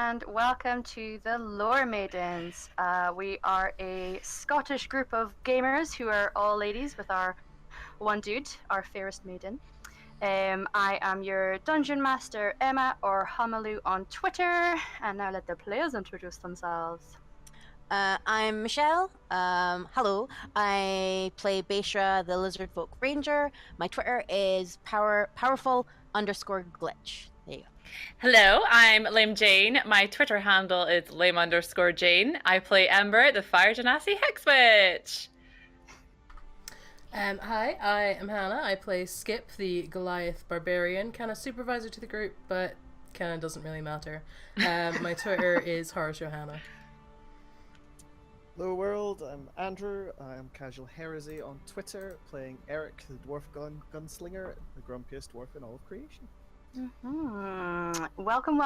and welcome to the Lore Maidens. We are a Scottish group of gamers who are all ladies with our one dude, our fairest maiden. I am your dungeon master, Emma, or Hamalu on Twitter, and now let the players introduce themselves. I'm Michelle. Hello. I play Baishra, the Lizard Folk Ranger. My Twitter is powerful_glitch. There you go. Hello, I'm Lame Jane. My Twitter handle is lame_Jane. I play Ember, the Fire Genasi Hex Witch. Hi, I am Hannah. I play Skip, the Goliath Barbarian, kind of supervisor to the group, but kind of doesn't really matter. My Twitter is Johanna. Hello world, I'm Andrew. I'm Casual Heresy on Twitter, playing Eric, the Dwarf Gunslinger, the grumpiest dwarf in all of creation. Welcome.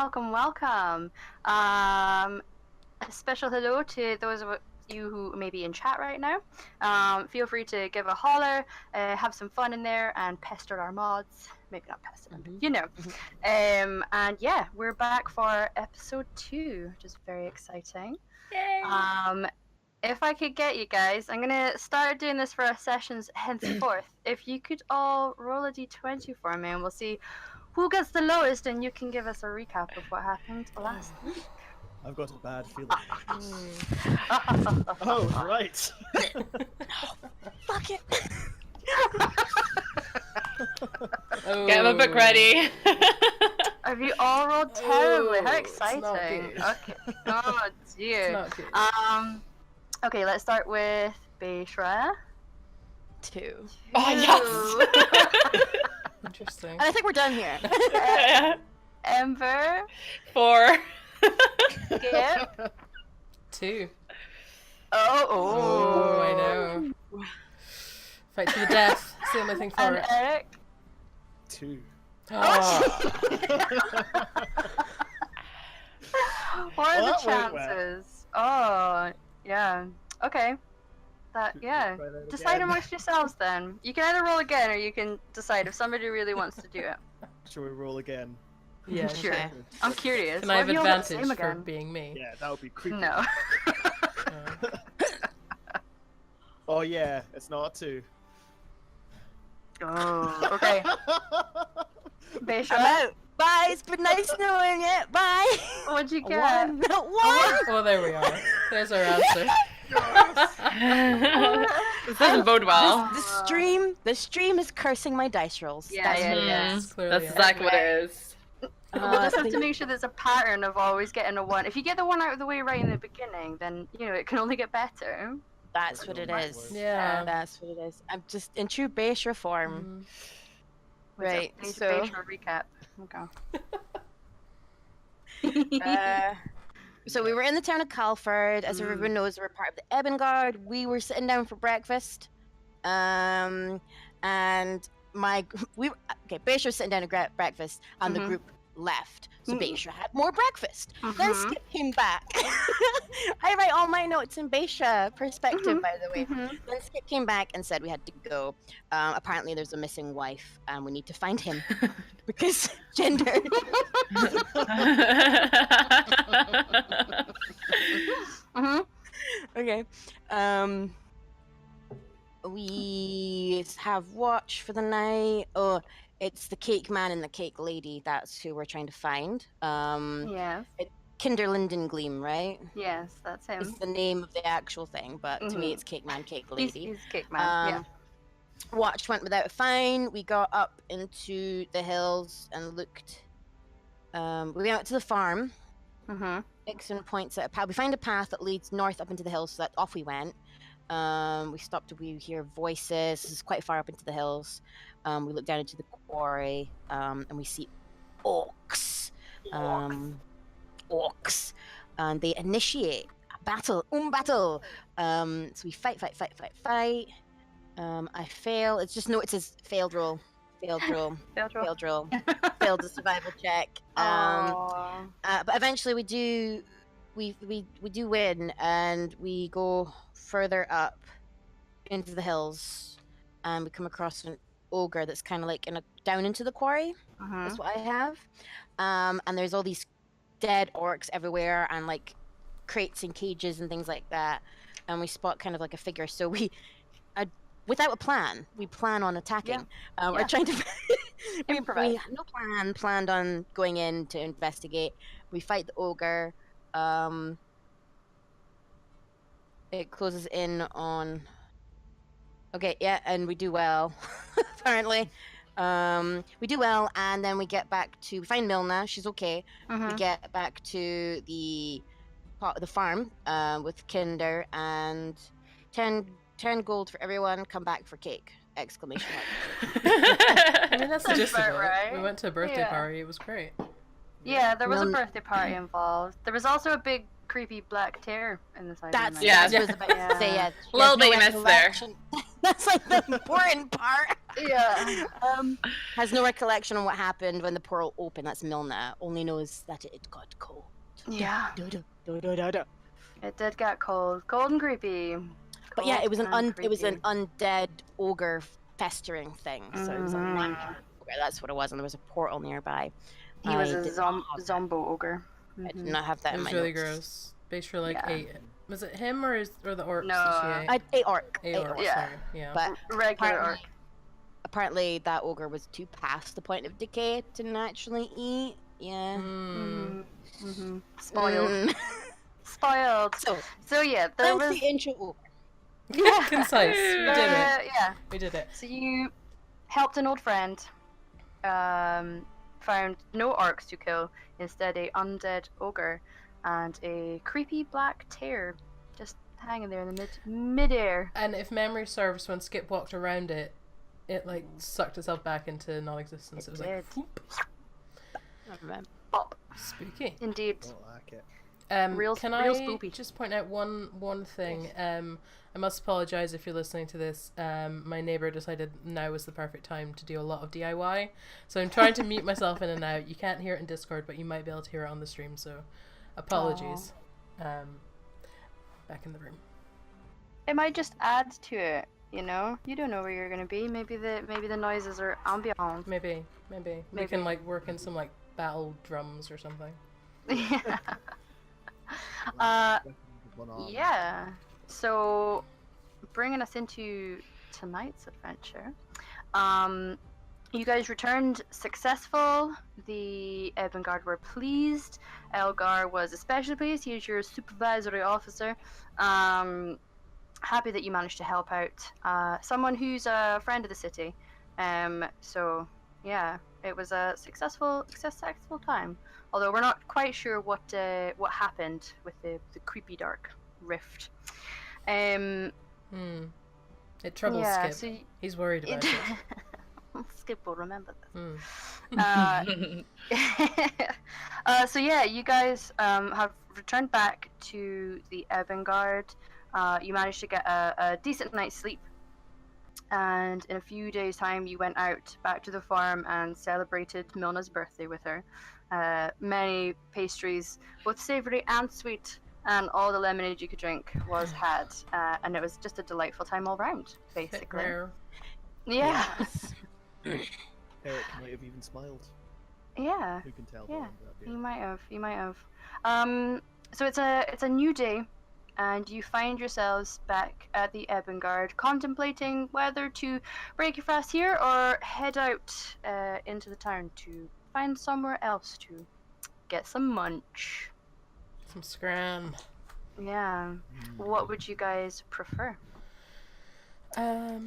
A special hello to those of you who may be in chat right now. Feel free to give a holler, have some fun in there, and pester our mods. Maybe not pester them, but you know. And yeah, we're back for episode 2, which is very exciting. Yay! If I could get you guys, I'm gonna start doing this for our sessions henceforth. If you could all roll a d20 for me, and we'll see who gets the lowest, and you can give us a recap of what happened last week. I've got a bad feeling. Oh, right. Fuck it. Get my book ready. Have you all rolled terribly? How It's not exciting! good. Okay. Oh dear. It's not good. Okay, let's start with Baishra. 2. Oh, yes! Interesting. And I think we're done here. Ember. 4. Skip. 2. Oh, I know. Fight to the death. It's the only thing for And it. Eric. 2. Oh. What are Well, the that went well. chances? Oh, yeah. Okay. Yeah. Try that Decide again. amongst yourselves then. You can either roll again, or you can decide if somebody really wants to do it. Shall we roll again? Yeah, Sure. Okay. I'm curious. Can I have What if you all got the advantage same for again? being me? Yeah, that would be creepy. No. Oh yeah, it's not 2. Oh, okay. I'm Baishra, out. Bye. It's been nice knowing you. Bye. what'd you get? 1. 1. Oh, there we are. There's our answer. This doesn't bode well. The stream is cursing my dice rolls. Yeah, That's yeah, what it yeah. is. Clearly That's is. exactly what it is. We'll just have the- to make sure there's a pattern of always getting a 1. If you get the 1 out of the way right in the beginning, then, you know, it can only get better. That's what it is. Yeah. That's what it is. I'm just in true Baishra form. Right, What's so- up? Baishra recap. So we were in the town of Calford. As everyone knows, we're part of the Ebon Guard. We were sitting down for breakfast. And Baishra was sitting down at breakfast, and the group left. So Baishra had more breakfast. Then Skip came back. I write all my notes in Baishra perspective, by the way. Then Skip came back and said we had to go. Apparently there's a missing wife, and we need to find him. Because gender. Okay. We have watch for the night. Oh, it's the cake man and the cake lady. That's who we're trying to find. Yes. Kinderlinden Gleam, right? Yes, that's him. It's the name of the actual thing, but to me it's cake man, cake lady. He's cake man, Watch went without a fine. We got up into the hills and looked. We went out to the farm. Dixon points out a path. We find a path that leads north up into the hills, so that off we went. We stopped. We hear voices. This is quite far up into the hills. We look down into the quarry, and we see orcs. Orcs, and they initiate a battle. So we fight. I fail. It's just it says failed roll. Failed roll. Failed the survival check. But eventually we do win, and we go further up into the hills, and we come across an ogre that's kind of like down into the quarry. That's what I have. And there's all these dead orcs everywhere and like crates and cages and things like that, and we spot kind of like a figure. So we, without a plan, we plan on attacking. We're trying to. we had no plan. Planned on going in to investigate. We fight the ogre. It closes in on. Okay, yeah, and we do well, apparently. We do well, and then we get back to we find Milna. She's okay. We get back to the farm with Kinder, and 10 gold for everyone. Come back for cake! Exclamation mark. I mean, that's the gist of it. right. We went to a birthday party. It was great. Yeah, there was a birthday party involved. There was also a big creepy black tear in the side. That's of what I was about to say. Yeah, Little bit missed there. That's like the important part. Yeah. Has no recollection on what happened when the portal opened. That's Milna. Only knows that it got cold. Yeah. It did get cold and creepy. But yeah, it was an undead ogre festering thing. So it was a ogre. That's what it was, and there was a portal nearby. He was a zombo ogre. I did not have that in my notes. It was really gross. Base for like 8. Was it him or the orcs? No, 8 orc. 8 orcs. Yeah. Yeah. But regular apparently that ogre was too past the point of decay to naturally eat. Yeah. Spoiled. Spoiled. So yeah, there was the intro ogre. Yeah. Concise. We did it. Yeah. We did it. So you helped an old friend. Found no orcs to kill, instead a undead ogre and a creepy black tear just hanging there in the mid-air. And if memory serves, when Skip walked around it, it like sucked itself back into non-existence. It was like whoop. Pop. Spooky. Indeed. Can I just point out one thing? I must apologize if you're listening to this. My neighbor decided now was the perfect time to do a lot of DIY, so I'm trying to mute myself in and out. You can't hear it in Discord, but you might be able to hear it on the stream. So, apologies. Back in the room. It might just add to it. You know, you don't know where you're gonna be. Maybe the noises are ambient. Maybe we can like work in some like battle drums or something. Yeah. Yeah. So, bringing us into tonight's adventure, you guys returned successful. The Ebengard were pleased. Elgar was especially pleased. He is your supervisory officer. Happy that you managed to help out someone who's a friend of the city. So, yeah, it was a successful time. Although we're not quite sure what happened with the creepy dark rift. It troubles Skip. So he's worried about it. Skip will remember this. So yeah, you guys have returned back to the Ebengard. You managed to get a decent night's sleep, and in a few days' time, you went out back to the farm and celebrated Milna's birthday with her. Many pastries, both savoury and sweet, and all the lemonade you could drink was had, and it was just a delightful time all round, basically. Yeah. Eric might have even smiled. Yeah. Who can tell? Yeah. He might have. So it's a new day, and you find yourselves back at the Ebengard, contemplating whether to break your fast here or head out into the town to find somewhere else to get some munch. Some scram. Yeah. What would you guys prefer? I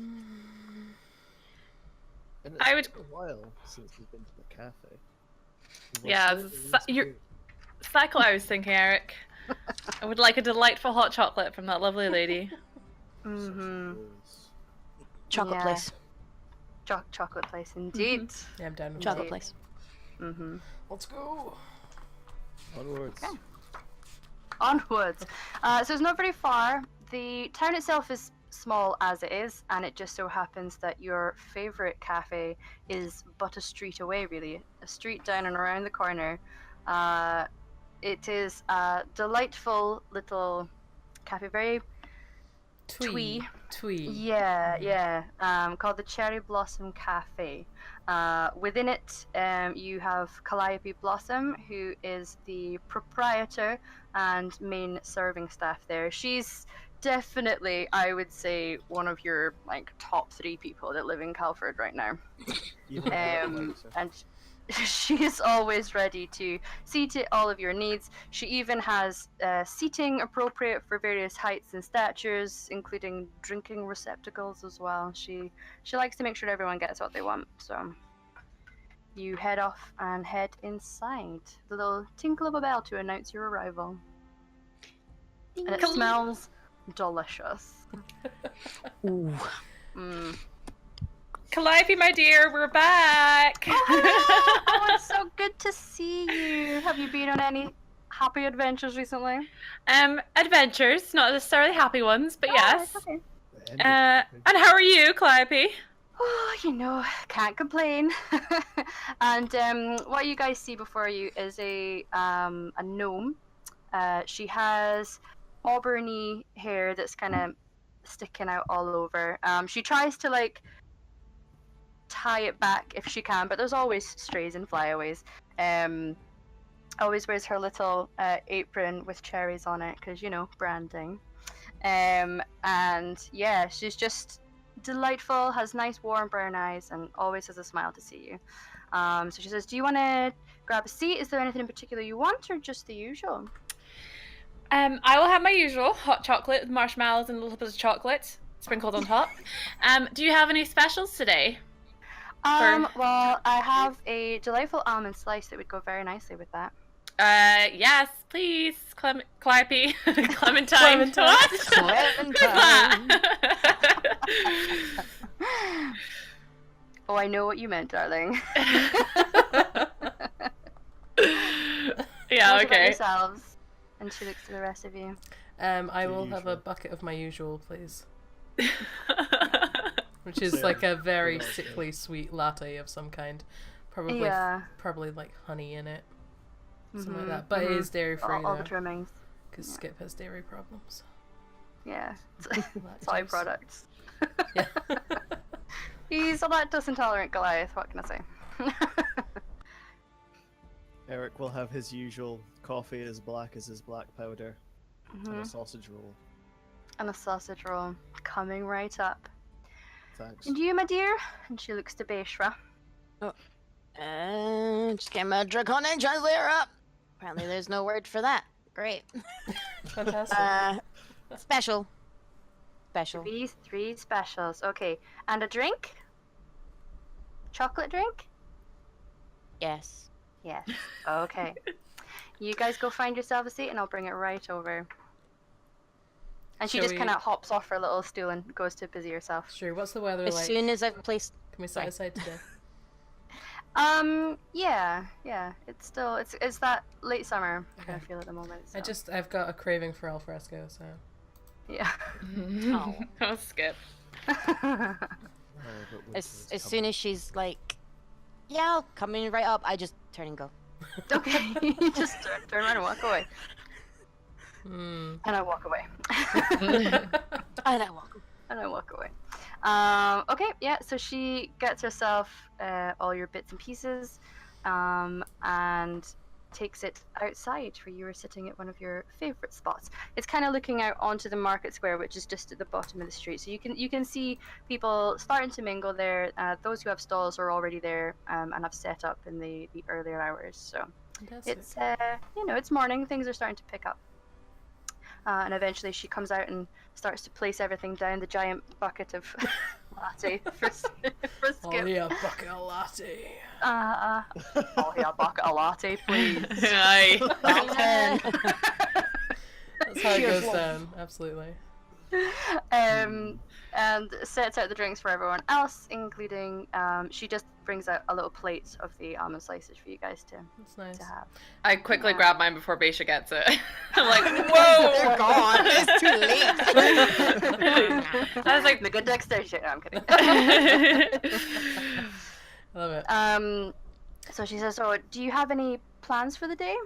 would. It's been a while since we've been to the cafe. Yeah, cycle. I was thinking, Eric. I would like a delightful hot chocolate from that lovely lady. Chocolate place. Chocolate place, indeed. Yeah, I'm down with chocolate place. Let's go. Onwards. Okay. Onwards. So it's not very far. The town itself is small as it is, and it just so happens that your favourite cafe is but a street away, really. A street down and around the corner. It is a delightful little cafe, very twee. Twee. Yeah. Called the Cherry Blossom Cafe. Within it, you have Calliope Blossom, who is the proprietor and main serving staff there. She's definitely, I would say, one of your like top 3 people that live in Calford right now. And she's always ready to see to all of your needs. She even has seating appropriate for various heights and statures, including drinking receptacles as well. She likes to make sure everyone gets what they want. So you head off and head inside. The little tinkle of a bell to announce your arrival. And it smells delicious. Ooh. Calliope, my dear, we're back. Oh, it's so good to see you. Have you been on any happy adventures recently? Adventures, not necessarily happy ones, but yes. Okay. And how are you, Calliope? Oh, can't complain. And what you guys see before you is a gnome. She has auburny hair that's kind of sticking out all over. She tries to like tie it back if she can, but there's always strays and flyaways. Always wears her little apron with cherries on it because, branding. And yeah, she's just delightful, has nice warm brown eyes, and always has a smile to see you. So she says, do you want to grab a seat? Is there anything in particular you want, or just the usual? I will have my usual hot chocolate with marshmallows and a little bit of chocolate sprinkled on top. Do you have any specials today? Well, I have a delightful almond slice that would go very nicely with that. Yes, please, Calliope. Clementine. What? Clementine. Oh, I know what you meant, darling. Yeah, What about okay. yourselves? And she looks to the rest of you. I will have a bucket of my usual, please. Which is like a very sickly sweet latte of some kind. Probably like honey in it. Something like that. But it is dairy free all the trimmings. Because Skip has dairy problems. Yeah. Soy products. Yeah. He's a lactose intolerant Goliath, what can I say? Eric will have his usual coffee as black as his black powder, and a sausage roll. And a sausage roll. Coming right up. Thanks. And you, my dear? And she looks to Beishra. Just get my draconic translator up. Apparently there's no word for that. Great. Fantastic. Special. 3 specials. Okay. And a drink? Chocolate drink? Yes. Yes. Okay. You guys go find yourself a seat and I'll bring it right over. And she just kind of hops off her little stool and goes to busy herself. Sure, what's the weather As like? soon as I've placed... Can we set aside today? Yeah. It's still, it's that late summer kind of feel at the moment. So. I've got a craving for alfresco, so... Yeah. Oh, Skip. As soon as she's like, yeah, I'll come in right up, I just turn and go. Okay, you just turn around and walk away. Mm. And I walk away. And I walk away. Okay, yeah, so she gets herself all your bits and pieces and takes it outside where you were sitting at one of your favorite spots. It's kind of looking out onto the market square, which is just at the bottom of the street. So you can see people starting to mingle there. Those who have stalls are already there and have set up in the earlier hours. So Fantastic. it's it's morning. Things are starting to pick up. And eventually she comes out and starts to place everything down the giant bucket of latte for Skip. Oh yeah, bucket of latte. Oh yeah, bucket of latte, please. Aye. That's how it goes down, absolutely. And sets out the drinks for everyone else, including she just brings out a little plate of the almond slices for you guys to have. I quickly grab mine before Beishra gets it. I'm like, whoa! They're gone. It's too late. I was like, the good dexterity. No, I'm kidding. I love it. So she says, "So, do you have any plans for the day?"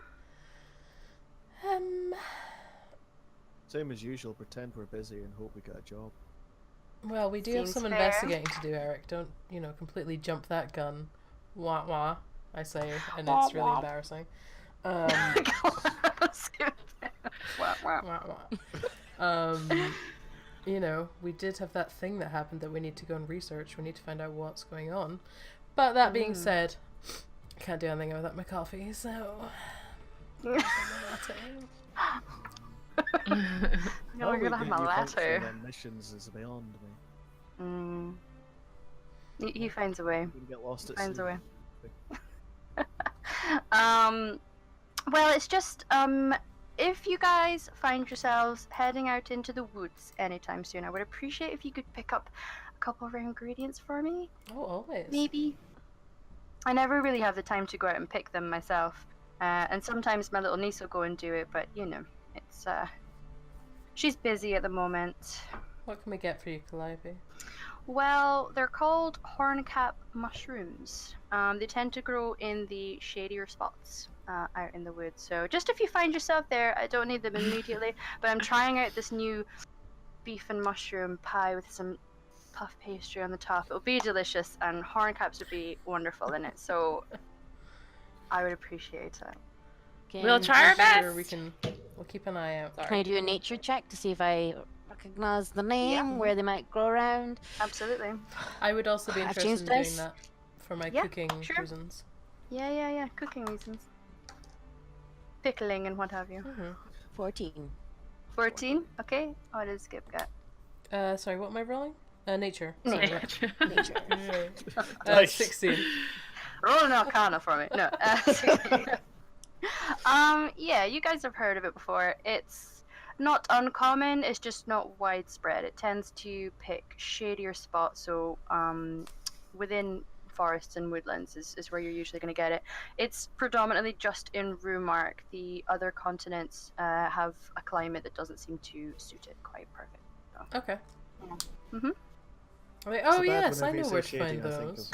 Same as usual. Pretend we're busy and hope we get a job. Well, we do have some investigating to do, Eric. Don't, completely jump that gun. Wah wah, I say, and it's really embarrassing. Wah wah. We did have that thing that happened that we need to go and research. We need to find out what's going on. But that being said, I can't do anything without my coffee, so... I'm gonna have my latte. Missions is beyond me. He finds a way. Get lost at finds sea. a way. Well, it's just if you guys find yourselves heading out into the woods anytime soon, I would appreciate if you could pick up a couple of our ingredients for me. Oh, always. Maybe. I never really have the time to go out and pick them myself, and sometimes my little niece will go and do it, but it's she's busy at the moment. What can we get for you, Calliope? Well, they're called horncap mushrooms. They tend to grow in the shadier spots out in the woods. So just if you find yourself there, I don't need them immediately, but I'm trying out this new beef and mushroom pie with some puff pastry on the top. It'll be delicious, and horncaps would be wonderful in it. So I would appreciate it. We'll try our best. We'll keep an eye out. Can I do a nature check to see if I recognize the name, where they might grow around? Absolutely. I would also be interested in doing that for my cooking reasons. Yeah. Cooking reasons. Pickling and what have you. 14. 14? Okay. What does Skip get? Sorry, what am I rolling? Nature. Nature. Nature. 16. Roll an arcana for me. No. Yeah, you guys have heard of it before. It's not uncommon, it's just not widespread. It tends to pick shadier spots, so within forests and woodlands is where you're usually going to get it. It's predominantly just in Rumark. The other continents have a climate that doesn't seem to suit it quite perfect. So. Okay. Yeah. Oh yes, I know where to find those.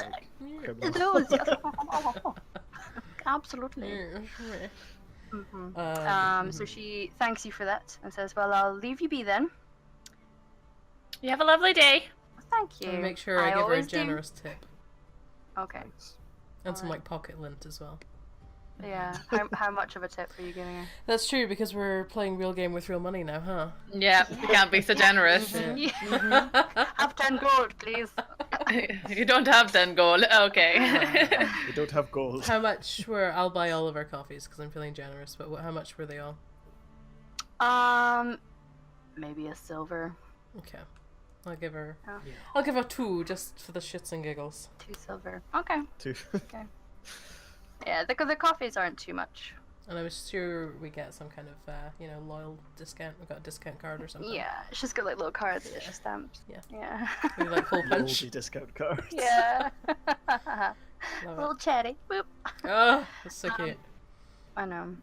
Those, yes. Absolutely. So she thanks you for that and says, "Well, I'll leave you be then." You have a lovely day. Thank you. And make sure I give her a generous tip. Okay. And some pocket lint as well. Yeah. How much of a tip are you giving her? That's true, because we're playing real game with real money now, huh? Yeah, you can't be so generous. Have 10 gold, please. You don't have 10 gold. Okay. We don't have gold. How much were... I'll buy all of our coffees because I'm feeling generous, but how much were they all? Maybe a silver. Okay. I'll give her... Oh. Yeah. I'll give her 2 just for the shits and giggles. 2 silver. Okay. 2. Okay. Yeah, the coffees aren't too much. And I was sure we get some kind of, loyal discount. We've got a discount card or something. Yeah, she's got little cards that she stamps. Yeah. Maybe hole punch. Discount cards. Yeah. Little cherry. Boop. Oh, that's so cute. I know.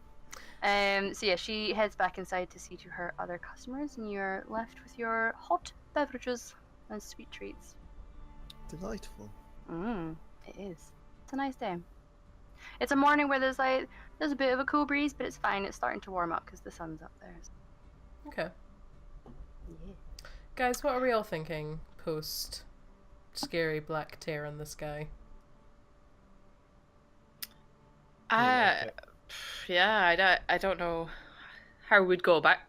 So yeah, she heads back inside to see to her other customers, and you're left with your hot beverages and sweet treats. Delightful. It is. It's a nice day. It's a morning where there's a bit of a cool breeze, but it's fine. It's starting to warm up because the sun's up there. Okay. Yeah. Guys, what are we all thinking post scary black tear in the sky? I don't know how we'd go about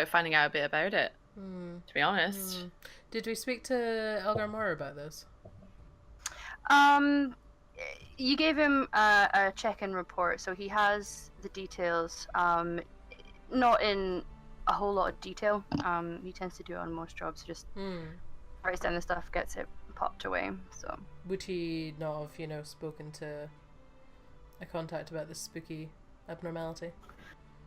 finding out a bit about it. To be honest. Did we speak to Elgar Moore about this? You gave him a check-in report, so he has the details. Not in a whole lot of detail. He tends to do it on most jobs. Just writes down the stuff, gets it popped away. So would he not have, spoken to a contact about this spooky abnormality?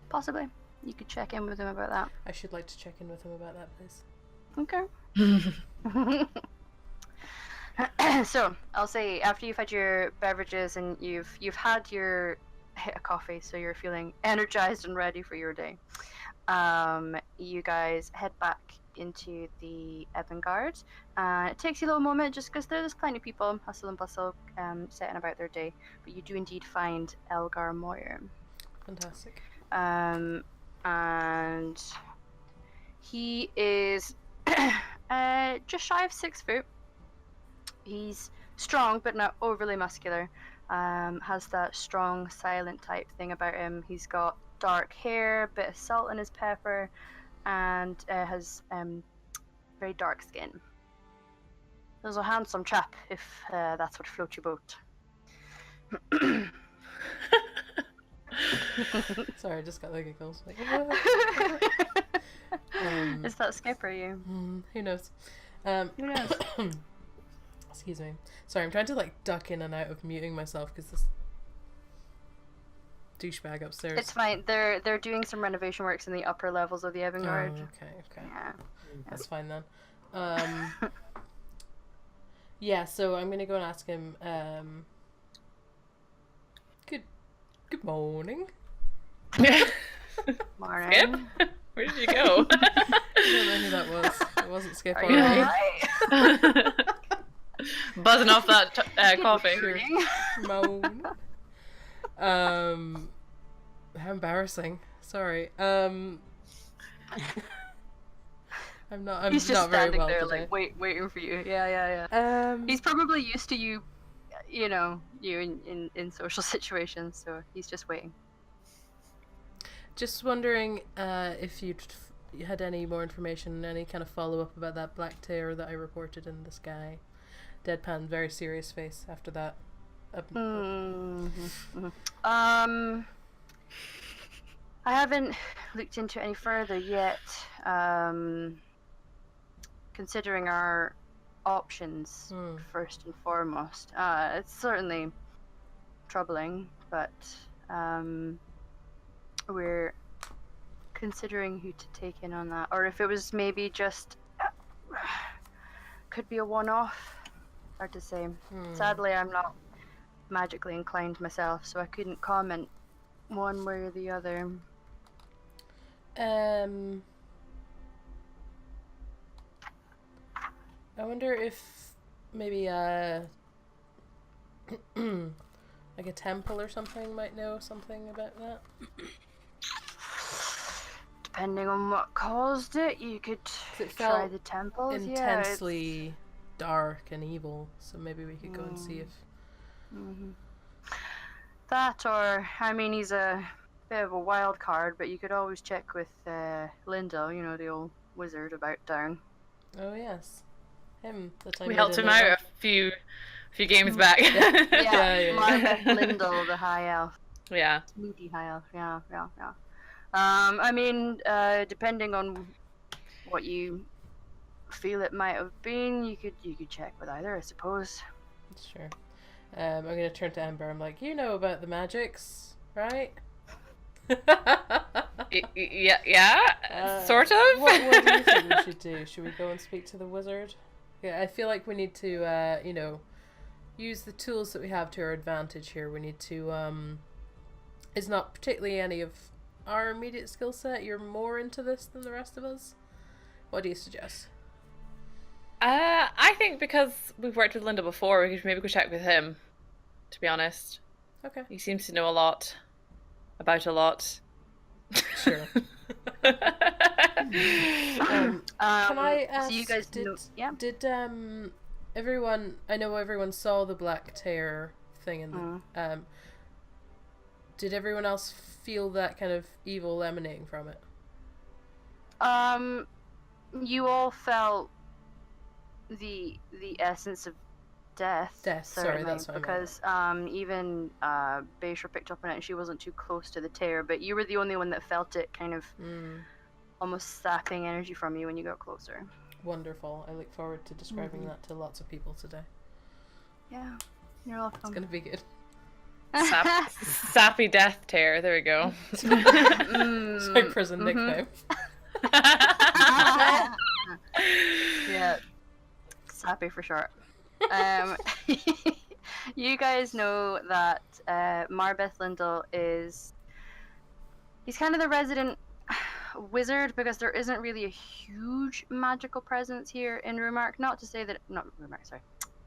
Possibly. You could check in with him about that. I should like to check in with him about that, please. Okay. So I'll say after you've had your beverages and you've had your hit of coffee, so you're feeling energized and ready for your day. You guys head back into the Ebengard. It takes you a little moment just because there's plenty of people, hustle and bustle, setting about their day. But you do indeed find Elgar Moyer. Fantastic. And he is just shy of 6 foot. He's strong but not overly muscular. Has that strong, silent type thing about him. He's got dark hair, a bit of salt in his pepper, and has very dark skin. There's a handsome chap, if that's what floats your boat. Sorry, I just got the giggles. Like, Is that Skipper you? Who knows? Who knows? Excuse me. Sorry, I'm trying to like duck in and out of muting myself because this douchebag upstairs. It's fine. They're doing some renovation works in the upper levels of the Evangard. Oh, okay. Yeah. That's fine then. Yeah, so I'm gonna go and ask him. Good morning. Morning. Skip? Where did you go? I don't know who that was. It wasn't Skip. Are you alright? Buzzing off that coffee. Moan. How embarrassing. Sorry. I'm not. He's just not very standing well there, today. like waiting for you. Yeah. He's probably used to you, you in social situations, so he's just waiting. Just wondering if you had any more information, any kind of follow up about that black tear that I reported in the sky. Deadpan, very serious face after that. I haven't looked into it any further yet. Considering our options first and foremost, it's certainly troubling, but we're considering who to take in on that, or if it was maybe just could be a one-off. Hard to say. Sadly, I'm not magically inclined myself, so I couldn't comment one way or the other. I wonder if maybe like a temple or something might know something about that. Depending on what caused it, you could try the temples. Intensely dark and evil, so maybe we could go and see if that, or I mean, he's a bit of a wild card, but you could always check with Linda, the old wizard about down. Oh yes, him. We helped him out a few games back. Yeah. Margaret Lindell, the high elf. Yeah. Moody high elf. Yeah. I mean, depending on what you feel it might have been, you could check with either, I suppose. Sure. I'm gonna turn to Amber. I'm like, you know about the magics, right? Yeah, sort of. What do you think we should do? Should we go and speak to the wizard? Yeah, I feel like we need to, use the tools that we have to our advantage here. We need to, it's not particularly any of our immediate skill set. You're more into this than the rest of us. What do you suggest? I think because we've worked with Linda before, we could maybe go check with him, to be honest. Okay. He seems to know a lot about a lot. Sure. Can I ask, so you guys did everyone, I know everyone saw the black tear thing in the, did everyone else feel that kind of evil emanating from it? You all felt the essence of death. Sorry, that's what because even Bayshore picked up on it, and she wasn't too close to the tear, but you were the only one that felt it kind of almost sapping energy from you when you got closer. Wonderful. I look forward to describing that to lots of people today. Yeah, you're welcome. It's gonna be good. Sappy death tear. There we go. It's my prison nickname. Yeah, sappy for short. You guys know that Marbeth Lindell he's kind of the resident wizard, because there isn't really a huge magical presence here in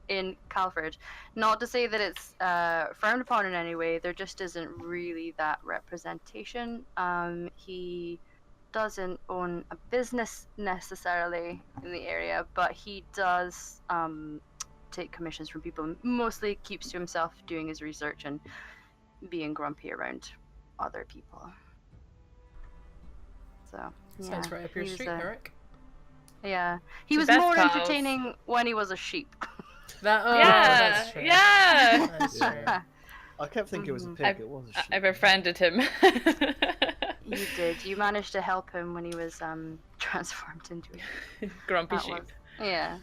in Calford. Not to say that it's frowned upon in any way, there just isn't really that representation. He doesn't own a business necessarily in the area, but he does take commissions from people. Mostly keeps to himself, doing his research and being grumpy around other people. So sounds right up your street, Eric. Yeah, he was more entertaining when he was a sheep. That's true. Yeah. That's true. I kept thinking it was a pig. It was a sheep. I befriended him. You did. You managed to help him when he was transformed into a grumpy sheep. Yeah.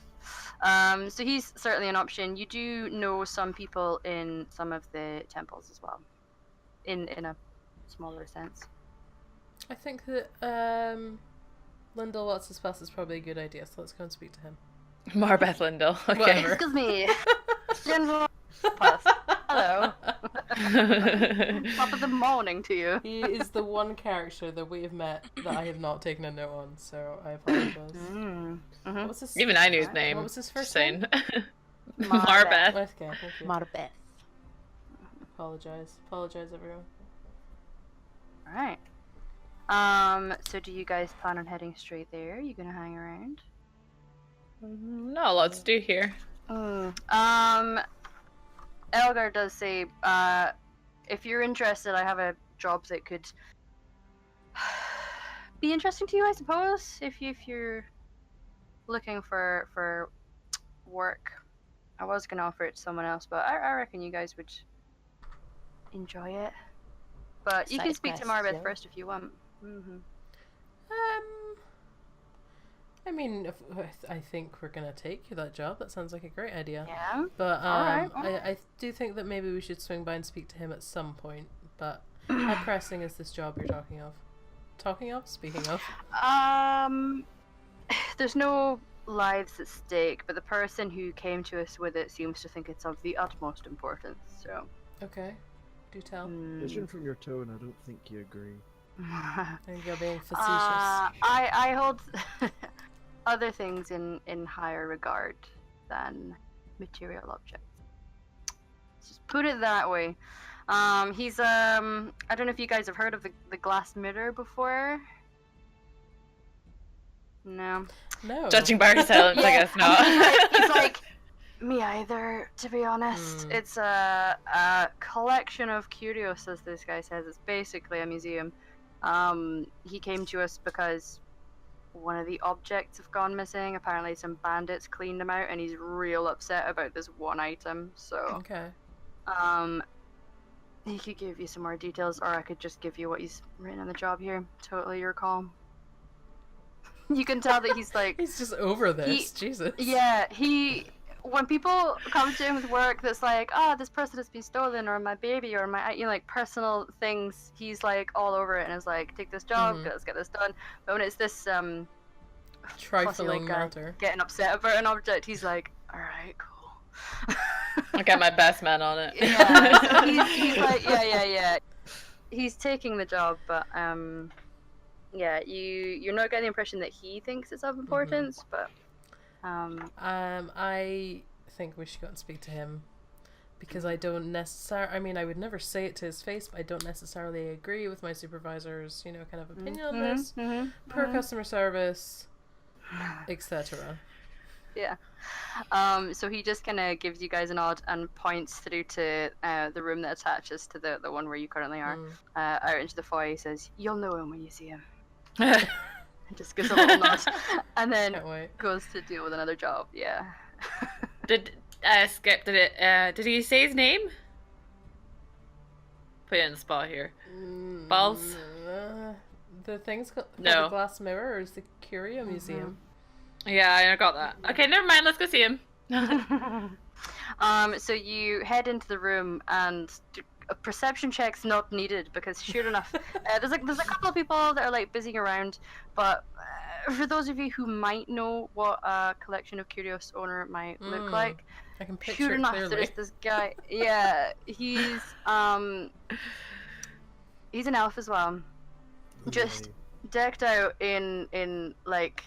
So he's certainly an option. You do know some people in some of the temples as well, in a smaller sense. I think that Lyndall What's His Pass is probably a good idea, so let's go and speak to him. Marbeth Lyndall. Okay. Whatever. Excuse me. General Pass. Hello. Top of the morning to you. He is the one character that we have met that I have not taken a note on, so I apologize. What was his... Even I knew his name. What was his first name? Marbeth. Okay, thank you. Marbeth. Apologize, everyone. Alright. So do you guys plan on heading straight there? Are you gonna hang around? Not a lot to do here. Elgar does say, if you're interested, I have a job that could be interesting to you, I suppose. If you're looking for work, I was gonna offer it to someone else, but I reckon you guys would enjoy it. But you can speak to Marbeth first if you want. I mean, I think we're gonna take you that job. That sounds like a great idea. Yeah. But Alright. I do think that maybe we should swing by and speak to him at some point. But how pressing is this job you're talking of? Speaking of. There's no lives at stake, but the person who came to us with it seems to think it's of the utmost importance. So. Okay. Do tell. Judging from your tone, I don't think you agree. I think you're being facetious. I hold other things in higher regard than material objects. Just put it that way. He's I don't know if you guys have heard of the glass mirror before. No. Judging by your silence, I guess not. He's like me either, to be honest. It's a collection of curios, as this guy says. It's basically a museum. He came to us because one of the objects have gone missing. Apparently some bandits cleaned them out, and he's real upset about this one item. So okay. He could give you some more details, or I could just give you what he's written on the job here. Totally your call. You can tell that he's like... He's just over this, Jesus. Yeah, when people come to him with work that's like, this person has been stolen, or my baby, or my, like, personal things, he's like all over it and is like, take this job, let's get this done. But when it's this trifling matter getting upset about an object, he's like, alright, cool. I'll get my best man on it. Yeah, so he's like, yeah. He's taking the job, but yeah, you're not getting the impression that he thinks it's of importance, but I think we should go and speak to him, because I don't necessarily, I mean, I would never say it to his face, but I don't necessarily agree with my supervisor's, kind of opinion on this. Poor customer service, etc. Yeah. So he just kind of gives you guys a nod and points through to the room that attaches to the one where you currently are. Out into the foyer. He says, "You'll know him when you see him." And just gives a little nod, and then goes to deal with another job. Yeah. Did Skip? Did he say his name? Put you in the spot here. Balls. The thing's called the Glass Mirror, or is the Curio Museum? Yeah, I got that. Okay, never mind. Let's go see him. So you head into the room, and a perception check's not needed, because sure enough, there's a couple of people that are like busying around, but for those of you who might know what a collection of curios owner might look like, I can picture sure enough, clearly. there's this guy. Yeah, he's an elf as well, just decked out in like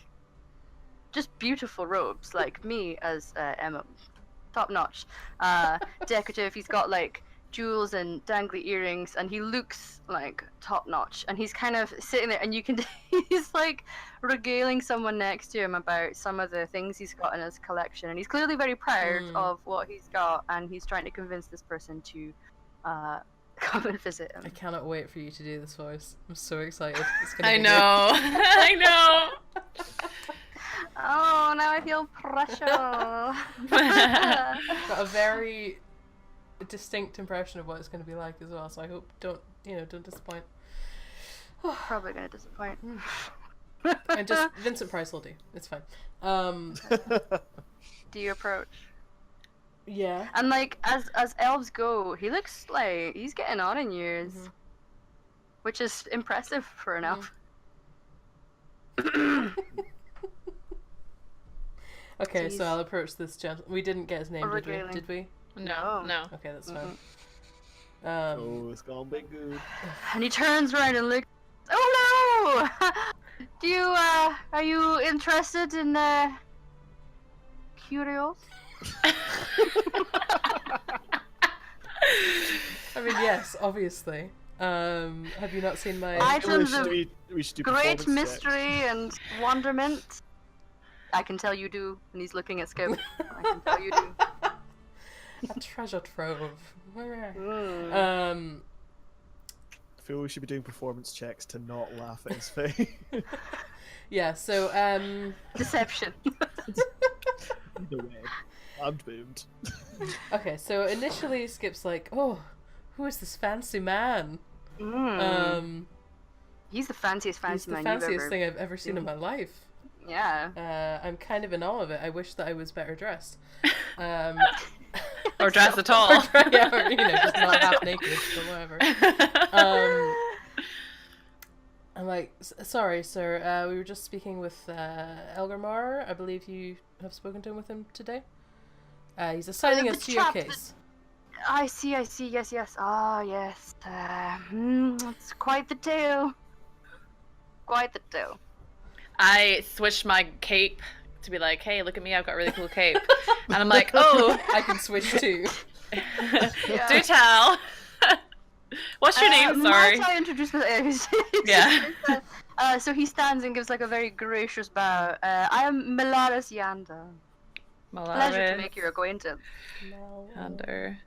just beautiful robes, like me as Emma, top notch, decorative. He's got like jewels and dangly earrings, and he looks like top notch. And he's kind of sitting there, and you can he's like regaling someone next to him about some of the things he's got in his collection, and he's clearly very proud of what he's got, and he's trying to convince this person to come and visit him. I cannot wait for you to do this voice. I'm so excited. It's gonna I be know. I know. Oh, now I feel pressure. Got a very distinct impression of what it's going to be like as well. So I hope don't disappoint. Probably gonna disappoint. And just Vincent Price will do. It's fine. Do you approach? Yeah. And like as elves go, he looks like he's getting on in years, which is impressive for an elf. Okay, so I'll approach this gentleman. We didn't get his name, did we? No. Okay, that's fine. Oh, it's gonna be good. And he turns around and looks. Oh no! Do you are you interested in curios? I mean, yes, obviously. Have you not seen my items of we should do great performance mystery checks. and wonderment? I can tell you do, and he's looking at Skip. I can tell you do. a treasure trove? I feel we should be doing performance checks to not laugh at his face. Yeah. So Deception. Either way, I'm doomed. Okay, so initially Skip's like, "Oh, who is this fancy man?" He's the fanciest He's the man fanciest you've ever... thing I've ever seen in my life. Yeah. I'm kind of in awe of it. I wish that I was better dressed. Or dressed at all. Yeah, or, just not half naked, or whatever. I'm like, sorry, sir. We were just speaking with Elgarmar. I believe you have spoken to him today. He's assigning us to your case. I see. Yes. Ah, yes. It's quite the tale. Quite the tale. I switched my cape to be like, hey, look at me, I've got a really cool cape. And I'm like, oh. I can switch too. Do tell. What's your name? Sorry. Might I introduce myself? Yeah. So he stands and gives like a very gracious bow. I am Melaris Yander. Pleasure to make your acquaintance. Yander.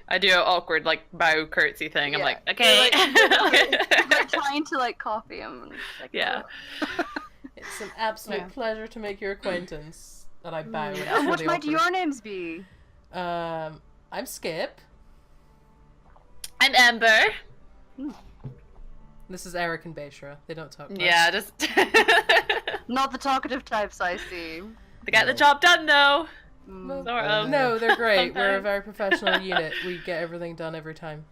I do an awkward like bow curtsy thing. I'm like, okay. They're trying to like copy him. Like, yeah. It's an absolute pleasure to make your acquaintance. And I bow. What might your names be? I'm Skip. And Ember. This is Eric and Beishra. They don't talk much. Yeah, just Not the talkative types, I see. They got the job done though. Well, Sort of. no, they're great. Sometimes. We're a very professional unit. We get everything done every time.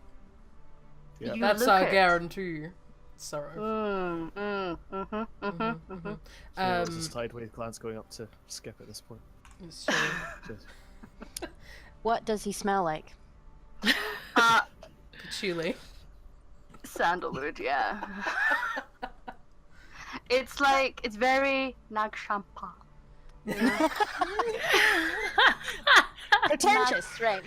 Yeah. That's our guarantee. Sort of. Just sideways glance going up to Skip at this point. It's true. Just... What does he smell like? Patchouli. Sandalwood, yeah. It's very Nagshampa. Pretentious, right?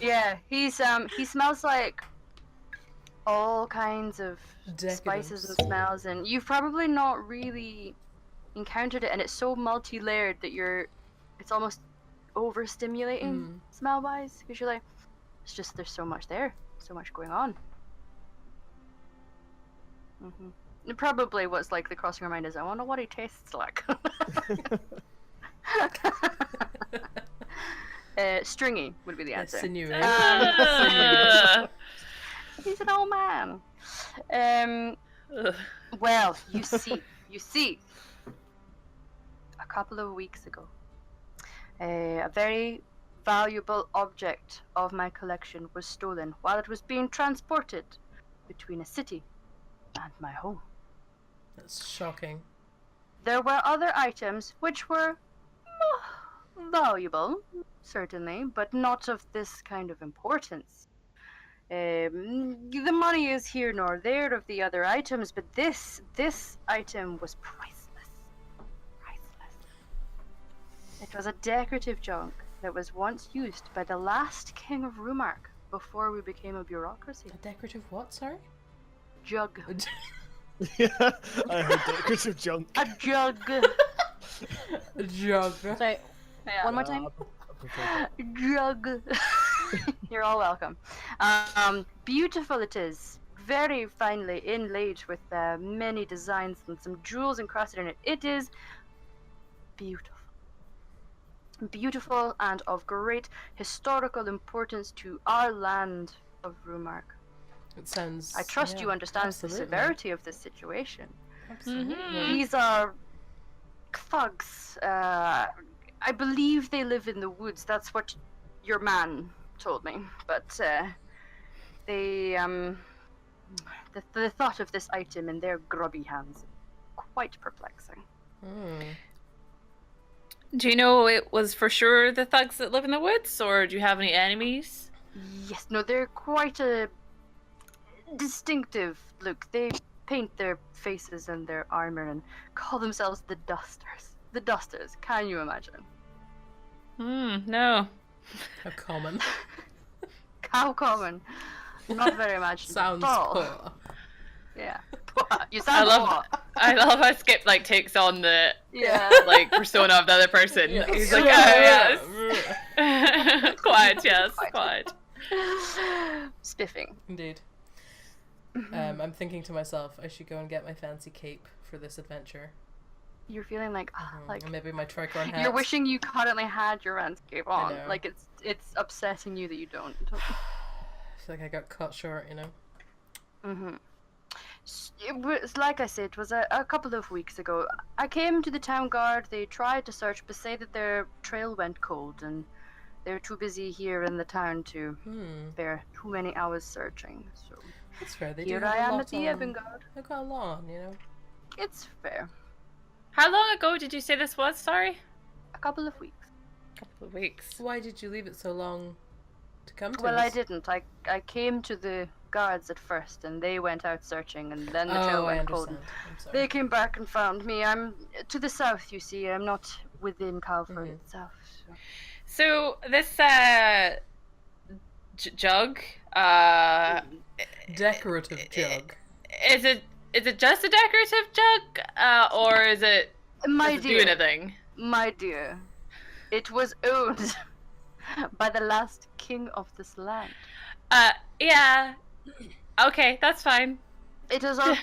Yeah, he smells like all kinds of spices and smells, and you've probably not really encountered it, and it's so multi-layered that it's almost overstimulating smell-wise, because you're like, it's just, there's so much there, so much going on. Probably what's like the crossing your mind is, I wonder what he tastes like. Stringy would be the answer. Sinewy. He's an old man. Well, you see, a couple of weeks ago, a very valuable object of my collection was stolen while it was being transported between a city and my home. That's shocking. There were other items which were valuable, certainly, but not of this kind of importance. The money is here nor there of the other items, but this item was priceless. It was a decorative junk that was once used by the last king of Rumark before we became a bureaucracy. A decorative what, sorry? Jug. Yeah, I heard decorative junk. A jug. A jug. Sorry, one more time. Jug. You're all welcome. Beautiful it is. Very finely inlaid with many designs and some jewels encrusted in it. It is beautiful. Beautiful and of great historical importance to our land of Rumark. It sounds... I trust you understand absolutely. the severity of this situation. Absolutely. These are thugs. I believe they live in the woods. That's what your man told me. But they, the thought of this item in their grubby hands, quite perplexing. Do you know it was for sure the thugs that live in the woods, or do you have any enemies? Yes, no, they're quite a distinctive look. They paint their faces and their armor and call themselves the Dusters. The Dusters, can you imagine? No. How common. How common. Not very imaginative. Sounds at all. poor. Yeah. You sound I love how Skip like takes on the yeah. persona of the other person. Yes. He's like, oh yes. Quiet, yes, quiet. Spiffing. Indeed. I'm thinking to myself, I should go and get my fancy cape for this adventure. You're feeling like, And maybe my tricorn hat. you're wishing you currently had your landscape on. know. Like it's upsetting you that you don't. I feel like I got cut short, you know. It was, like I said, it was a couple of weeks ago. I came to the town guard. They tried to search, but say that their trail went cold, and they're too busy here in the town to spare too many hours searching. So That's fair. They here do I have a am lot at the Evangard. They've got a lot on, you know. It's fair. How long ago did you say this was? Sorry? A couple of weeks. A couple of weeks. Why did you leave it so long to come to Well, us? I didn't. I came to the guards at first, and they went out searching, and then the trail I went cold. understand. I'm sorry. They came back and found me. I'm to the south, you see. I'm not within Calford itself. So. So this jug, Decorative jug. is it just a decorative jug, or is it My does it dear, do anything? my dear, it was owned by the last king of this land. Yeah. Okay, that's fine. It is of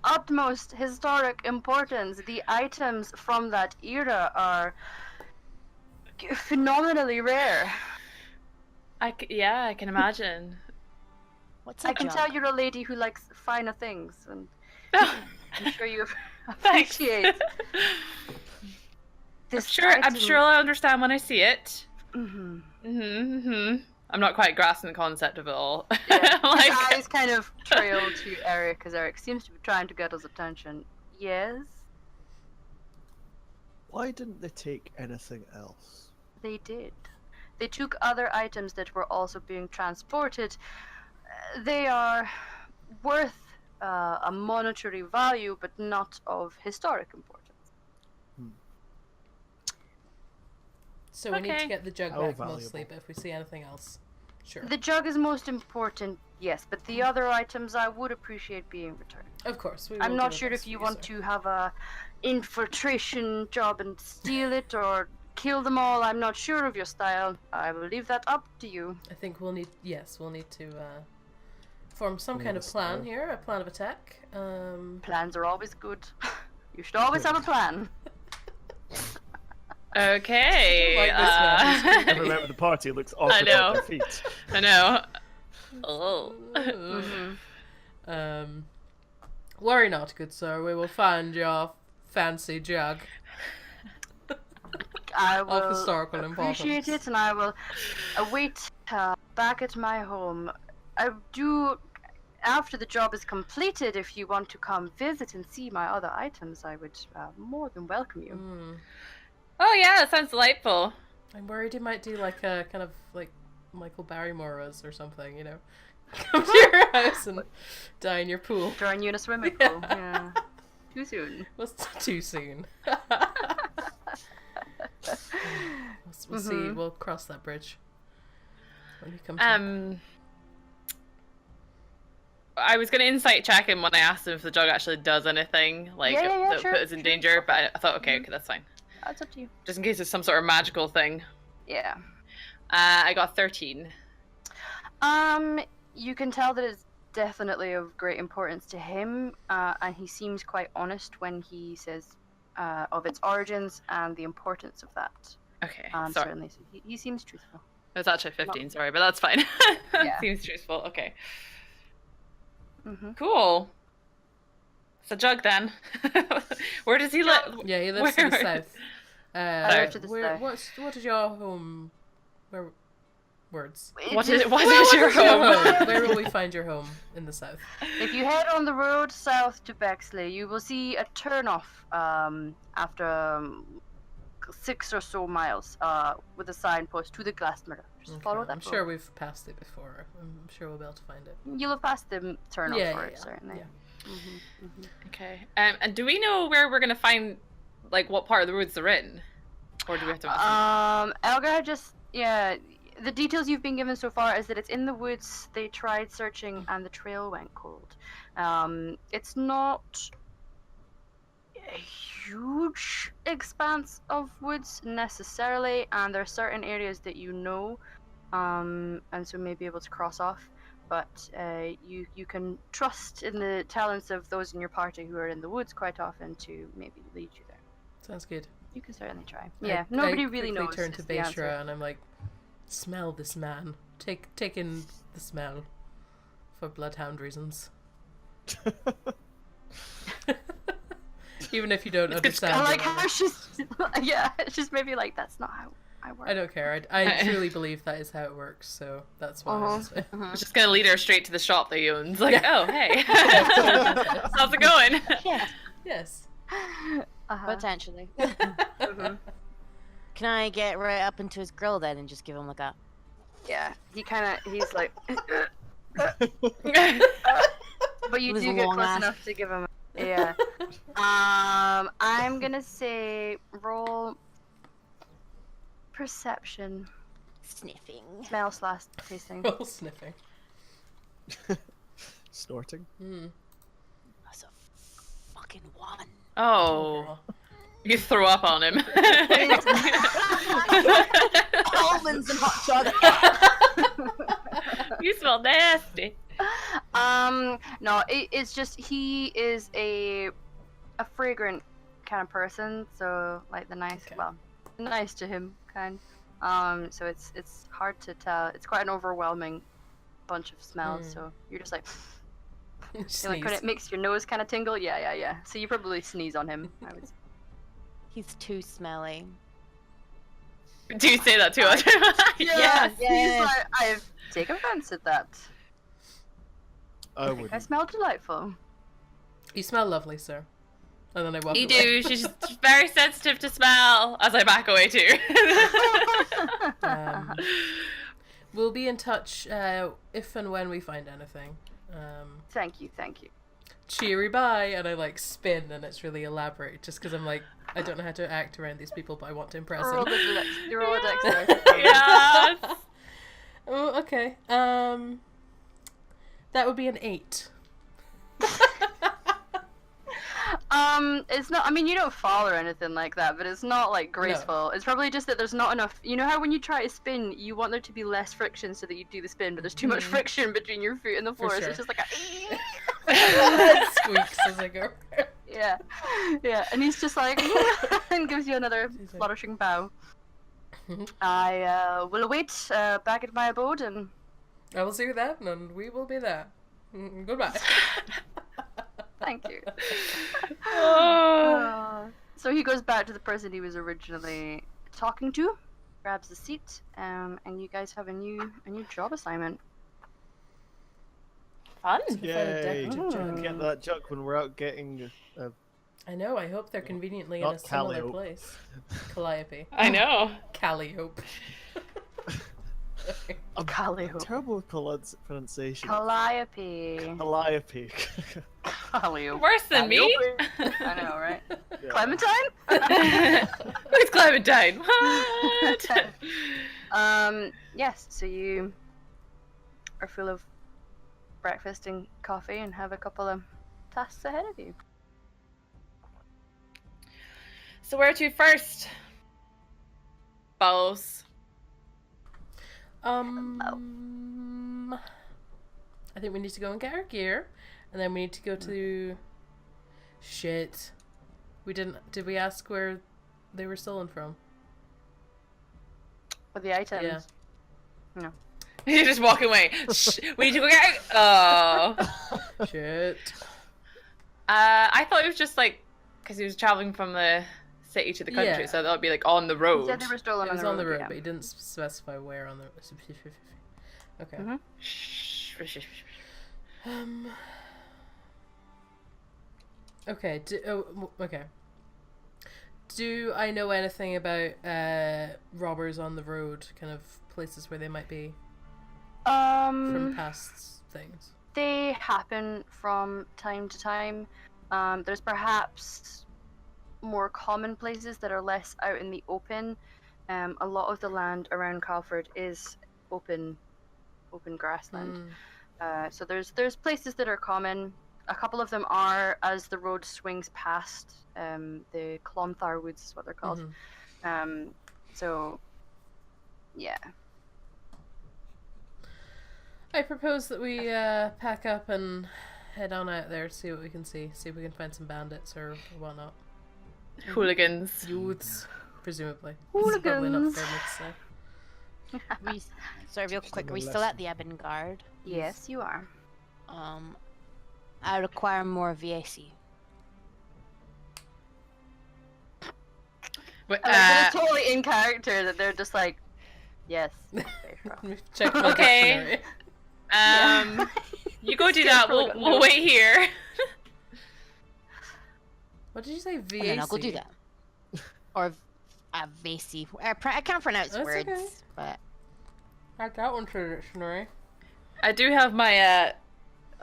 utmost historic importance. The items from that era are phenomenally rare. I can imagine. What's a I can jug? tell you're a lady who likes finer things, and I'm sure you Thanks. appreciate this. I'm sure I'll understand when I see it. Mm-hmm. I'm not quite grasping the concept of it all. Yeah. Like, His eyes kind of trail to Eric, as Eric seems to be trying to get his attention. Yes, Why didn't they take anything else? they did. They took other items that were also being transported. They are worth a monetary value, but not of historic importance. So we need to Okay. get the jug How back valuable. mostly, but if we see anything else, sure. The jug is most important, yes, but the other items I would appreciate being returned. Of course. We I'm will not do sure our best if you for want sir. to have a infiltration job and steal it or kill them all. I'm not sure of your style. I will leave that up to you. I think we'll need to form some kind of plan here, a plan of attack. Plans are always good. You should always have a plan. okay. Like this one. Every member of the party looks awkward know. on their feet. I know. Oh. Worry not, good sir. We will find your fancy jug I of will historical appreciate importance. it, and I will await back at my home. I do. After the job is completed, if you want to come visit and see my other items, I would more than welcome you. Oh yeah, that sounds delightful. I'm worried he might do like a kind of like Michael Barrymore was or something, you know. Come to your house and die in your pool. Join you in a swimming pool. Yeah. Too soon. Was too soon. We'll see. We'll cross that bridge when you come to I was going to insight check him when I asked him if the jug actually does anything, that sure, put us in danger, but I thought, okay, that's fine. That's up to you. Just in case it's some sort of magical thing. Yeah. I got 13. You can tell that it's definitely of great importance to him, and he seems quite honest when he says of its origins and the importance of that. Okay, sorry. Certainly. So he seems truthful. It was actually 15, sorry, but that's fine. Yeah. Seems truthful, okay. Cool. It's a jug then. Where does he live? Yeah, he lives to the south. To the south. What is your home? Words. What is your home? Where will we find your home in the south? If you head on the road south to Bexley, you will see a turnoff after 6 or so miles with a signpost to the glass mirror. Just follow that. I'm sure we've passed it before. I'm sure we'll be able to find it. You'll have passed the turnoff for it, certainly. Yeah. Okay. And do we know where we're gonna find, what part of the woods they're in, or do we have to ask? Elgar the details you've been given so far is that it's in the woods. They tried searching and the trail went cold. It's not a huge expanse of woods necessarily, and there are certain areas that you know, and so may be able to cross off, but you can trust in the talents of those in your party who are in the woods quite often to maybe lead you there. Sounds good. You can certainly try. Nobody really knows. I turn to Beishra and I'm like, smell this man. Take in the smell for bloodhound reasons. Even if you don't understand. I like how she's maybe like, that's not how I work. I don't care. I truly believe that is how it works, so that's why I was just gonna lead her straight to the shop that he owns. Oh, hey. How's it going? Yeah. Yes. Potentially. Can I get right up into his grill then and just give him a Yeah, he's like but you do get close enough to give him I'm gonna say roll perception. Sniffing. Smell / tasting. Roll sniffing. Snorting. That's a fucking 1. Oh. You threw up on him. Almonds and hot chocolate. You smell nasty. No, it's just he is a fragrant kind of person, so like nice to him kind. So it's hard to tell. It's quite an overwhelming bunch of smells. So you're just like, when it makes your nose kind of tingle. Yeah. So you probably sneeze on him, I would say. He's too smelly. Do you say that to us? Yes. He's like, I've taken offense at that. I wouldn't. I smell delightful. You smell lovely, sir. And then I walk away. You do. She's very sensitive to smell. As I back away too. We'll be in touch if and when we find anything. Thank you. Cheery bye, and I spin, and it's really elaborate, just because I'm like, I don't know how to act around these people, but I want to impress them. Roll a dex. Yes. Oh, okay. That would be an 8. It's not. I mean, you don't fall or anything like that, but it's not graceful. No. It's probably just that there's not enough. You know how when you try to spin, you want there to be less friction so that you do the spin, but there's too much friction between your feet and the floor, so it's just like a. It squeaks as I go. Yeah, and he's just like, and gives you another flourishing bow. I will await back at my abode, and I will see you then, and we will be there. Goodbye. Thank you. So he goes back to the person he was originally talking to, grabs a seat, and you guys have a new job assignment. Fun. Yay! Get that jug when we're out getting. I know. I hope they're conveniently in a similar place. Calliope. I know. Calliope. Calliope. Terrible pronunciation. Calliope. Calliope. Worse than me? I know, right? Yeah. Clementine? Who's Clementine? What? Yes, so you are full of breakfast and coffee and have a couple of tasks ahead of you. So where to first? Bows. I think we need to go and get our gear, and then we need to go to. Shit. We didn't. Did we ask where they were stolen from? With the items? Yeah. No. You're just walking away. Shh, we need to go get. Oh. Shit. I thought it was just like because he was traveling from the city to the country, Yeah. so that would be like on the road. He said they were stolen It on was the road. on the road, yeah. but he didn't specify where on the. Okay. Mhm. Okay. Okay. Do I know anything about robbers on the road? Kind of places where they might be from past things. They happen from time to time. There's perhaps more common places that are less out in the open. A lot of the land around Calford is open grassland. So there's places that are common. A couple of them are as the road swings past. The Clonthar Woods is what they're called. So yeah. I propose that we pack up and head on out there, see what we can see if we can find some bandits or whatnot. Hooligans. Youths, presumably. Hooligans. It's probably not fair to say. Sorry, real quick. Are we still at the Ebon Guard? Yes, you are. I require more VAC. But, It's totally in character that they're just like, yes. We've checked my Okay. dictionary. You go do that. We'll wait here. What did you say, VAC? And then I'll go do that. Or VAC. I can't pronounce That's words, okay. but Add that one to the dictionary. I do have my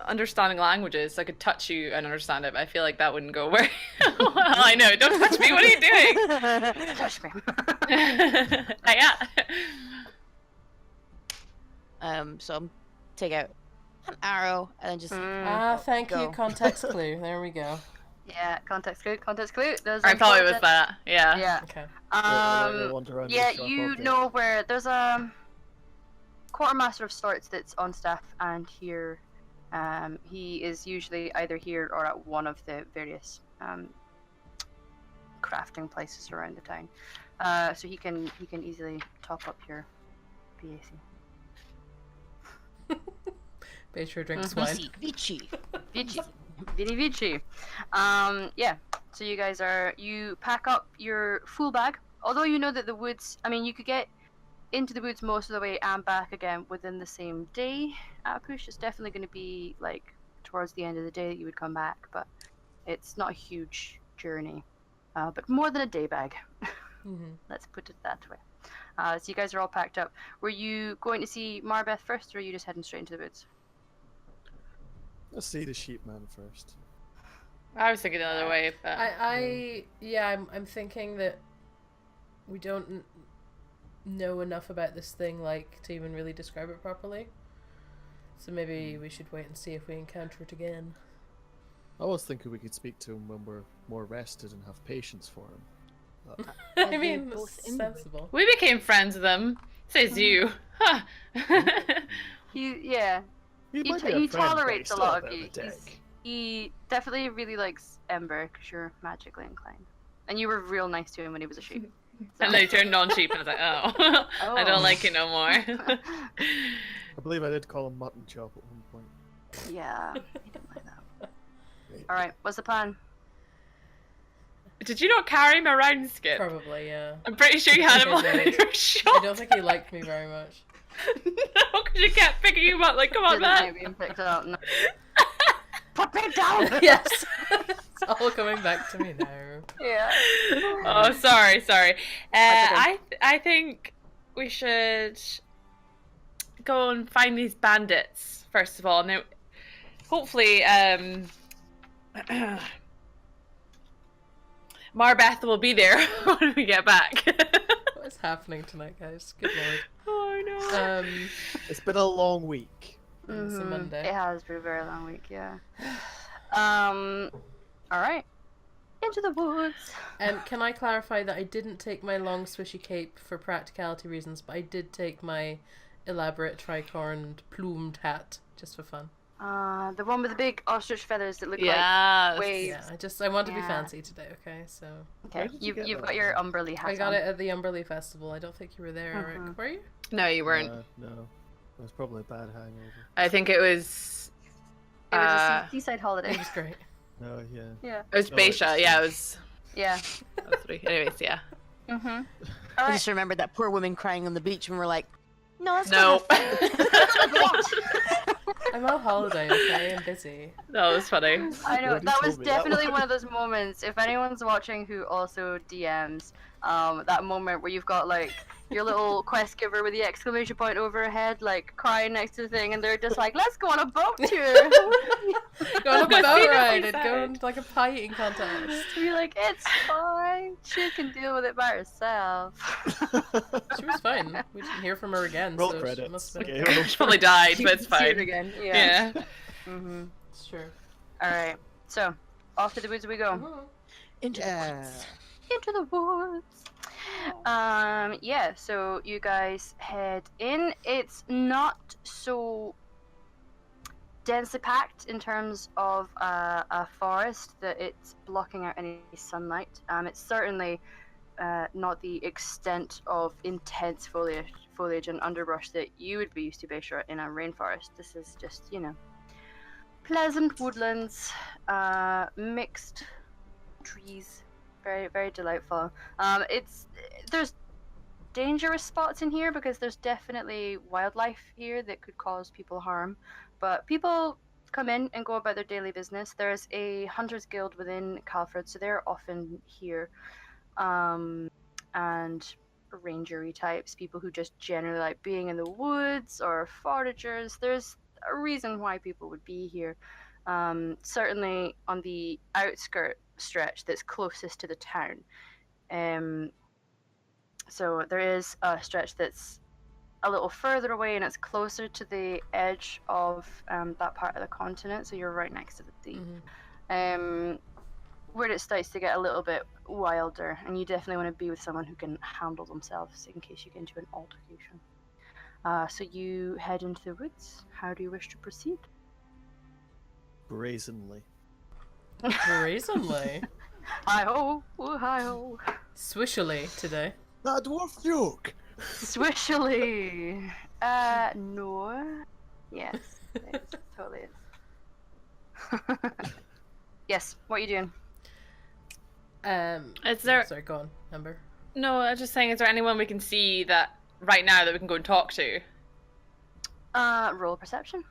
understanding languages. So I could touch you and understand it, but I feel like that wouldn't go very well. I know. Don't touch me. What are you doing? Touch me. Yeah. So I'm take out an arrow and then just Thank go. you, context clue. There we go. Yeah, context clue. Those I thought it was important. that. Yeah. Yeah. Okay. Yeah, you know where there's a quartermaster of sorts that's on staff and here. He is usually either here or at one of the various crafting places around the town. So he can easily top up your VAC. Beatrice drinks wine. Vici. Vini Vici. Yeah. So you guys you pack up your full bag. Although you know that the woods, I mean, you could get into the woods most of the way and back again within the same day at a push. It's definitely going to be like towards the end of the day that you would come back, but it's not a huge journey. But more than a day bag. Let's put it that way. So you guys are all packed up. Were you going to see Marbeth first, or are you just heading straight into the woods? Let's see the sheep man first. I was thinking the other way, but I'm thinking that we don't know enough about this thing, like, to even really describe it properly. So maybe we should wait and see if we encounter it again. I was thinking we could speak to him when we're more rested and have patience for him. I mean, sensible. we became friends with him. Says you. Huh. He tolerates a lot of you. He definitely really likes Ember because you're magically inclined, and you were real nice to him when he was a sheep. So. And then he turned non-sheep, and I was like, oh. I don't like it no more. I believe I did call him mutton chop at one point. Yeah, he didn't like that. All right, what's the plan? Did you not carry him around, Skip? Probably, yeah. I'm pretty sure you had him on I your shop. I don't think he liked me very much. No, because you kept picking him up. Like, come on, Didn't man. like being picked up, no. Put me down. Yes. It's all coming back to me now. Yeah. Oh, sorry. I think we should go and find these bandits first of all. Now, hopefully, Marbeth will be there when we get back. What is happening tonight, guys? Good lord. Oh no. It's been a long week. It's a Monday. It has been a very long week, yeah. All right. Into the woods. Can I clarify that I didn't take my long swishy cape for practicality reasons, but I did take my elaborate tricorned plumed hat just for fun. The one with the big ostrich feathers that look like waves. Yeah, I want to be fancy today, okay? So. Okay, you've got your Umberly hat. I got it at the Umberly Festival. I don't think you were there, Eric. Were you? No, you weren't. No. It was probably a bad hangover. I think it was. It was a seaside holiday. It was great. Oh, yeah. Yeah. It was Beisha, yeah, it was. Yeah. Anyways, yeah. All I right. just remembered that poor woman crying on the beach, and we're like, no, that's No. I'm on holiday, okay? I'm busy. That was funny. I know, Nobody that told was me that definitely one. one of those moments. If anyone's watching who also DMs, that moment where you've got like your little quest giver with the exclamation point over her head, like crying next to the thing, and they're just like, "Let's go on a boat tour." Go on a boat Seriously ride and sad. go on like a pie eating contest. You're like, "It's fine. She can deal with it by herself." She was fine. We didn't hear from her again, Roll so she credits. must have been... Okay, She probably died, but it's See it fine. again. Yeah. Mhm. It's true. All right. So, off to the woods we go. into the Yeah. woods. Into the woods. Yeah, so you guys head in. It's not so densely packed in terms of a forest that it's blocking out any sunlight. It's certainly not the extent of intense foliage and underbrush that you would be used to, Beisha, in a rainforest. This is just, pleasant woodlands, mixed trees. Very, very delightful. There's dangerous spots in here because there's definitely wildlife here that could cause people harm. But people come in and go about their daily business. There's a hunters guild within Calford, so they're often here. And rangery types, people who just generally like being in the woods, or foragers. There's a reason why people would be here. Certainly on the outskirt stretch that's closest to the town. So there is a stretch that's a little further away and it's closer to the edge of that part of the continent, so you're right next to the sea. Where it starts to get a little bit wilder, and you definitely want to be with someone who can handle themselves in case you get into an altercation. So you head into the woods. How do you wish to proceed? Brazenly. Brazenly. Hi-ho, hi-ho. Swishily today. That dwarf joke! Swishily. No. Yes, it totally is. Yes, what are you doing? Is there... Sorry, go on, Amber. No, I was just saying, is there anyone we can see that right now that we can go and talk to? Roll perception.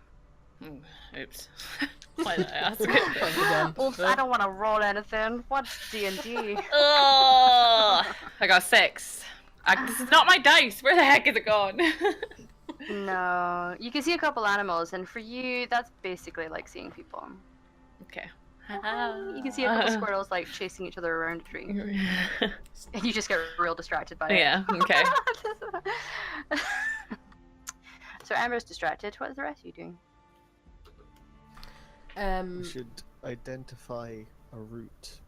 Oops. Why did I ask? Well, I don't want to roll anything. What's D&D? Oh, I got 6. This is not my dice. Where the heck is it gone? No, you can see a couple animals, and for you, that's basically like seeing people. Okay. You can see a couple squirrels like chasing each other around a tree, and you just get real distracted by it. Yeah. Okay. So Amber's distracted. What is the rest of you doing? We should identify a route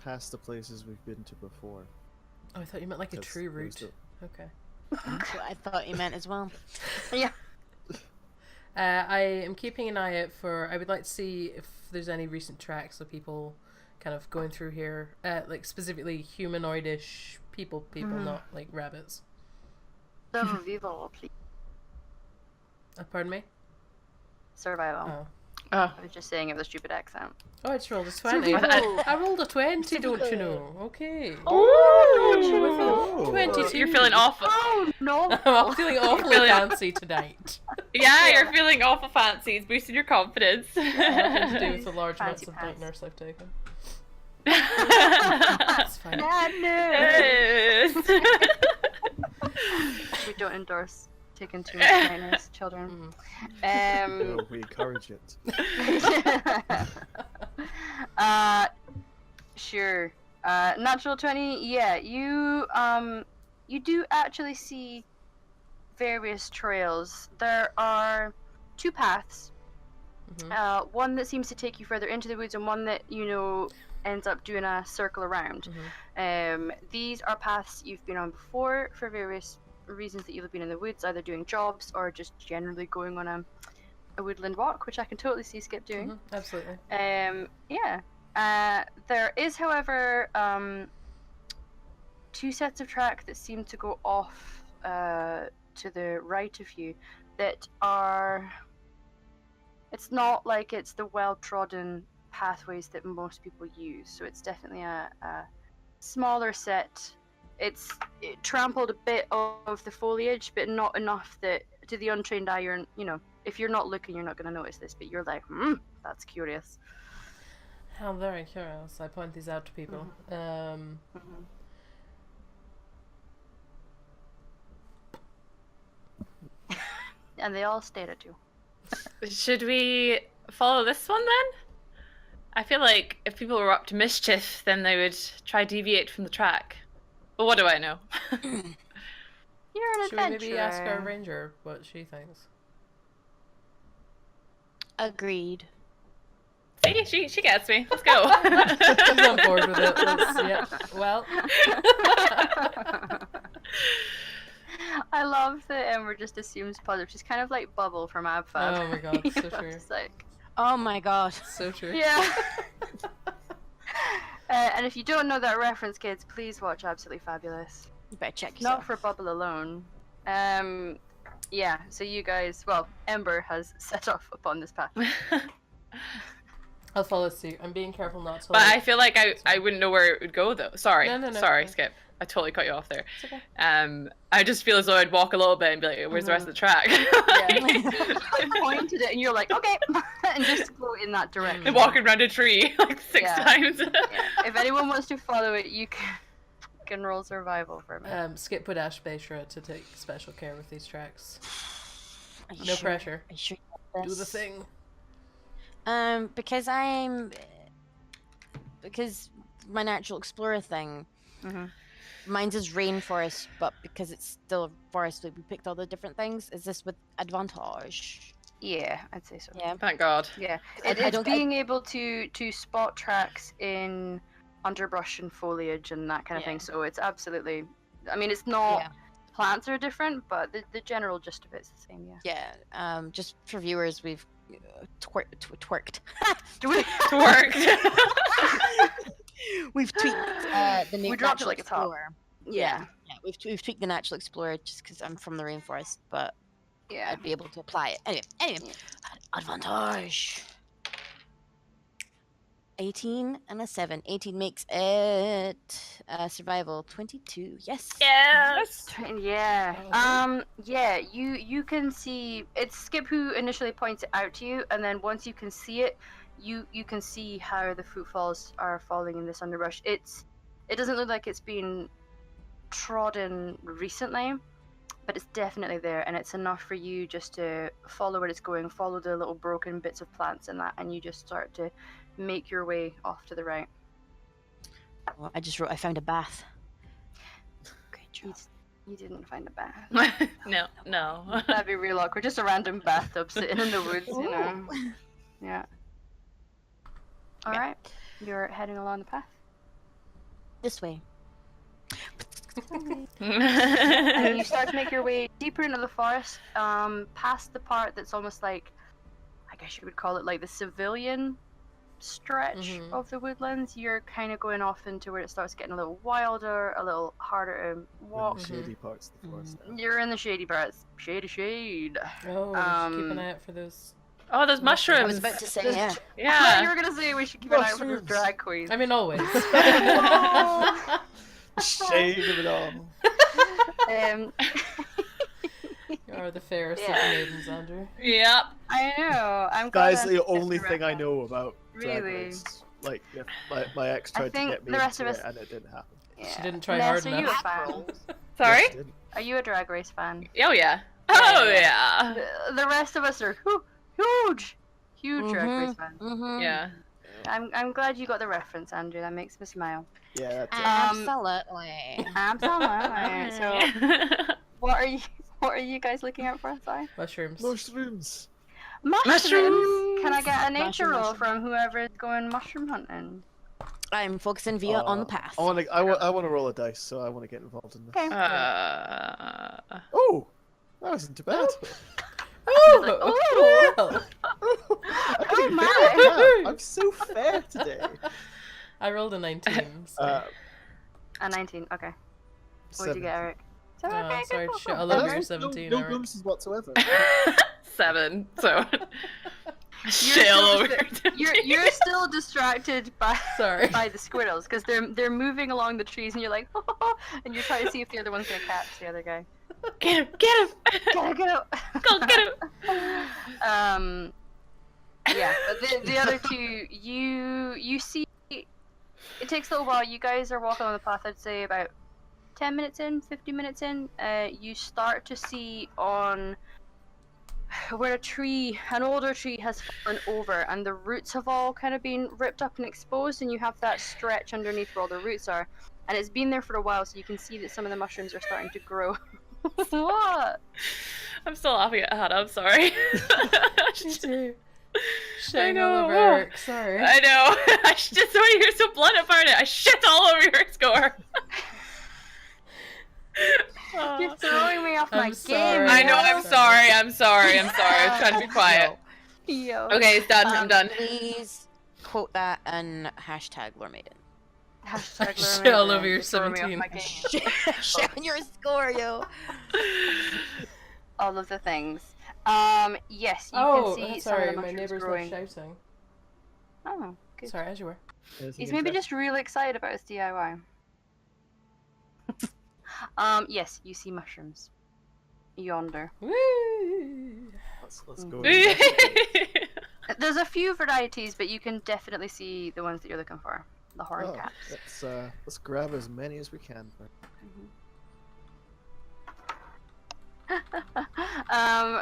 past the places we've been to before. Oh, I thought you meant like a That's- true those route. don't- Okay. That's what I thought you meant as well. Yeah. I am keeping an eye out for... I would like to see if there's any recent tracks of people kind of going through here. Like, specifically humanoidish people, not like rabbits. Survival, please. Pardon me? Survival. Oh. I was just saying it with a stupid accent. Oh, I just rolled a 20. Survival. I rolled a 20, don't you know? Okay. Oh, don't you With know? a 22. You're feeling awful. Oh no! I'm feeling awfully feeling- fancy tonight. Yeah, you're feeling awful fancy. It's boosting your confidence. Nothing to do with the large amounts Fancy of night pants. nurse I've taken. Yes. It's fine. We don't endorse taking too much minors, children. No, we encourage it. Sure. Natural 20. Yeah, you do actually see various trails. There are 2 paths. One that seems to take you further into the woods, and one that ends up doing a circle around. These are paths you've been on before for various reasons that you've been in the woods, either doing jobs or just generally going on a woodland walk, which I can totally see Skip doing. Absolutely. Yeah. There is, however, 2 sets of track that seem to go off to the right of you that are... It's not like it's the well-trodden pathways that most people use, so it's definitely a smaller set. It trampled a bit of the foliage, but not enough that to the untrained eye, if you're not looking, you're not going to notice this, but you're like, that's curious. How very curious. I point these out to people. And they all stare at you. Should we follow this one then? I feel like if people were up to mischief, then they would try deviate from the track. But what do I know? You're an Should adventurer. we maybe ask our ranger what she thinks? Agreed. See, she gets me. Let's go. She's on board with it. Well. I love that Ember just assumes positive. She's kind of like Bubble from AbFab. Oh my god, so true. It's like... Oh my god. So true. Yeah. And if you don't know that reference, kids, please watch Absolutely Fabulous. You better check yourself. Not for Bubble alone. Yeah, so you guys, well, Ember has set off upon this path. I'll follow suit. I'm being careful not to. But I feel like I wouldn't know where it would go though. Sorry. No. Sorry, Skip. I totally cut you off there. It's okay. I just feel as though I'd walk a little bit and be like, "Where's the rest of the track?" I pointed it, and you're like, "Okay," and just go in that direction. And walking around a tree like 6 times. If anyone wants to follow it, you can roll survival for me. Skip would ask Beishra to take special care with these tracks. No sure? pressure. Are you sure you got Do this? the thing. Because my natural explorer thing. Mine's is rainforest, but because it's still a forest, we picked all the different things. Is this with advantage? Yeah, I'd say so. Yeah. Thank God. Yeah, I being able to spot tracks in underbrush and foliage and that kind of thing. So it's absolutely. I mean, it's not. Yeah. Plants are different, but the general gist of it's the same. Yeah. Yeah. Just for viewers, we've twerked. Twerked. We've tweaked the We dropped it like it's hot. explorer. Yeah, we've tweaked the natural explorer just because I'm from the rainforest, but Yeah. I'd be able to apply it. Anyway, advantage. 18 and a 7. 18 makes it survival 22. Yes. Yes. Yeah. Yeah. You can see it's Skip who initially points it out to you, and then once you can see it, you can see how the footfalls are falling in this underbrush. It doesn't look like it's been trodden recently, but it's definitely there, and it's enough for you just to follow where it's going, follow the little broken bits of plants and that, and you just start to make your way off to the right. Well, I just wrote I found a bath. Great job. You didn't find a bath. No. That'd be real awkward. Just a random bathtub sitting in the woods, you know. Yeah. All right. You're heading along the path. This way. And you start to make your way deeper into the forest, past the part that's almost like, I guess you would call it like the civilian stretch of the woodlands. You're kind of going off into where it starts getting a little wilder, a little harder to walk. The shady parts of the forest now. You're in the shady parts. Shade. Oh, just keep an eye out for those. Oh, those mushrooms. I was about to say, yeah. Yeah. You were gonna say we should keep an eye out for those Mushrooms. drag queens. I mean, always. Shade of it all. You are the fairest of maidens, Andrew. Yep. I know. I'm glad That's I'm the just only around thing I that. know about Drag Really? Race. Like, if my ex tried to think get me the rest into of us- it, and it didn't happen. Yeah. She didn't try Ness, hard are you a enough. fan? Sorry? Yes, she didn't. Are you a Drag Race fan? Oh yeah. Oh yeah. The rest of us are huge Drag Race fans. Mm-hmm. Yeah. I'm glad you got the reference, Andrew. That makes me smile. Yeah, that's Absolutely. Absolutely. So, what are you guys looking out for? Sorry. Mushrooms. mushrooms. Mushrooms. Can I get a nature Mushroom, roll mushroom. from whoever is going mushroom hunting? I'm focusing via on the path. I want to roll a dice, so I want to get involved in this. Okay. Oh, that wasn't too bad. Oh, Well, oh my! I'm so fair today. I rolled a 19. So. A 19. Okay. What did you get, Eric? So, okay, Sorry, cool, shit, I cool. love That's your no 17. no Eric. bonuses whatsoever. 7. So shit all over. You're still distracted by Sorry. by the squirrels because they're moving along the trees and you're like, and you're trying to see if the other one's gonna catch the other guy. Get him! Get him! Get him! Go get him! Yeah, but the other two, you see, it takes a little while. You guys are walking on the path. I'd say about 10 minutes in, 15 minutes in. You start to see on where an older tree has fallen over, and the roots have all kind of been ripped up and exposed, and you have that stretch underneath where all the roots are, and it's been there for a while, so you can see that some of the mushrooms are starting to grow. What? I'm still laughing at Hannah. I'm sorry. Me too. Shitting I know. all over Eric. Sorry. I know. I just saw you're so blunt about it. I shit all over your score. You're throwing me off my sorry. game. I know. I'm Sorry. sorry. I'm trying to be quiet. Yo. Okay, it's done. I'm done. Please quote that and hashtag Lore Maiden. Hashtag Lore Shit all Maidens. over your You're throwing me off 17. my game. Shit on your score, yo. All of the things. Yes, you Oh, can see sorry, some of the my mushrooms neighbors growing. were shouting. Oh, good. Sorry, as you were. He's maybe just really excited about his DIY. Yes, you see mushrooms. Yonder. Woo! Let's go. There's a few varieties, but you can definitely see the ones that you're looking for. The horn Oh, caps. let's grab as many as we can.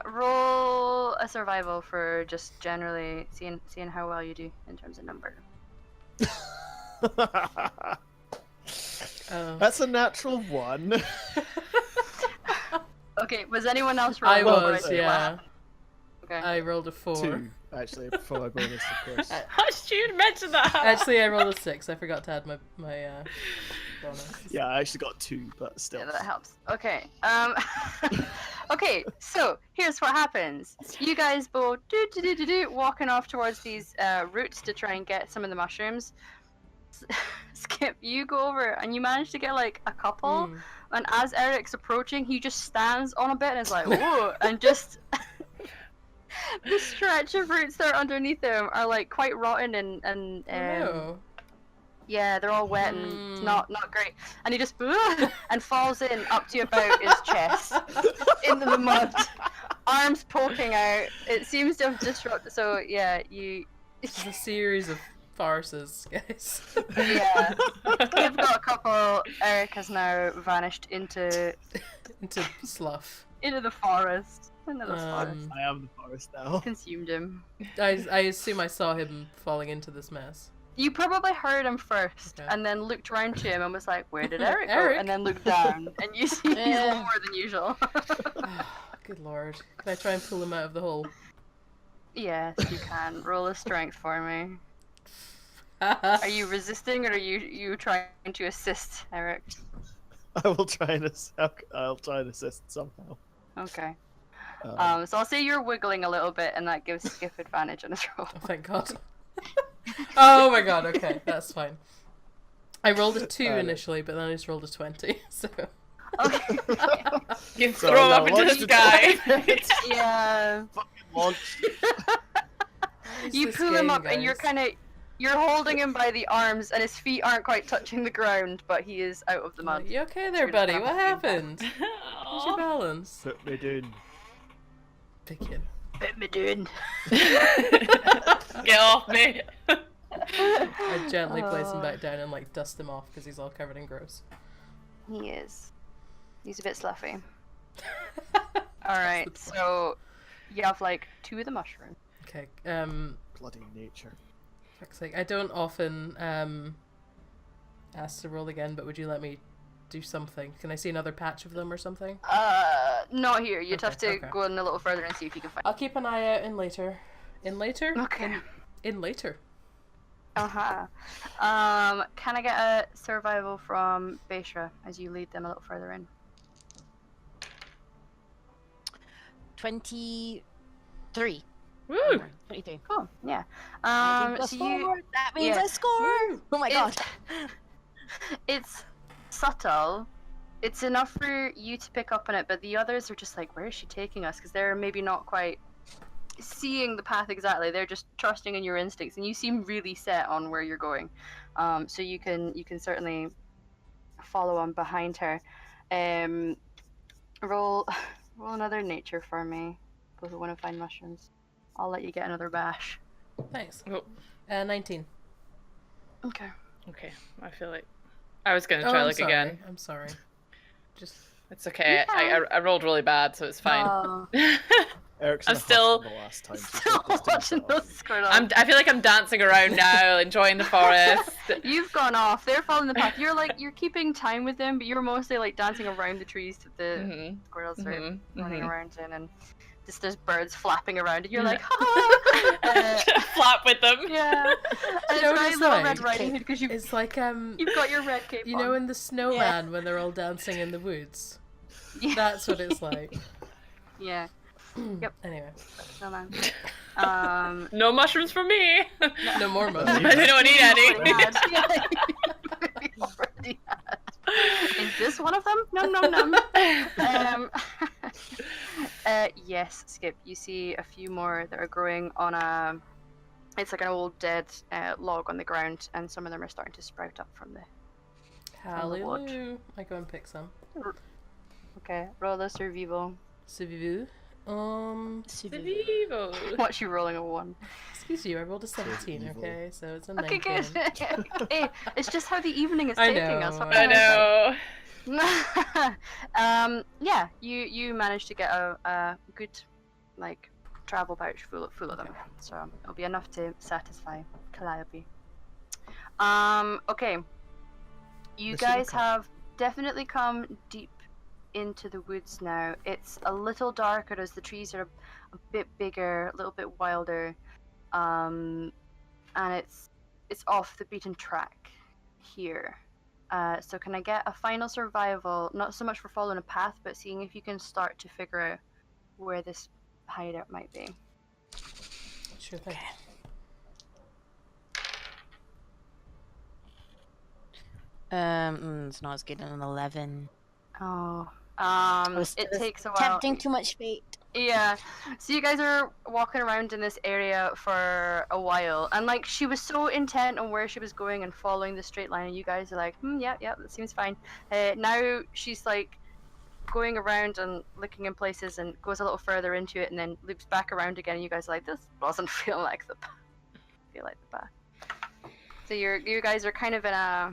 Roll a survival for just generally seeing how well you do in terms of number. That's a natural 1. Okay, was anyone else rolling? I well was, when did yeah. laugh? Okay. I rolled a 4. 2, actually, for my bonus, of course. How did you mention that? Actually, I rolled a 6. I forgot to add my bonus. Yeah, I actually got 2, but still. Yeah, that helps. Okay. Okay, so here's what happens. You guys both walking off towards these roots to try and get some of the mushrooms. Skip, you go over and you manage to get like a couple, and as Eric's approaching, he just stands on a bit and is like, whoa, and just the stretch of roots that are underneath him are like quite rotten and No. yeah, they're all wet and not great. And he just and falls in up to about his chest into the mud, arms poking out. It seems to have disrupted. So yeah, you. It's a series of farces, guys. Yeah, you've got a couple. Eric has now vanished into slough. into the forest. Into the forest. I am the forest now. Consumed him. I assume I saw him falling into this mess. You probably heard him first, Okay. and then looked around to him and was like, "Where did Eric go?" Eric? And then looked down, and you see he's lower than usual. Good lord. Can I try and pull him out of the hole? Yes, you can. Roll a strength for me. Are you resisting, or are you trying to assist Eric? I will try and I'll try and assist somehow. Okay. So I'll say you're wiggling a little bit, and that gives Skip advantage on his roll. Oh, thank god. Oh my god, okay, that's fine. I rolled a 2 initially, but then I just rolled a 20, so... Okay. You throw him up into the sky. Yeah. Fucking launch. You pull him up, and you're holding him by the arms, and his feet aren't quite touching the ground, but he is out of the mud. You okay there, You're just buddy? kind of What holding happened? Where's your balance? Put me down. Big kid. Put me down. Get off me. I gently place him back down and like dust him off because he's all covered in gross. He is. He's a bit sloughy. Alright, so you have like 2 of the mushrooms. Okay, Bloody nature. Fuck's sake. I don't often ask to roll again, but would you let me do something? Can I see another patch of them or something? Not here. You'd have to go in a little further and see if you can find. I'll keep an eye out in later. In later? Okay. In later. Can I get a survival from Beishra as you lead them a little further in? 23. Woo! 23. Cool. Yeah. So that means I score. Oh my god. It's subtle. It's enough for you to pick up on it, but the others are just like, where is she taking us? Because they're maybe not quite seeing the path exactly. They're just trusting in your instincts, and you seem really set on where you're going. So you can certainly follow on behind her. Roll another nature for me. Those who want to find mushrooms. I'll let you get another bash. Nice. Oh. 19. Okay. Okay. I feel like I was gonna try again. I'm sorry. Just it's okay. Yeah. I rolled really bad, so it's fine. Oh. Eric's I'm still the last time. watching those squirt I feel like I'm dancing around now, enjoying the forest. You've gone off. They're following the path. You're keeping time with them, but you're mostly like dancing around the trees that the squirrels are running around in, and just there's birds flapping around, and you're like, flap with them. Yeah. And You know it's what very it's little like? Red Riding Hood because It's like you've got your red cape you on. know in the snowman when they're all dancing in the woods. Yeah. That's what it's like. Yeah. Yep. Anyway. Snowman. No mushrooms for me. No more mushrooms. I don't need any. Already had. Is this one of them? No. Yes, Skip. You see a few more that are growing on it's like an old dead log on the ground, and some of them are starting to sprout up from the Hallelujah. I go and pick some. Okay, roll a survival. Survival. Survival. What's you rolling a 1? Excuse you, I rolled a 17, okay? So it's a 19. Okay, good. Hey, it's just how the evening is I taking us. I know. Yeah, you managed to get a good like travel pouch full of them, so it'll be enough to satisfy Calliope. Okay, you guys have definitely come deep into the woods now. It's a little darker as the trees are a bit bigger, a little bit wilder, and it's off the beaten track here. So can I get a final survival, not so much for following a path, but seeing if you can start to figure out where this hideout might be? Sure thing. It's not as good as an 11. Oh, it takes a while. Tempting too much fate. Yeah, so you guys are walking around in this area for a while, and like she was so intent on where she was going and following the straight line, and you guys are like, yeah, that seems fine. Now she's like going around and looking in places and goes a little further into it and then loops back around again, and you guys are like, this doesn't feel like the path. So you guys are kind of in a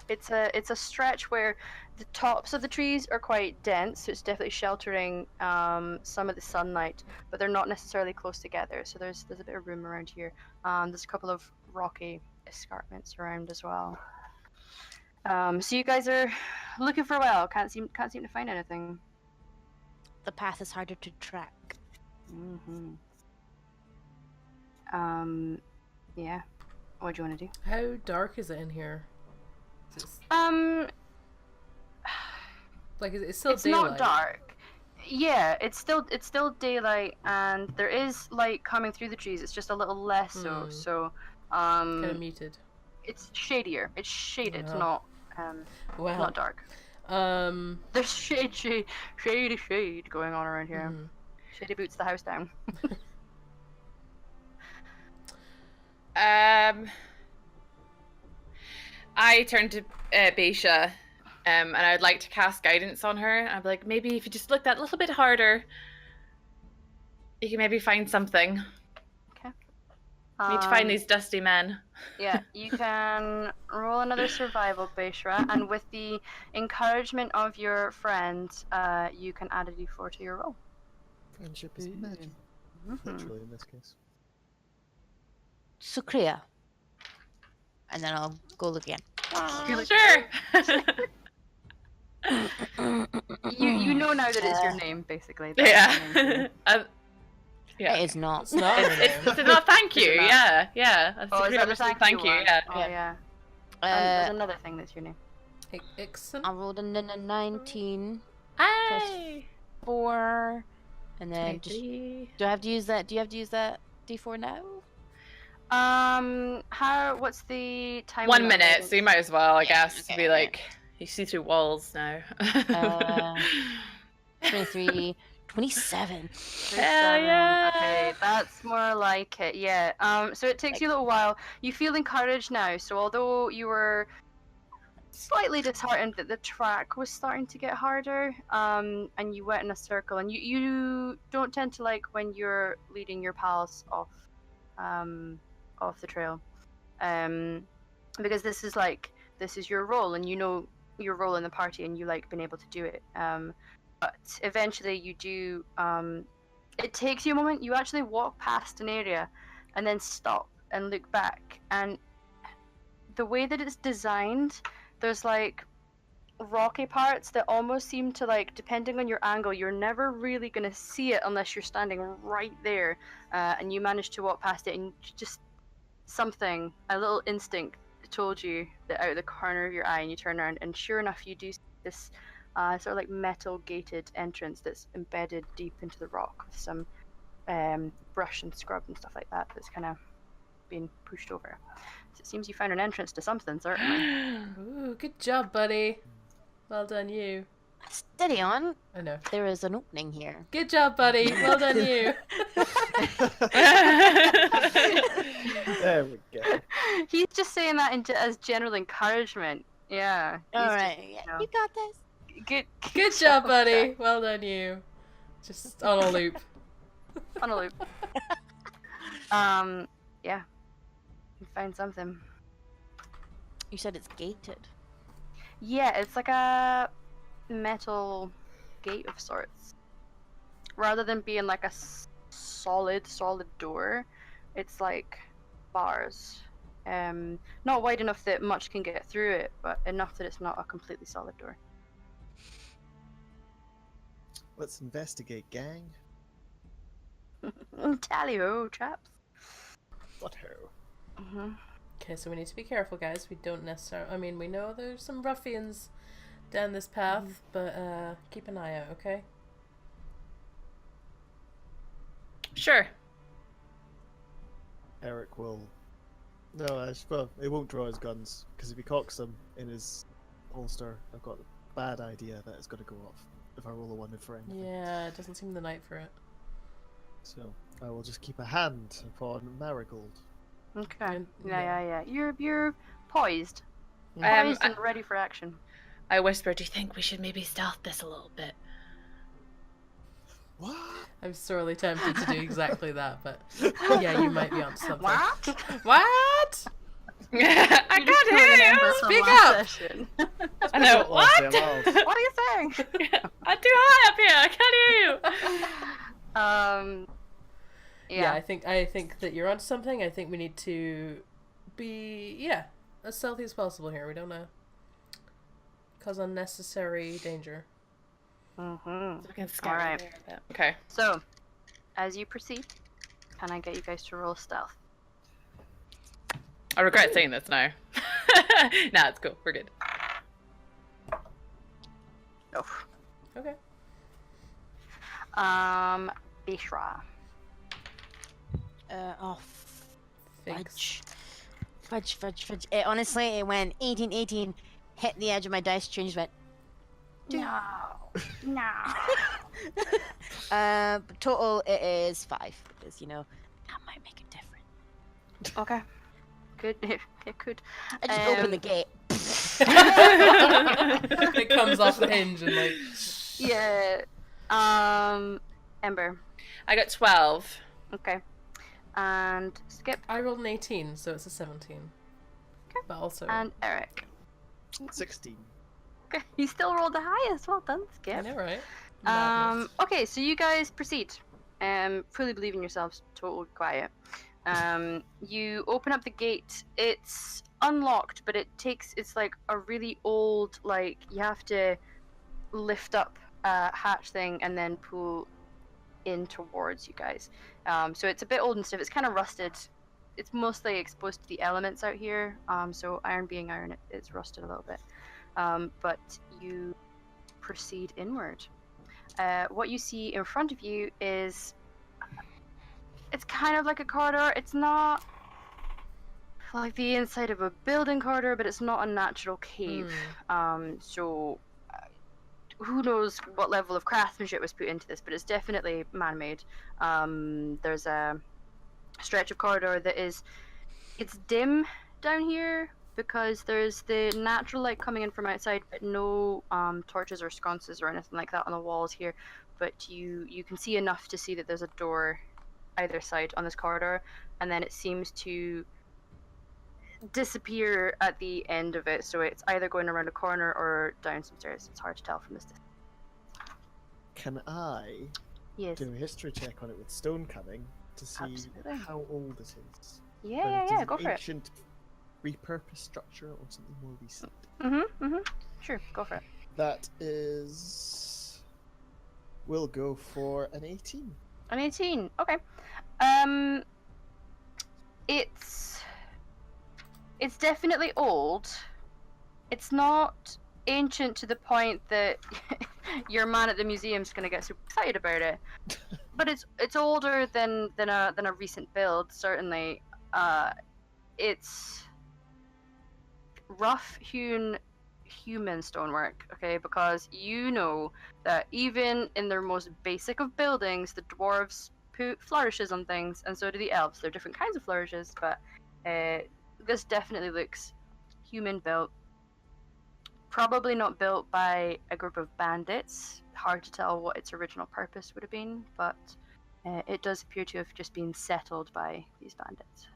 it's a stretch where the tops of the trees are quite dense, so it's definitely sheltering some of the sunlight, but they're not necessarily close together, so there's a bit of room around here. There's a couple of rocky escarpments around as well. So you guys are looking for a while, can't seem to find anything. The path is harder to track. Yeah. What do you want to do? How dark is it in here? Like, it's still it's daylight. Not dark. Yeah, it's still daylight, and there is light coming through the trees. It's just a little less so. So kind of muted. It's shadier. It's shaded, Wow. not dark. There's shade going on around here. Shady boots the house down. I turned to Beishra, and I'd like to cast guidance on her. I'd be like, maybe if you just look that little bit harder, you can maybe find something. Okay. Need to find these dusty men. Yeah, you can roll another survival, Beishra, and with the encouragement of your friend, you can add a d4 to your roll. Friendship is magic. Literally in this case. Sucria. And then I'll go look again. Sure. You know now that it's your name, basically. That's Yeah. your name. Yeah. It is not. It's not. It's not thank you. Yeah. That's Oh, is that the thank you. one? Yeah. Oh, yeah. There's another thing that's your name. Ixon? I rolled a 19 Hey. 4, and then just, 23. do I have to use that? Do you have to use that D4 now? What's the time? 1 minute, so you might as well, I guess, okay, be like, you see through walls now. 23, 27. Hell yeah! Okay, that's more like it. Yeah. So it takes you a little while. You feel encouraged now. So although you were slightly disheartened that the track was starting to get harder, and you went in a circle, and you don't tend to like when you're leading your pals off the trail, because this is your role, and you know your role in the party, and you like being able to do it. But eventually you do. It takes you a moment. You actually walk past an area, and then stop and look back, and the way that it's designed, there's like rocky parts that almost seem to, like, depending on your angle, you're never really gonna see it unless you're standing right there, and you manage to walk past it, and just something, a little instinct told you that out of the corner of your eye, and you turn around, and sure enough you do see this sort of like metal gated entrance that's embedded deep into the rock with some brush and scrub and stuff like that that's kind of being pushed over. So it seems you found an entrance to something, certainly. Ooh, good job, buddy. Well done, you. Steady on. I know. There is an opening here. Good job, buddy. Well done, you. There we go. He's just saying that as general encouragement. Yeah. All he's right, just, yeah, you got this. Good Good job, buddy. Well done, you. Just on a loop. On a loop. Yeah. You found something. You said it's gated. Yeah, it's like a metal gate of sorts. Rather than being like a solid door, it's like bars. Not wide enough that much can get through it, but enough that it's not a completely solid door. Let's investigate, gang. Tally-ho, chaps. What-ho? Okay, so we need to be careful, guys. We don't necessarily... I mean, we know there's some ruffians down this path, but keep an eye out, okay? Sure. Eric will... No, well, he won't draw his guns, because if he cocks them in his holster, I've got a bad idea that it's going to go off if I roll a 1 for anything. Yeah, it doesn't seem the night for it. So, I will just keep a hand upon Marigold. Okay. And- Yeah. You're poised. Yeah. Poised and ready for action. I whisper, do you think we should maybe stealth this a little bit? What? I'm sorely tempted to do exactly that, but yeah, you might be onto something. What? What? I can't hear you! Speak up! I know, Well, what? say aloud. What are you saying? I'm too high up here, I can't hear you! Yeah, I think that you're onto something. I think we need to be, as stealthy as possible here. We don't want to cause unnecessary danger. Alright. Okay. So, as you proceed, can I get you guys to roll stealth? I regret saying this now. Nah, it's cool. We're good. No. Okay. Bishra. Fudge. Honestly, it went 18, hit the edge of my dice, changed, went. No. Total, it is 5. Because, that might make it different. Okay. Good. It could. I just opened the gate. It comes off the hinge and like. Yeah. Ember. I got 12. Okay. And Skip. I rolled an 18, so it's a 17. Okay. But also. And Eric. 16. Okay. You still rolled the highest. Well done, Skip. I know, right? Madness. Okay, so you guys proceed. Fully believe in yourselves, total quiet. You open up the gate. It's unlocked, but it's like a really old, like, you have to lift up a hatch thing and then pull in towards you guys. So it's a bit old and stuff. It's kind of rusted. It's mostly exposed to the elements out here. So iron being iron, it's rusted a little bit. But you proceed inward. What you see in front of you is, it's kind of like a corridor. It's not like the inside of a building corridor, but it's not a natural cave. So who knows what level of craftsmanship was put into this, but it's definitely man-made. There's a stretch of corridor that it's dim down here because there's the natural light coming in from outside, but no torches or sconces or anything like that on the walls here. But you can see enough to see that there's a door either side on this corridor, and then it seems to disappear at the end of it, so it's either going around a corner or down some stairs. It's hard to tell from this distance. Can I do a history check on it with stone cutting to see how old it is? Yeah, go for it. Ancient repurposed structure or something more recent? Sure, go for it. That is... We'll go for an 18. An 18, okay. It's definitely old. It's not ancient to the point that your man at the museum's gonna get super excited about it. But it's older than a recent build, certainly. It's rough hewn human stonework, okay, because you know that even in their most basic of buildings, the dwarves put flourishes on things, and so do the elves. They're different kinds of flourishes, but this definitely looks human built. Probably not built by a group of bandits. Hard to tell what its original purpose would have been, but it does appear to have just been settled by these bandits.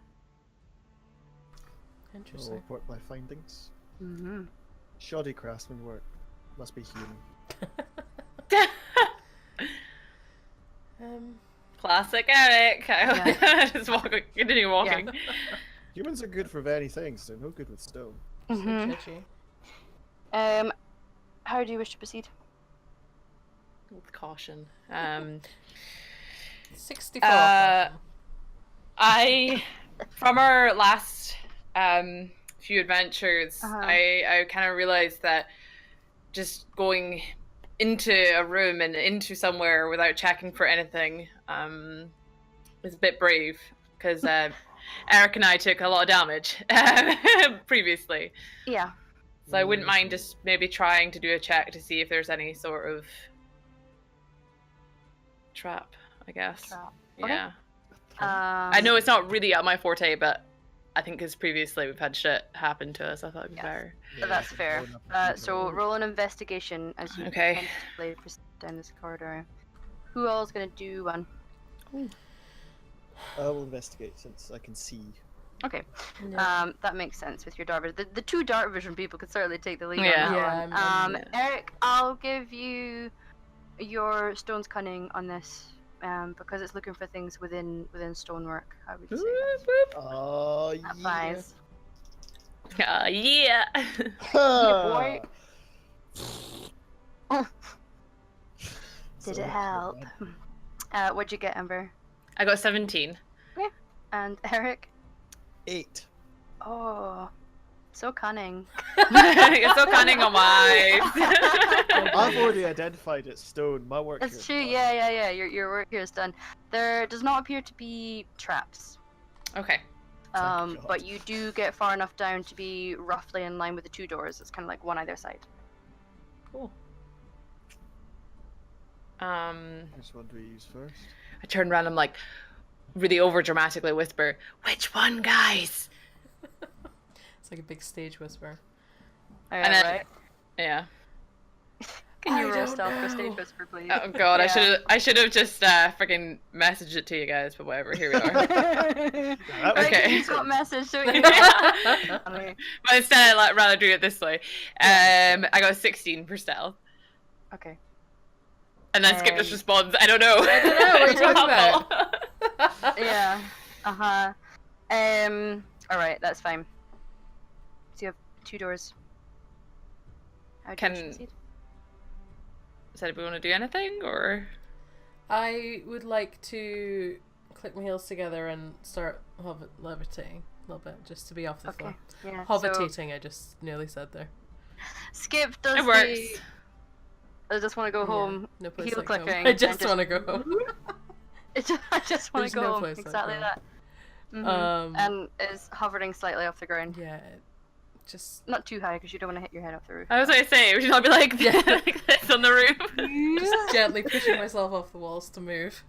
Interesting. I'll report my findings. Shoddy craftsman work. Must be human. Classic Eric. Just continue walking. Yeah. Humans are good for many things. They're no good with stone. How do you wish to proceed? With caution. 64. From our last few adventures, I kind of realized that just going into a room and into somewhere without checking for anything is a bit brave, because Eric and I took a lot of damage previously. Yeah. So I wouldn't mind just maybe trying to do a check to see if there's any sort of trap, I guess. Yeah. I know it's not really my forte, but I think because previously we've had shit happen to us, I thought it'd be better. Yeah, that's fair. So roll an investigation as you proceed down this corridor. Who all is going to do one? I will investigate since I can see. Okay, that makes sense with your dark vision. The two dark vision people could certainly take the lead on that one. Eric, I'll give you your stone's cunning on this, because it's looking for things within stonework. How would you say that? Oh, Advice. Yeah. Boy. Did it help? What'd you get, Ember? I got 17. Yeah. And Eric? 8. Oh, so cunning. You're so cunning on mine. I've already identified it's stone. My work. That's true. Yeah. Your work here is done. There does not appear to be traps. Okay. But you do get far enough down to be roughly in line with the two doors. It's kind of like one either side. Cool. Which one do we use first? I turn around, I'm like, really over dramatically whisper, "Which one, guys?" It's like a big stage whisper. And then, right? Yeah. Can you roll stealth for stage whisper, please? Oh god, yeah. I should have just freaking messaged it to you guys, but whatever. Here we are. Okay. You got message, don't you? But instead, I'd rather do it this way. I got 16 for stealth. Okay. And then Skip just responds, I don't know. I don't know, what are you talking about? Yeah. All right, that's fine. So you have 2 doors. How do you proceed? Does anybody want to do anything, or? I would like to click my heels together and start levitating a little bit, just to be off the floor. Yeah, Hobbitating, I just nearly said there. Skip does it works. I just want to go home. No place heel like clicking. home. I just want to go home. I just want to go home. Place Exactly like that. Mm-hmm. And is hovering slightly off the ground. Yeah, just not too high because you don't want to hit your head off the roof. I was going to say, we should not be like this on the roof. Just gently pushing myself off the walls to move.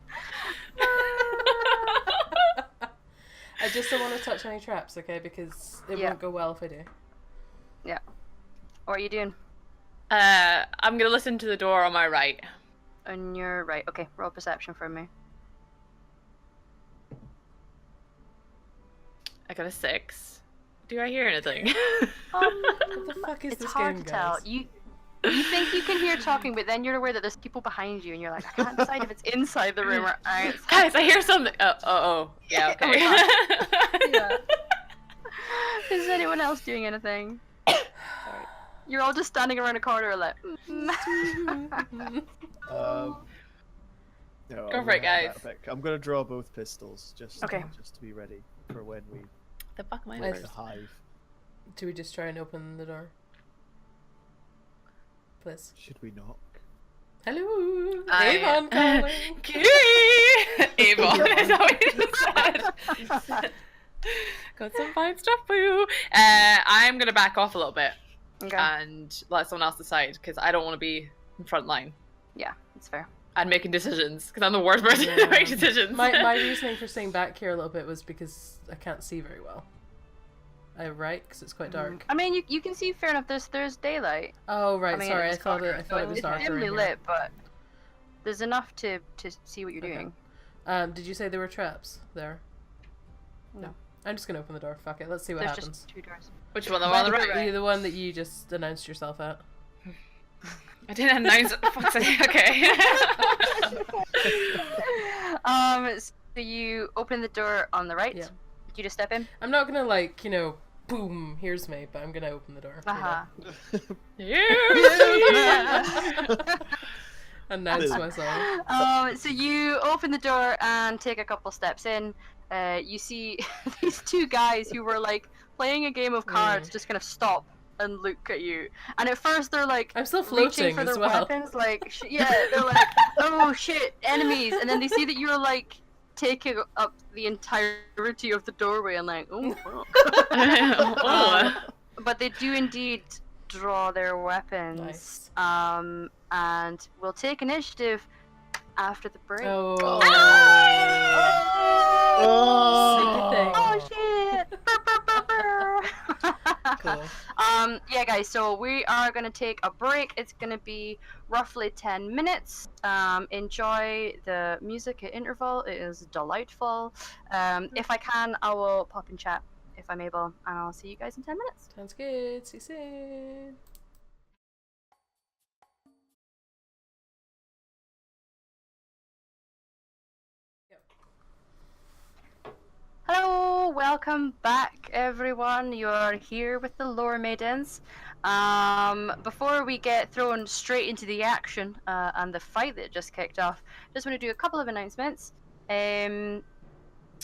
I just don't want to touch any traps, okay? Because it won't go well if I do. Yeah. What are you doing? I'm gonna listen to the door on my right. On your right. Okay, roll perception for me. I got a 6. Do I hear anything? What the fuck is it's this hard game, to guys? tell. You think you can hear talking, but then you're aware that there's people behind you, and you're like, I can't decide if it's inside the room or outside. Guys, I hear something. Oh, yeah, okay. Yeah. Is anyone else doing anything? Sorry. You're all just standing around a corner like. No, go for it, guys. I'm gonna draw both pistols just to be ready for when we. The fuck am I doing? The hive. Do we just try and open the door? Please. Should we knock? Hello, Avon calling. Avon is always said. Got some fine stuff for you. I'm gonna back off a little bit and let someone else decide because I don't want to be in front line. Yeah, that's fair. And making decisions because I'm the worst person to make decisions. My reasoning for staying back here a little bit was because I can't see very well. Right, because it's quite dark. I mean, you can see fair enough. There's daylight. Oh right, I mean, sorry. I thought it was darker. It's dimly lit, but there's enough to see what you're doing. Did you say there were traps there? No. I'm just gonna open the door. Fuck it. Let's see what happens. Just 2 doors. Which one? The one on the right? The one that you just announced yourself at. I didn't announce it. Fuck's sake. Okay. So you open the door on the right. Yeah. You just step in. I'm not gonna boom, here's me, but I'm gonna open the door. Announce myself. So you open the door and take a couple steps in. You see these 2 guys who were like playing a game of cards just kind of stop and look at you. And at first they're like, I'm still floating for their as well. weapons, like they're like, oh shit, enemies. And then they see that you're like taking up the entirety of the doorway and like, oh fuck. But they do indeed draw their weapons. Nice. And we'll take initiative after the break. Oh shit! Cool. Yeah, guys. So we are gonna take a break. It's gonna be roughly 10 minutes. Enjoy the music at interval. It is delightful. If I can, I will pop in chat if I'm able, and I'll see you guys in 10 minutes. Sounds good. See you soon. Hello, welcome back everyone. You are here with the Lore Maidens. Before we get thrown straight into the action and the fight that just kicked off, just want to do a couple of announcements.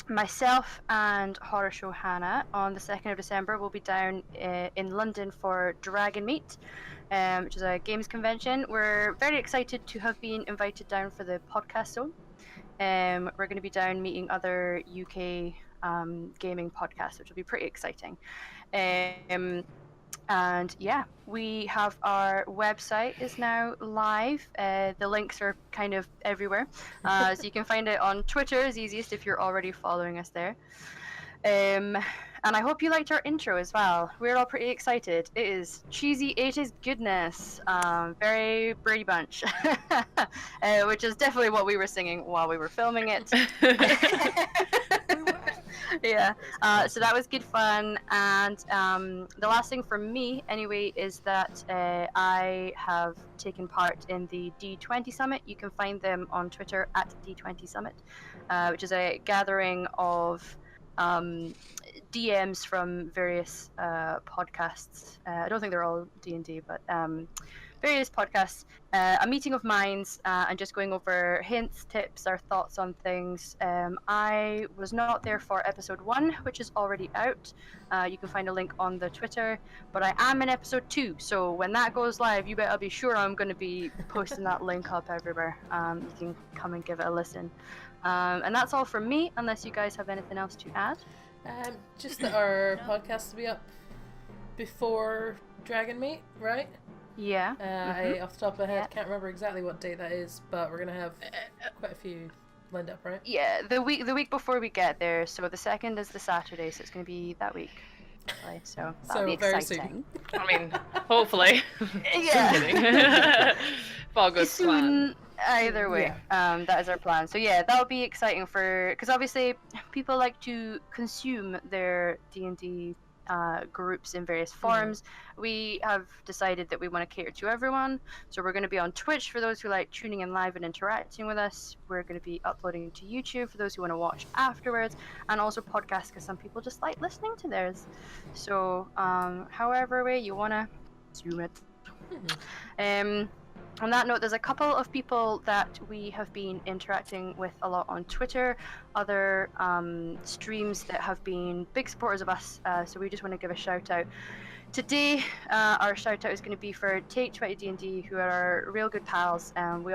Myself and Horror Show Hannah on the 2nd of December will be down in London for Dragon Meet, which is a games convention. We're very excited to have been invited down for the podcast zone. We're going to be down meeting other UK gaming podcasts, which will be pretty exciting. And yeah, we have our website is now live. The links are kind of everywhere, so you can find it on Twitter is easiest if you're already following us there. And I hope you liked our intro as well. We're all pretty excited. It is cheesy 80s goodness, very Brady Bunch, which is definitely what we were singing while we were filming it. Yeah, so that was good fun. And the last thing from me, anyway, is that I have taken part in the D20 Summit. You can find them on Twitter at D20 Summit, which is a gathering of DMs from various podcasts. I don't think they're all D&D, but various podcasts. A meeting of minds and just going over hints, tips, our thoughts on things. I was not there for episode 1, which is already out. You can find a link on the Twitter, but I am in episode 2, so when that goes live, you better be sure I'm going to be posting that link up everywhere. You can come and give it a listen. And that's all from me, unless you guys have anything else to add. Just that our podcast will be up before Dragon Meet, right? Yeah. I, off the top of my head, can't remember exactly what date that is, but we're gonna have quite a few lined up, right? Yeah, the week before we get there. So the 2nd is the Saturday, so it's gonna be that week. So that'll be very exciting. soon. I mean, hopefully. Yeah. If all goes soon. Either way, that is our plan. So yeah, that'll be exciting because obviously people like to consume their D&D groups in various forms. We have decided that we want to cater to everyone, so we're going to be on Twitch for those who like tuning in live and interacting with us. We're going to be uploading to YouTube for those who want to watch afterwards, and also podcasts because some people just like listening to theirs. So however way you want to consume it. On that note, there's a couple of people that we have been interacting with a lot on Twitter, other streams that have been big supporters of us, so we just want to give a shout out. Today, our shout out is going to be for Take 20 D&D, who are our real good pals, and we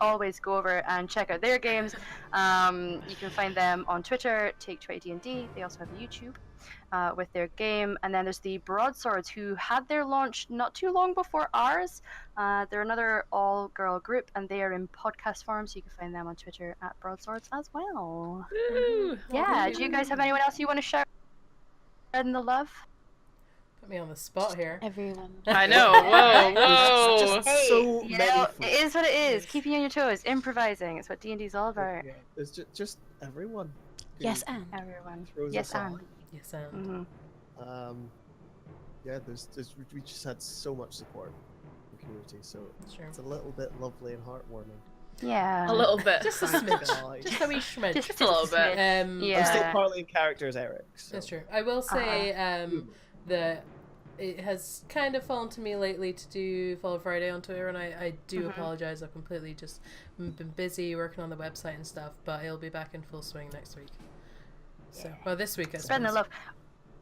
always go over and check out their games. You can find them on Twitter, Take 20 D&D. They also have a YouTube with their game. And then there's the Broadswords, who had their launch not too long before ours. They're another all-girl group, and they are in podcast form, so you can find them on Twitter at Broadswords as well. Woo! Yeah, do you guys have anyone else you want to shout in the love? Put me on the spot here. Everyone. I know. Whoa. Just so You many know, folks. it is what it is. Keeping you on your toes, improvising. It's what D&D's all about. Yeah, it's just everyone. who Yes, and. Everyone. throws Yes, us on. and. Yes, and. Yeah, we just had so much support from the community, so Sure. it's a little bit lovely and heartwarming. Yeah. A little bit. Just a smidge. Just a wee schmidge. Just a little bit. Yeah. I'm still partly in character as Eric. So. That's true. I will say that it has kind of fallen to me lately to do Follow Friday on Twitter, and I do apologise. I've completely just been busy working on the website and stuff, but it'll be back in full swing next week. So, well, this week I suppose. Spreading the love.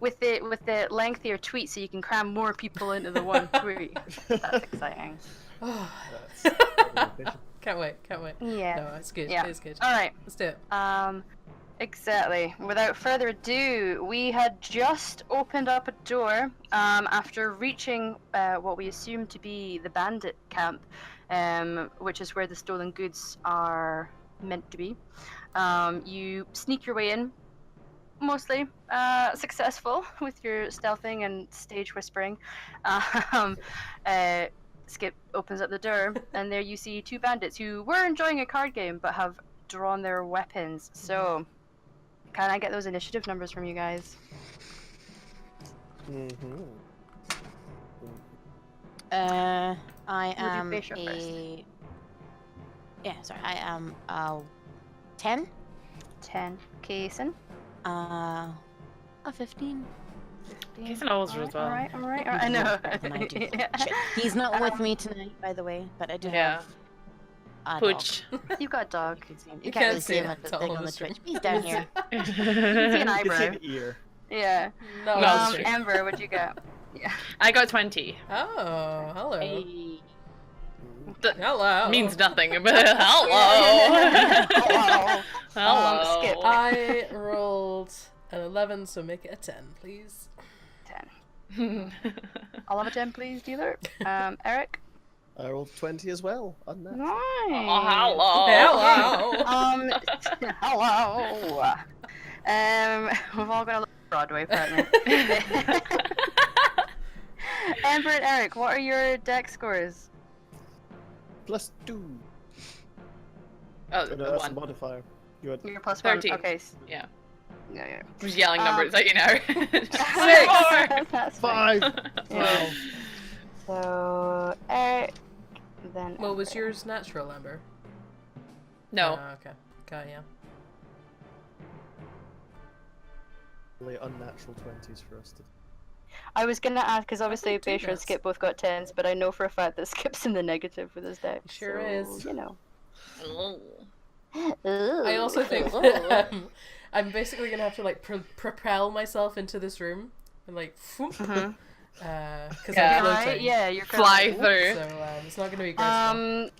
With the lengthier tweet, so you can cram more people into the one tweet. That's exciting. Can't wait. Yeah. No, it's good. Yeah. It's good. All right. Let's do it. Exactly. Without further ado, we had just opened up a door after reaching what we assume to be the bandit camp, which is where the stolen goods are meant to be. You sneak your way in, mostly successful with your stealthing and stage whispering. Skip opens up the door, and there you see two bandits who were enjoying a card game but have drawn their weapons. So, can I get those initiative numbers from you guys? I am We'll do Bishop first. I am 10. 10. Kason? A 15. 15. Kason always rolls well. Alright. I know. Than I do. Shit. He's not with me tonight, by the way, but I do Yeah. have a Pooch. You've got a dog. You can't really see him it, at the it's all thing on on the the Twitch. stream. He's down here. You can see an You eyebrow. can see an ear. Yeah. No, that's true. Amber, what'd you get? Yeah. I got 20. Oh, hello. Hey. Hello. Means nothing, but hello. Hello. Hello. Skip. I rolled an 11, so make it a 10, please. 10. I'll have a 10, please, dealer. Eric? I rolled 20 as well. Unnatural. Nice. Oh, hello. Hello. We've all got a little Broadway partner. Amber and Eric, what are your deck scores? +2. Oh, No, that's a one. modifier. You had You're plus 13. 1. Okay. Yeah. Yeah. I'm just yelling numbers at you now. 6. That's fine. 5. Yeah. So, Eric, then. Well, was Amber. yours natural, Amber? No. Okay. Got ya. unnatural 20s for us to. I was gonna ask because obviously Beisha and Skip both got 10s, but I know for a fact that Skip's in the negative with his deck. Sure so, is. You know. I also think I'm basically gonna have to like propel myself into this room and like, because I'm floating. Right? Yeah, you're fly through. So it's not gonna be graceful.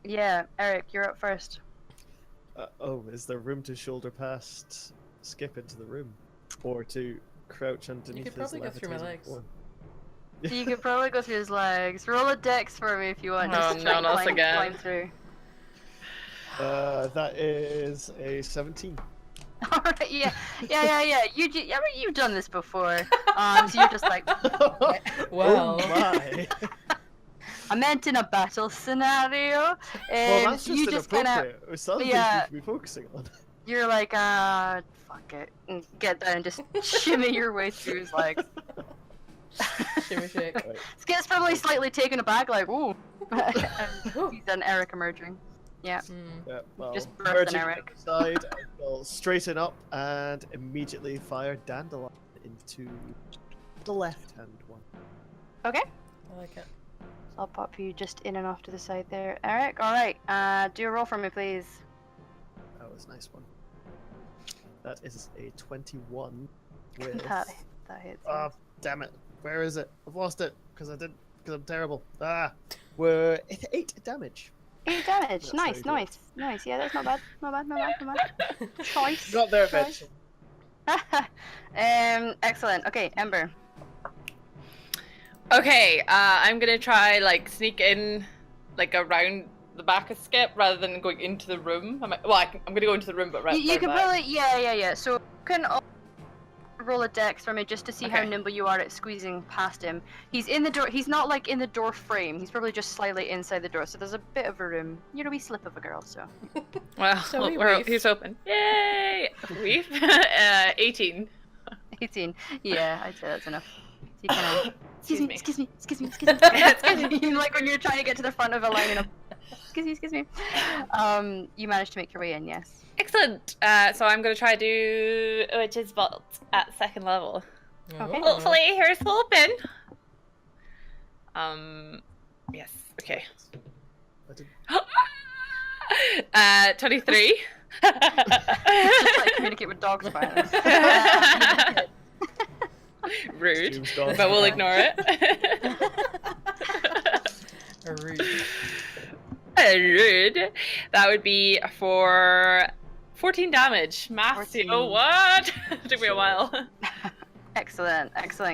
Yeah, Eric, you're up first. Is there room to shoulder past Skip into the room, or to crouch underneath? You could probably go through my legs. You could probably go through his legs. Roll a dex for me if you want. Oh, just to no, not again. climb through. That is a 17. Alright, yeah. You've done this before. So you're just like. Well. Oh my. I meant in a battle scenario. Well, that's just you just inappropriate. It sounds like you should be focusing on. You're like, fuck it, and get down and just shimmy your way through his legs. Shimmy shake. Right. Skip's probably slightly taken aback, like, ooh. And he's an Eric emerging. Yeah. Yeah, well, Just burst an merging Eric. side, I'll straighten up and immediately fire Dandelion into the left-hand one. Okay. I like it. I'll pop you just in and off to the side there, Eric. Alright, do a roll for me, please. That was a nice one. That is a 21 with... that hits. Oh, damn it. Where is it? I've lost it because I'm terrible. We're 8 damage. 8 damage. That's Nice. Yeah, that's not bad. Not bad. Choice. Got there eventually. Excellent. Okay, Ember. Okay, I'm gonna try like sneak in, like around the back of Skip rather than going into the room. I'm gonna go into the room, but right. You can probably, yeah. So you can roll a dex for me just to see how nimble you are at squeezing past him. He's in the door. He's not like in the door frame. He's probably just slightly inside the door. So there's a bit of a room. You're a wee slip of a girl, so. Well, So he's open. Yay! Weave. 18. 18. Yeah, I'd say that's enough. So you kind of. Excuse me. Like when you're trying to get to the front of a line and excuse me. You managed to make your way in, yes. Excellent. So I'm gonna try to do Witch's Vault at 2nd level. Okay. Hopefully, here's hoping. Yes. Okay. 23. Just like communicate with dogs violence. Rude, but we'll ignore it. Rude. That would be for 14 damage. Massive. Oh, what? Took me a while. Excellent.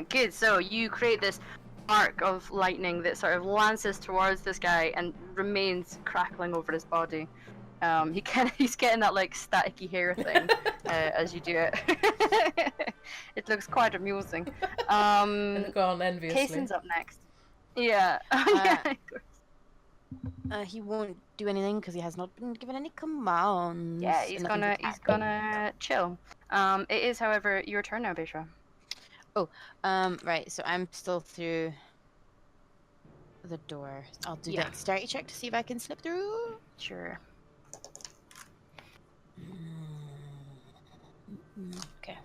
Good. So you create this arc of lightning that sort of lances towards this guy and remains crackling over his body. He's getting that like staticky hair thing as you do it. It looks quite amusing. Go on enviously. Kaysen's up next. Yeah. He won't do anything because he has not been given any commands. Yeah, he's gonna chill. It is, however, your turn now, Beisha. Oh, right. So I'm still through the door. I'll do the dexterity check to see if I can slip through. Sure. Okay.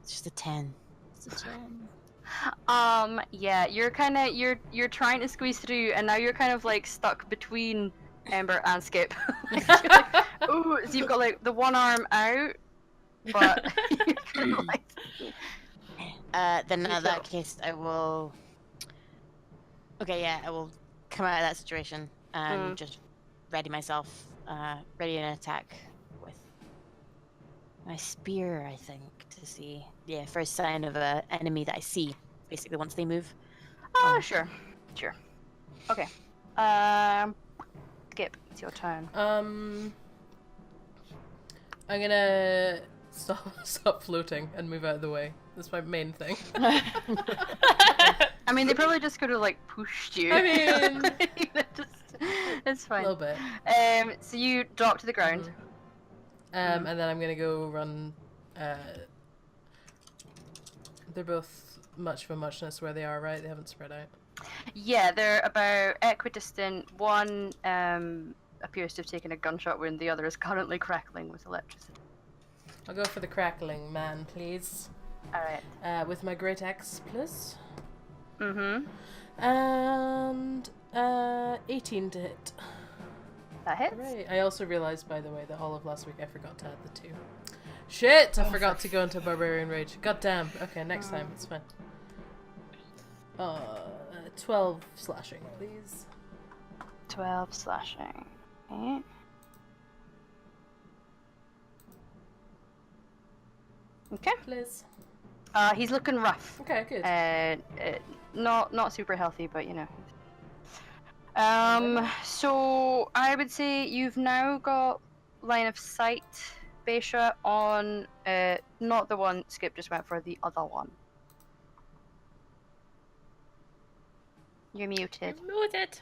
It's just a 10. It's a 10. Yeah, you're trying to squeeze through, and now you're kind of like stuck between Ember and Skip. Ooh, so you've got like the one arm out, but you're kind of like. Then in that case, I will. Okay, yeah, I will come out of that situation and just ready myself, ready an attack with my spear, I think, to see, first sign of an enemy that I see, basically, once they move. Sure. Okay. Skip, it's your turn. I'm gonna stop floating and move out of the way. That's my main thing. I mean, they probably just could have like pushed you. I mean, it's fine. A little bit. So you drop to the ground. And then I'm gonna go run. They're both much of a muchness where they are, right? They haven't spread out. Yeah, they're about equidistant. One appears to have taken a gunshot wound. The other is currently crackling with electricity. I'll go for the crackling man, please. Alright. With my great axe, plus. Mm-hmm. And 18 to hit. That hits. Right. I also realized, by the way, that all of last week I forgot to add the 2. Shit! I forgot to go into Barbarian Rage. God damn. Okay, next time. It's fine. 12 slashing, please. 12 slashing. Okay. Okay. Please. He's looking rough. Okay, good. Not super healthy, but you know. So I would say you've now got line of sight, Beisha, on not the one Skip just went for, the other one. You're muted. Muted.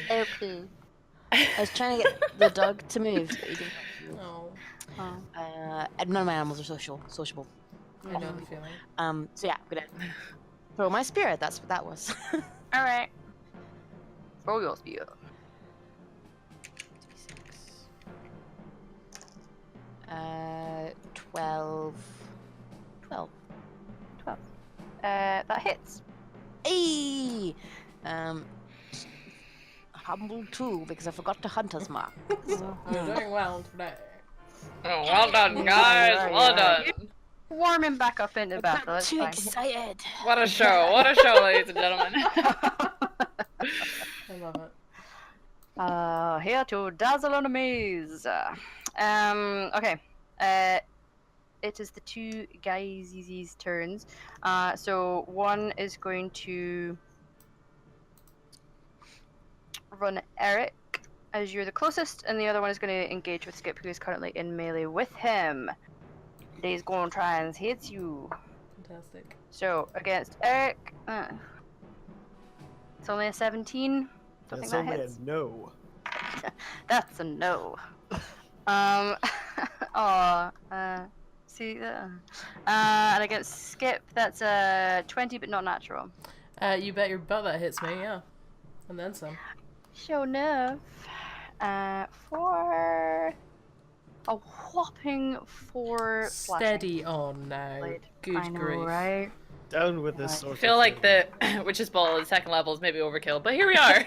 Okay. I was trying to get the dog to move, but he didn't. Oh. None of my animals are sociable. I know the feeling. So yeah, I'm gonna throw my spirit. That's what that was. All right. Throw your spear. 12. That hits. Hey! Humble too, because I forgot to hunter's mark. You're doing well today. Oh, well done, guys. Well done. Warm him back up into battle. It's Too fine. excited. What a show. What a show, ladies and gentlemen. I love it. Here to dazzle and amaze. Okay. It is the two guys' turns. So one is going to run Eric, as you're the closest, and the other one is going to engage with Skip, who is currently in melee with him. He's going to try and hit you. Fantastic. So against Eric, it's only a 17. Don't That's think that only hits. a no. That's a no. See that? And against Skip, that's a 20, but not natural. You bet your butt that hits me, yeah. And then some. Sure enough. For a whopping 4 Steady on now. Blade. Good I know, grief. right? Down with this sort I feel of like thing. the Witch's Ball at second level is maybe overkill, but here we are.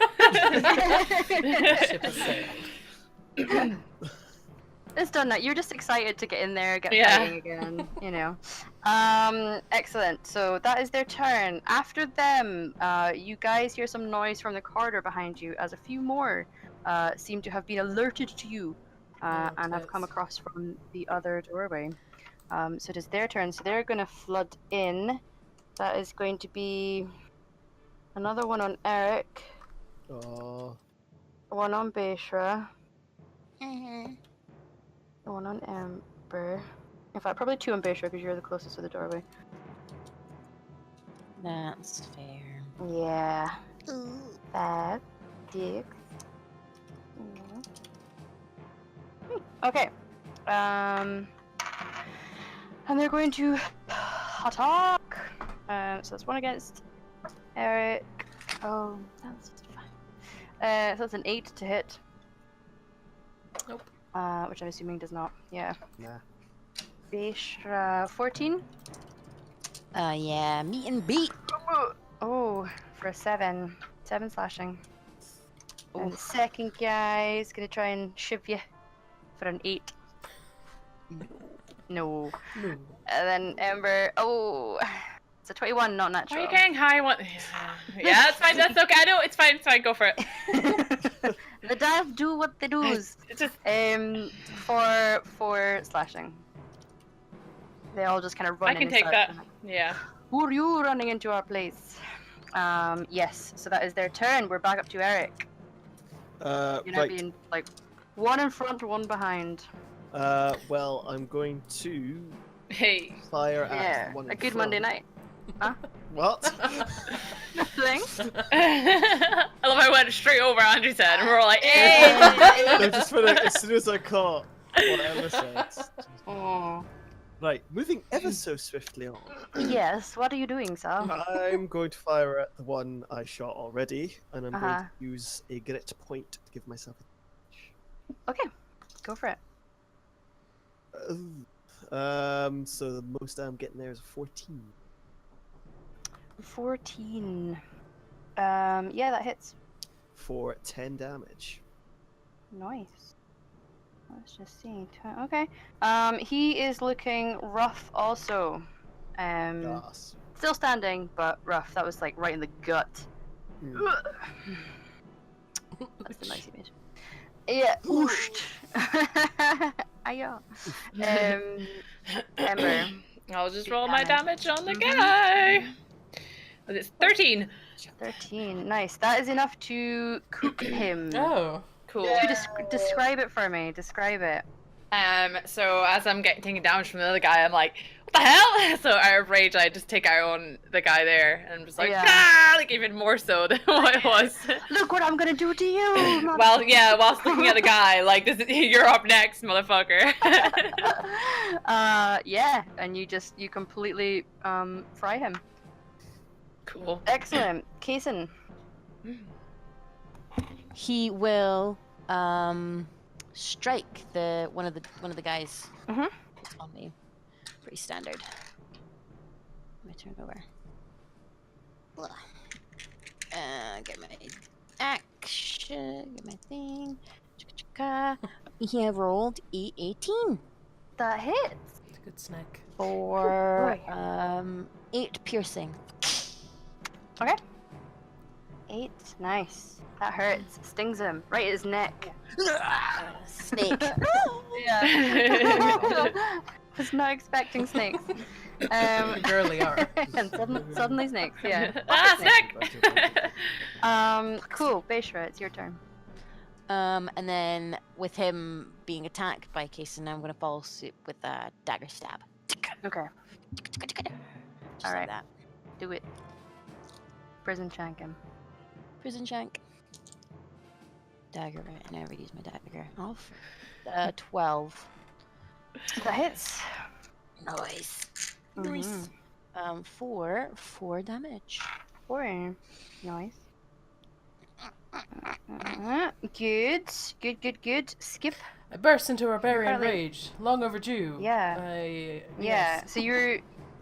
Ship has sailed. It's done now. You're just excited to get in there, get Yeah. fighting again, you know. Excellent. So that is their turn. After them, you guys hear some noise from the corridor behind you as a few more seem to have been alerted to you and have come across from the other doorway. So it is their turn. So they're going to flood in. That is going to be another one on Eric, Oh, one on Beishra, one on Ember. In fact, probably 2 on Beishra because you're the closest to the doorway. That's fair. Yeah. 5, 6. Okay. And they're going to attack. So that's one against Eric. Oh, that's just fine. So that's an 8 to hit. Nope. Which I'm assuming does not. Yeah. nah. Beishra, 14. Yeah, meet and beat. Oh, for a 7. 7 slashing. And the second guy is gonna try and shiv you for an 8. No. No. And then Ember. Oh, it's a 21, not natural. Are you getting high? What? Yeah, that's fine. That's okay. I know it's fine. It's fine. Go for it. The dice do what they do. It's just For 4 slashing. They all just kind of run. I can take that. Yeah. Who are you running into our place? Yes. So that is their turn. We're back up to Eric. You're now Right. being like one in front, one behind. Well, I'm going to Hey. fire Yeah. at one A in good front. Monday night. What? Nothing. I love how I went straight over Andrew's head, and we're all like, "Hey!" No, just for the, as soon as I caught what Emma said. Oh. Right, moving ever so swiftly on. Yes, what are you doing, sir? I'm going to fire at the one I shot already, and I'm going to use a grit point to give myself a Okay, go for it. So the most I'm getting there is 14. 14. Yeah, that hits. For 10 damage. Nice. Let's just see. Okay. He is looking rough also. Yes. Still standing, but rough. That was like right in the gut. That's the nice image. Yeah. Ooshed. Aya. Ember. I'll just roll my damage on the guy. But it's 13. 13. Nice. That is enough to cook him. Oh. Cool. Describe it for me. Describe it. So as I'm taking damage from the other guy, I'm like, what the hell? So out of rage, I just take out on the guy there, and I'm just like, like even more so than what it was. Look what I'm gonna do to you. Whilst looking at the guy, like, you're up next, motherfucker. Yeah, and you completely fry him. Cool. Excellent. Kason. He will strike one of the guys. It's on me. Pretty standard. Let me turn it over. Get my action. Get my thing. He have rolled E18. That hits. It's a good snack. For 8 piercing. Okay. 8. Nice. That hurts. Stings him right at his neck. Snake. Yeah. Was not expecting snakes. Girly are. And suddenly snakes. Yeah. Snake! Cool. Beishra, it's your turn. And then with him being attacked by Kason, I'm gonna follow suit with a dagger stab. Okay. Just All right. like that. Do it. Prison shank him. Prison shank. Dagger, right? I never use my dagger. Off. 12. That hits. Nice. Nice. 4 damage. 4. Nice. Good. Skip. I burst into barbarian rage. Long overdue. Yeah. Yes. So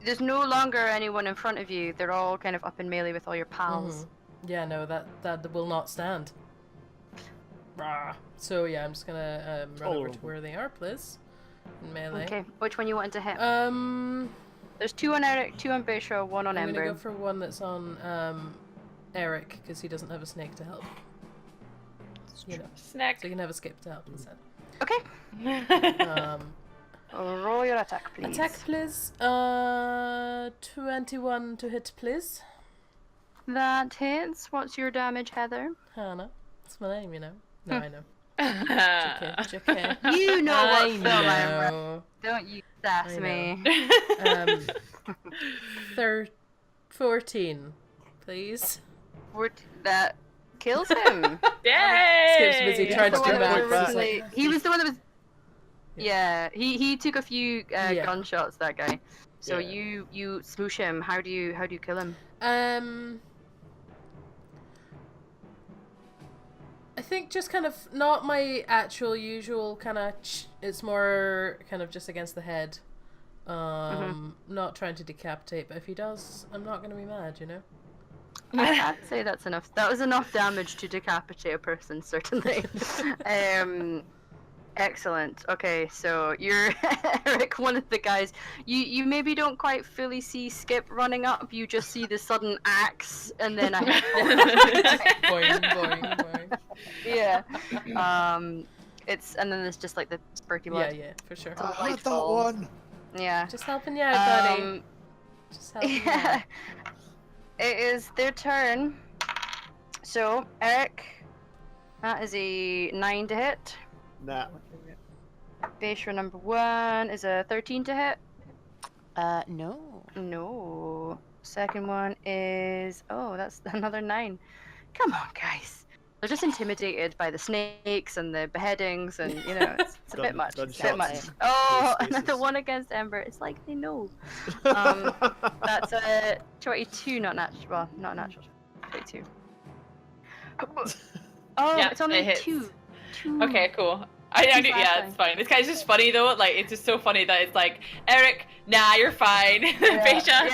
there's no longer anyone in front of you. They're all kind of up in melee with all your pals. Yeah, no, that will not stand. Rah. So yeah, I'm just gonna run over to where they are, please. In melee. Okay. Which one you wanted to hit? There's 2 on Eric, 2 on Beishra, 1 on I'm Ember. gonna go for one that's on Eric because he doesn't have a snake to help. You know, Snack. so you can have a skip to help instead. Okay. Roll your attack, please. Attack, please. 21 to hit, please. That hits. What's your damage, Heather? Hannah. That's my name, you know. No, I know. JK. You know what film I I'm in. Don't you sass me. 14, please. That kills him. Yay! Skip's busy trying to do that. He was the one that was. Yeah, he took a few gunshots. That guy. So you smoosh him. How do you kill him? I think just kind of not my actual usual kind of. It's more kind of just against the head. Not trying to decapitate, but if he does, I'm not going to be mad, you know. I'd say that's enough. That was enough damage to decapitate a person, certainly. Excellent. Okay, so you're Eric, one of the guys. You maybe don't quite fully see Skip running up. You just see the sudden axe, and then boing, boing, boing. Yeah. And then there's just like the spurty blood. Yeah, for sure. I had that one. Yeah. Just helping you out, buddy. Just helping you out. It is their turn. So, Eric, that is a 9 to hit. Nah. Beishra number 1 is a 13 to hit. No. No. Second one is... Oh, that's another 9. Come on, guys. they're just intimidated by the snakes and the beheadings, and it's a bit much. It's a bit much. Oh, and then the one against Ember, it's like they know. That's a 22, not natural. Well, not natural. 22. Oh, yeah, it's only two. Okay, cool. I do, yeah, it's fine. It's kind of just funny though. Like, it's just so funny that it's like, Eric, nah, you're fine. Beisha,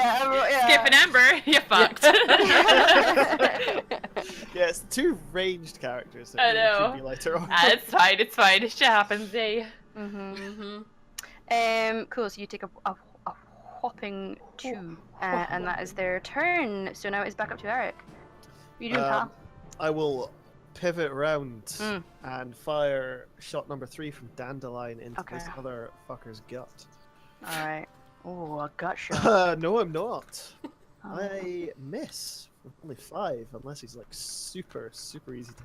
Skip and Ember, you fucked. Yeah, it's 2 ranged characters. So I know. Be later on. It's fine. It's fine. It shit happens, eh? Cool. So you take a whopping 2, and that is their turn. So now it's back up to Eric. What are you doing, pal? I will pivot around and fire shot number 3 from Dandelion into this other fucker's gut. Alright. Oh, a gut shot. No, I'm not. I miss with only 5, unless he's like super easy to.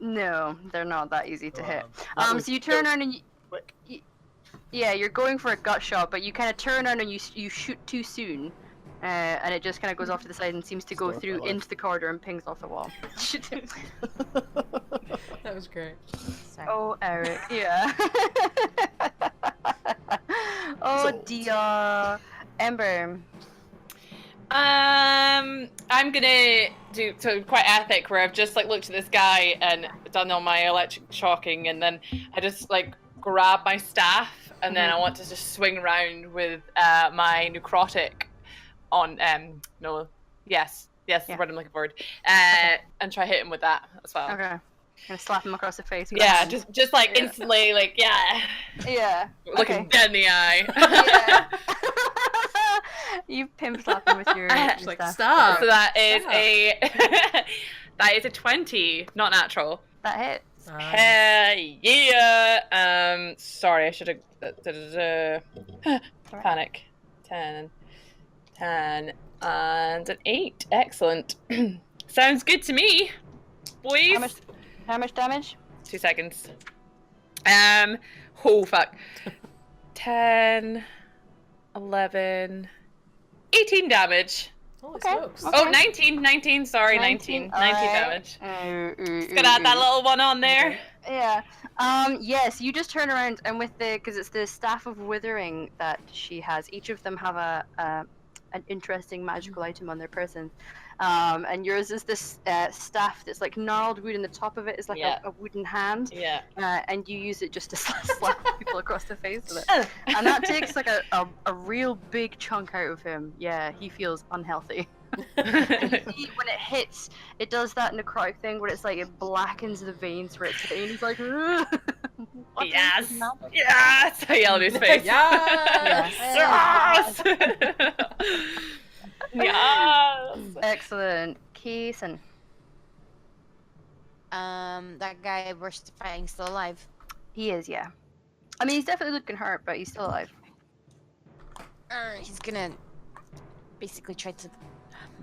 No, they're not that easy to hit. So you turn around and yeah, you're going for a gut shot, but you kind of turn around and you shoot too soon. And it just kind of goes off to the side and seems to go through into the corridor and pings off the wall. That was great. Sorry. Oh, Eric, yeah. Oh dear. Ember. I'm gonna do quite epic, where I've just like looked at this guy and done all my electric shocking, and then I just like grab my staff, and then I want to just swing around with my necrotic on yes, the word I'm looking for, and try hit him with that as well. Okay. Gonna slap him across the face. Yeah, just like instantly, like yeah. Looking dead in the eye. Yeah. You pimp slap him with your like staff. stop. So that is a 20, not natural. That hits. Yeah. Sorry, I should have. Panic. 10, and an 8. Excellent. Sounds good to me, boys. How much damage? 2 seconds. Oh fuck. 10, 11, 18 damage. Holy smokes. Oh, 19, sorry, 19 damage. Just gonna add that little one on there. Yeah. Yes, you just turn around, and with because it's the Staff of Withering that she has, each of them have an interesting magical item on their person. And yours is this staff that's like gnarled wood, and the top of it is like a wooden hand. Yeah. And you use it just to slap people across the face with it. And that takes like a real big chunk out of him. Yeah, he feels unhealthy. And when it hits, it does that necrotic thing where it's like it blackens the veins where it's hitting, and he's like, yes! Yes! I yell in his face. Yes! Yes! Excellent. Keeson. That guy we're fighting still alive. He is, yeah. I mean, he's definitely looking hurt, but he's still alive. He's gonna basically try to.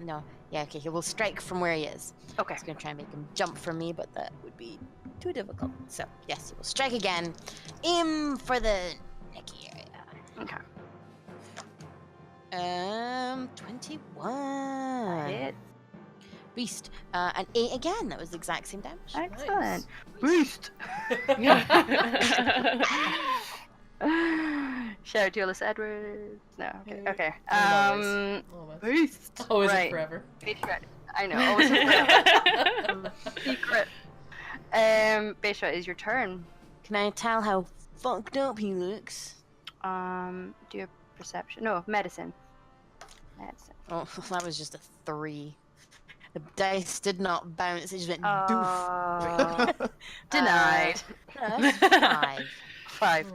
No. Yeah, okay, he will strike from where he is. Okay. He's gonna try and make him jump for me, but that would be too difficult. So, yes, he will strike again. Aim for the necky area. Okay. 21. Hit. Beast. An 8 again. That was the exact same damage. Excellent. Boost! Shout out to Alice Edwards. No, okay. Always. Boost. Always right. and forever. I know, always and forever. Secret. Beisha, is your turn. Can I tell how fucked up he looks? Do you have perception? No, medicine. Oh, that was just a 3. The dice did not bounce, it just went doof. Denied. That's 5. 5.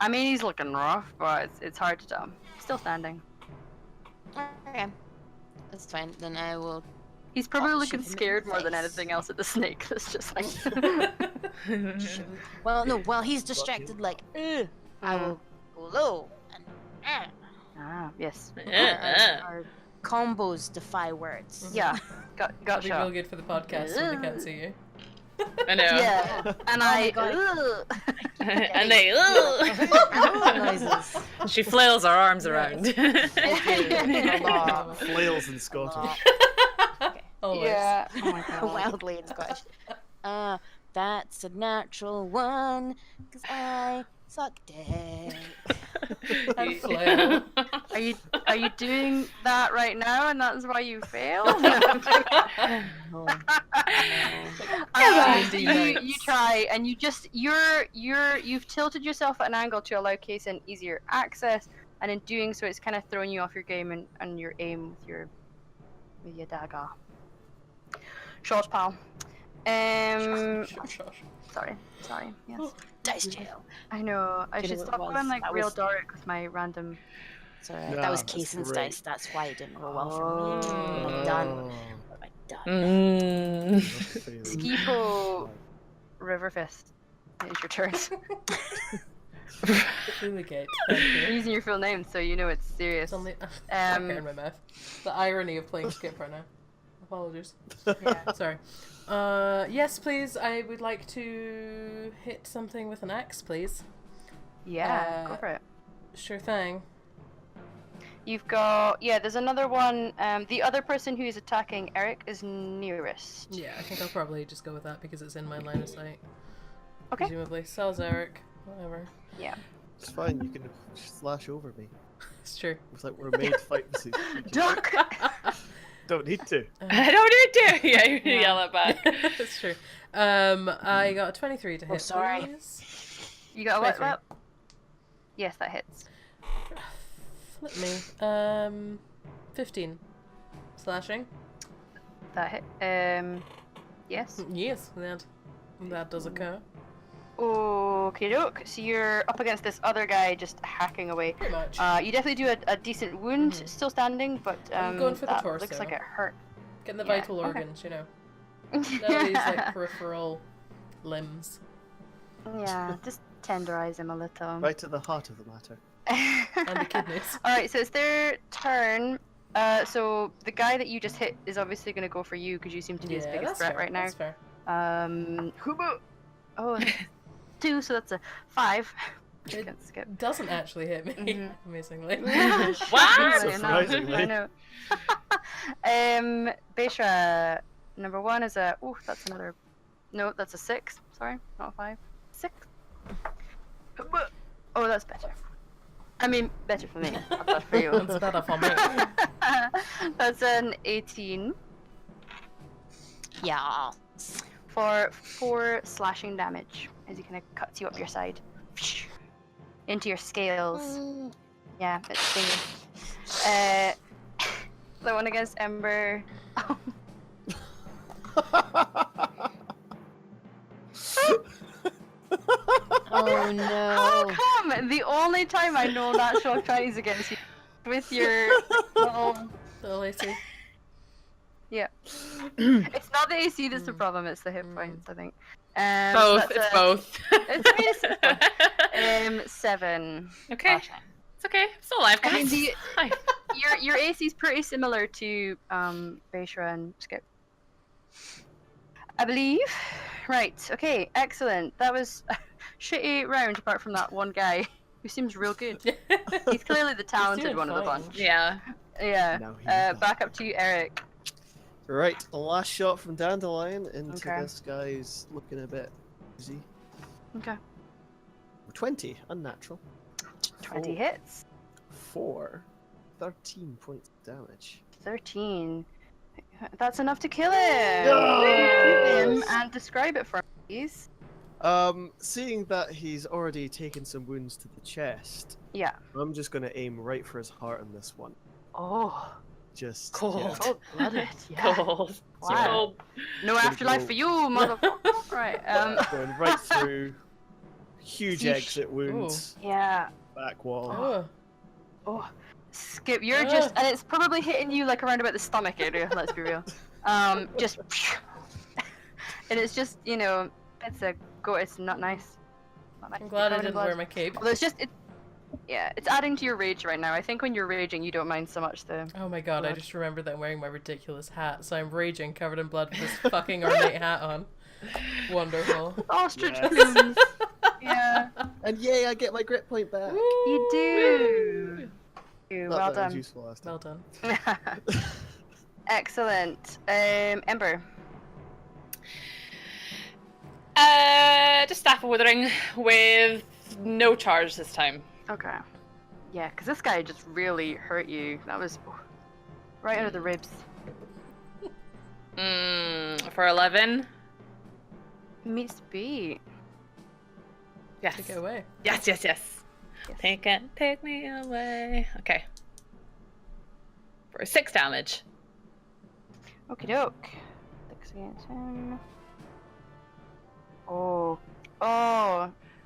I mean, he's looking rough, but it's hard to tell. Still standing. Okay. That's fine. Then I will. He's probably looking scared more than anything else at the snake. That's just like. Well, no. While he's distracted, like, I will go low and. Yes. Our combos defy words. Yeah. Got That'd be shot. real good for the podcast when they can't see you. I know. Yeah. And And they. noises. She flails her arms around. Flails in Scottish. Okay. Always. Yeah. Oh my god. Wildly in Scottish. That's a natural one, because I suck dick. And flail. Are you doing that right now, and that's why you failed? No. You try, and you've tilted yourself at an angle to allow Kason easier access, and in doing so, it's kind of throwing you off your game and your aim with your dagger. Short pal. Sure. Sorry. Yes. Dice jail. I know. I Do you should know what stop it was? going like That real was- dark with my random. Sorry, Nah, that was that's Kason's great. dice. That's why it didn't roll well for me. What have I done? What have I done? Oh. Skipo Riverfist. It's your turn. Fumigate. You're Thank you. using your full name, so you know it's serious. It's only hair in my mouth. The irony of playing Skip right now. Apologies. Yeah. Sorry. Yes, please. I would like to hit something with an axe, please. Yeah, go for it. Sure thing. You've got there's another one. The other person who is attacking Eric is nearest. Yeah, I think I'll probably just go with that because it's in my line of sight. Okay. Presumably. Sells Eric. Whatever. Yeah. It's fine, you can slash over me. It's true. It's like we're made to fight this. Duck. Don't need to. I don't need to. Yeah, you yell it back. It's true. I got a 23 to hit. sorry. Please. You got what? 23. What? Yes, that hits. Flip me. 15. Slashing. That hit. Yes. Yes, that does occur. Okay, doke. So you're up against this other guy just hacking away. Pretty much. You definitely do a decent wound, still standing, but I'm going for the that torso. looks like it hurt. Getting the yeah, vital okay. organs, you know. None of these like peripheral limbs. Yeah, just tenderize him a little. Right to the heart of the matter. And the kidneys. Alright, so it's their turn. So the guy that you just hit is obviously going to go for you because you seem to be his biggest that's threat fair. right now. That's fair. Hubo! Oh, 2, so that's a 5. It Can't skip. doesn't actually hit me, amazingly. What? Surprisingly. I know. Beishra, number 1 is a. Oh, that's another. No, that's a 6. Sorry, not a 5. 6. Oh, that's better. I mean, better for me. Not bad for you. That's better for me. That's an 18 Yeah. for 4 slashing damage as he kind of cuts you up your side. Into your scales. Yeah, it's stinging. The one against Ember. Oh no. How come? The only time I know natural 20s against you with your little. Little AC. Yeah. It's not the AC that's the problem, it's the hit points, I think. Both. That's It's both. it's both. 7. Okay. It's okay. I'm still alive, guys. I mean, Hi. your AC is pretty similar to Beishra and Skip, I believe. Right. Okay. Excellent. That was a shitty round, apart from that one guy who seems real good. He's clearly the talented doing one of the fine. bunch. Yeah. Yeah. Now he's back. Back up to you, Eric. Right, the last shot from Dandelion into Okay. this guy's looking a bit easy. Okay. 20, unnatural. 20 Oh. hits. 4, 13 points of damage. 13. That's enough to kill him. Yes! Shoot him and describe it for me, please. Seeing that he's already taken some wounds to the chest, Yeah. I'm just gonna aim right for his heart on this one. Oh. Just Cold. yeah. Cold-blooded. Yeah. Cold. Wow. Cold. No afterlife for you, motherfucker. Right. Going right through. Huge Yeesh. exit wounds. Yeah. Back wall. Oh. Oh, Skip, you're just, and it's probably hitting you like around about the stomach area. Let's be real. Just, and it's just, you know, it's not nice. Not nice. I'm glad I Covered in didn't blood. wear my cape. Although it's just, yeah, it's adding to your rage right now. I think when you're raging, you don't mind so much the. Oh my god, I blood. just remembered that I'm wearing my ridiculous hat, so I'm raging covered in blood with this fucking ornate hat on. Wonderful. Ostrich Yes. plumes. Yeah, And yay, I get my grit point back. you do. Not Well that it was done. useful last time. Well done. Excellent. Ember. Just Staff of Withering with no charge this time. Okay. Yeah, because this guy just really hurt you. That was right under the ribs. For 11. Meets the beat. Yes. Take it away. Yes. Take me away. Okay. For 6 damage. Okie doke. 6 against him. Oh,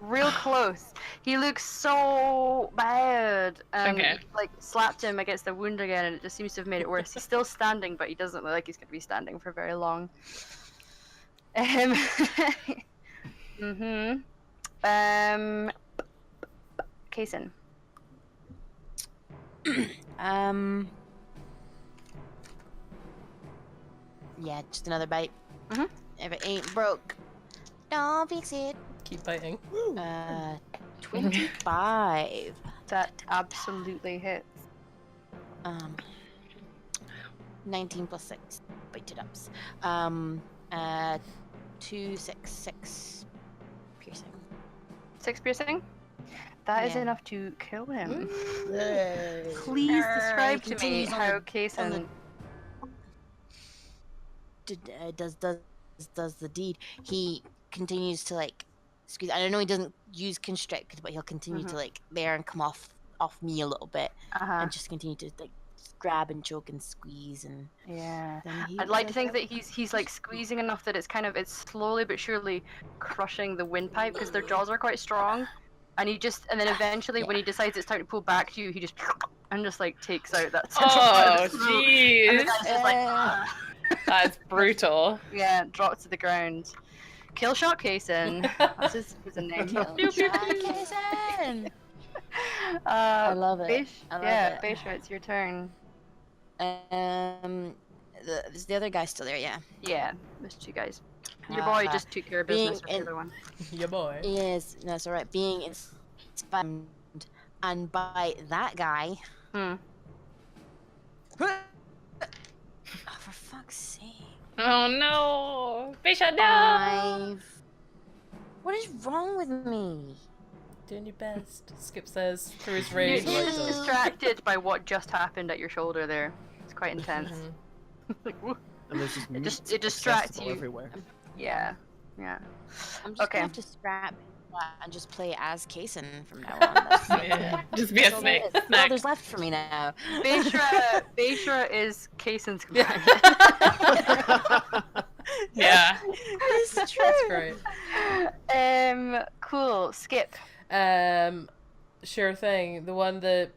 real close. He looks so bad. Okay. Like slapped him against the wound again, and it just seems to have made it worse. He's still standing, but he doesn't look like he's going to be standing for very long. Kaysen. Yeah, just another bite. If it ain't broke, don't fix it. Keep biting. 25. That absolutely hits. 19 plus 6. Bite it ups. 2, 6 piercing. 6 piercing? That is Yeah. enough to kill him. Yay. Please describe to me Continues on how the- Kaysen... does the deed. He continues to like squeeze. I don't know he doesn't use constrict, but he'll continue to like there and come off me a little bit, and just continue to like grab and choke and squeeze and Yeah. then he I'd like to does think it. that he's like squeezing enough that it's slowly but surely crushing the windpipe because their jaws are quite strong. And and then eventually when he decides it's time to pull back to you, he just like takes out that central part of his throat. And the jeez. guy's just like, That's brutal. yeah, drops to the ground. Kill shot Kaysen. That's his name. Kaysen! I love it. I love it. Beisha, it's your turn. Is the other guy still there? Yeah. Yeah, there's 2 guys. Your boy just took care of business with the other one. Your boy. Yes, no, it's alright. Being inspired and by that guy. Oh, for fuck's sake. Oh no! Beisha, no! 5. What is wrong with me? Doing your best. Skip says through his You're rage. just distracted by what just happened at your shoulder there. It's quite intense. Like, woo. And there's just meat it distracts accessible you. everywhere. Yeah. I'm just Okay. gonna have to scrap and just play as Kaysen from now on. That's Yeah. Just be a snake. That's all there's left for me now. Beisha is Kaysen's companion. Yeah. It's true. That's great. Cool. Skip. Sure thing. The one that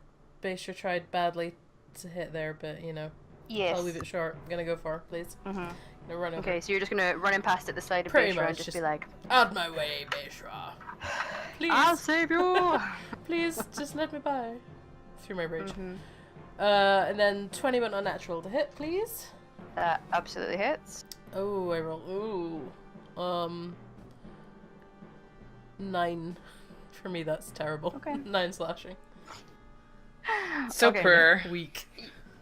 Beisha tried badly to hit there, but you know, Yes. I'll leave it short. I'm gonna go for, please. Gonna run over. Okay, so you're just gonna run in past at the side of Pretty Beisha and much, just be just- like, Out my way, Beisha. Please. I'll save you! Please, just let me by. Through my rage. And then 20 went unnatural to hit, please. That absolutely hits. Oh, I roll. 9. For me, that's terrible. Okay. 9 slashing. So Okay. poor. Weak.